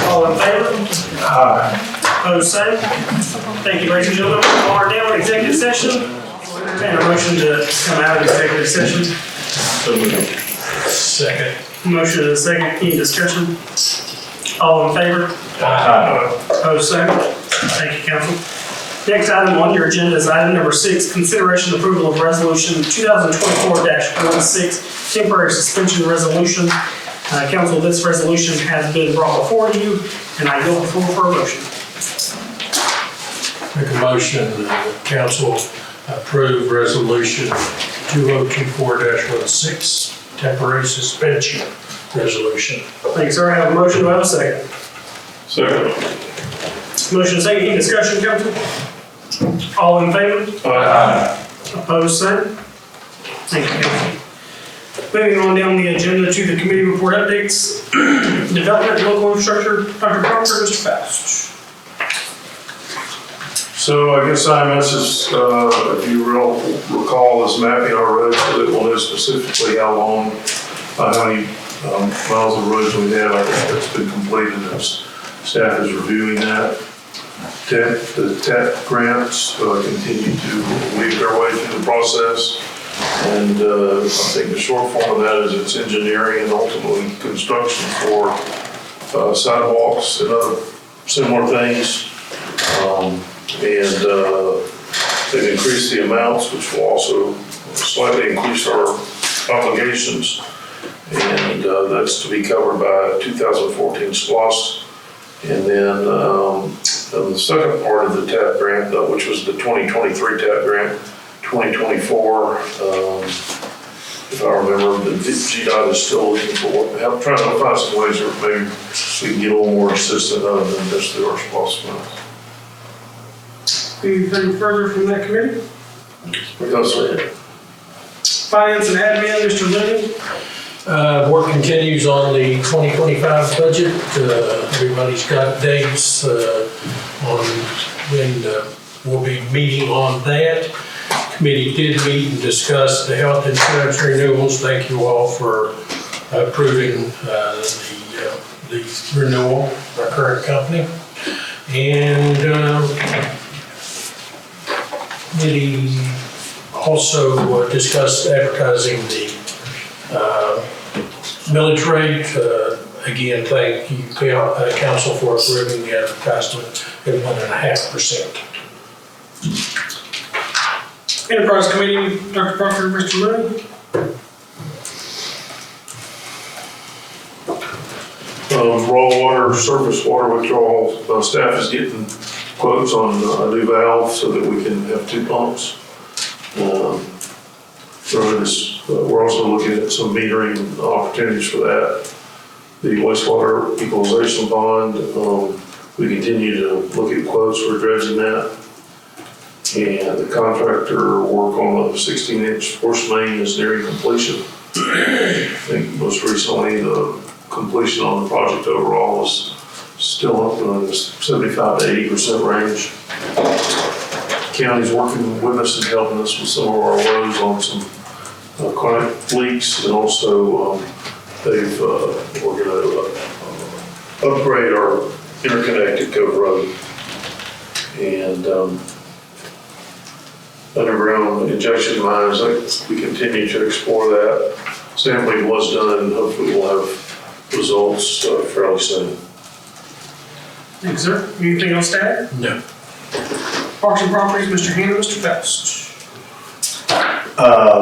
All in favor? Opposed, same. Thank you, ladies and gentlemen. We are now in executive session. And a motion to come out of executive session. Second. Motion and a second. Any discussion? All in favor? Opposed, same. Thank you, council. Next item on your agenda is item number 6, consideration and approval of resolution 2024-16, temporary suspension resolution. Council, this resolution has been brought before you, and I yield the floor for a motion. Make a motion, council approve resolution 2024-16, temporary suspension resolution. Thank you, sir. I have a motion. Do I have a second? Second. Motion is second, any discussion, council? All in favor? Opposed, same? Thank you, council. Moving on down the agenda to the committee report updates. Development, local infrastructure, Dr. Proctor, Mr. Faust. So I guess IMS is, if you recall, is mapping our roads so that we'll know specifically how long, how many miles of roads we have. I think that's been completed as staff is reviewing that. The TAP grants continue to weave their way through the process. And I think the short form of that is it's engineering and ultimately construction for sidewalks and other similar things. They've increased the amounts, which will also slightly increase our obligations. And that's to be covered by 2014 SPLOST. And then the second part of the TAP grant, which was the 2023 TAP grant, 2024, if I remember, the GDOT is still looking for, trying to find some ways where maybe we can get a little more assistance other than just through our SPLOST funds. Anything further from that committee? Because Finance and admin, Mr. Living. Work continues on the 2025 budget. Everybody's got dates on when we'll be meeting on that. Committee did meet and discuss the health insurance renewals. Thank you all for approving the renewal of our current company. And committee also discussed advertising the millage rate. Again, thank you, council, for approving the advertisement at 1.5%. Enterprise Committee, Dr. Proctor, Mr. Moon. Raw water, surface water withdrawal, staff is getting quotes on a new valve so that we can have 2 pumps. We're also looking at some metering opportunities for that. The wastewater equalization bond, we continue to look at quotes for dredging that. And the contractor work on the 16-inch force main is nearing completion. I think most recently the completion on the project overall was still up in the 75 to 80% range. County's working with us and helping us with some of our roads on some chronic leaks, and also we're going to upgrade our interconnected Cove Road. And underground injection mines, we continue to explore that. Sampling was done, and hopefully we'll have results fairly soon. Thanks, sir. Anything else to add? No. Parks and Properties, Mr. Hannah, Mr. Faust.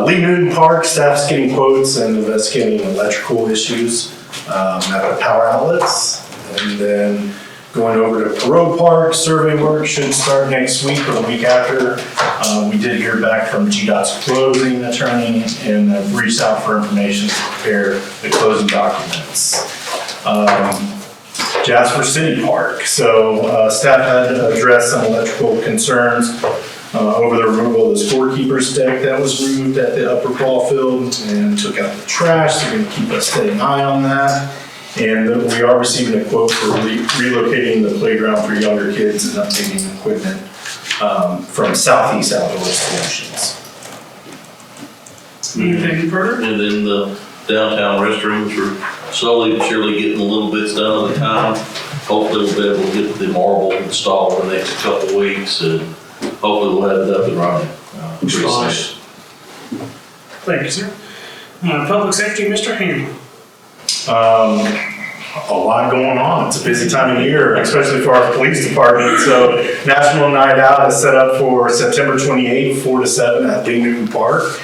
Lee Newton Park, staff's getting quotes and investigating electrical issues at the power outlets. And then going over to Parole Park, survey work should start next week or the week after. We did hear back from GDOT's closing attorney and have reached out for information to prepare the closing documents. Jasper City Park. So staff had addressed some electrical concerns over the removal of the scorekeeper's deck that was removed at the upper ball field and took out the trash. They're going to keep us staying high on that. And we are receiving a quote for relocating the playground for younger kids and updating equipment from Southeast Outdoor Solutions. Anything further? And then the downtown restrooms are slowly but surely getting a little bits done at a time. Hopefully we'll be able to get the marble installed in the next couple of weeks, and hopefully we'll have it up and running pretty soon. Thank you, sir. Public Safety, Mr. Hannah. A lot going on. It's a busy time of year, especially for our police department. So National Night Out is set up for September 28th, 4 to 7 at Lee Newton Park.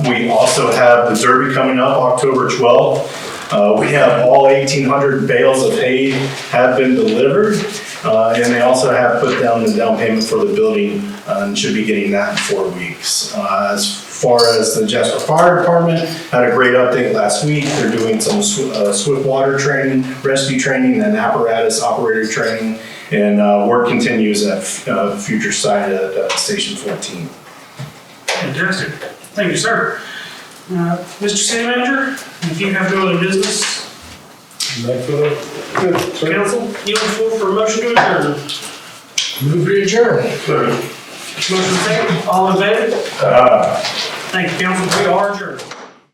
We also have the Derby coming up October 12th. We have all 1,800 bales of hay have been delivered. And they also have put down the down payment for the building and should be getting that in 4 weeks. As far as the Jasper Fire Department, had a great update last week. They're doing some swift water training, rescue training, and apparatus operator training. And work continues at future site at Station 14. Fantastic. Thank you, sir. Mr. City Manager, if you have no other business, council, yield the floor for a motion to adjourn. Move to adjourn. Motion second, all in favor? Thank you, council. We are adjourned.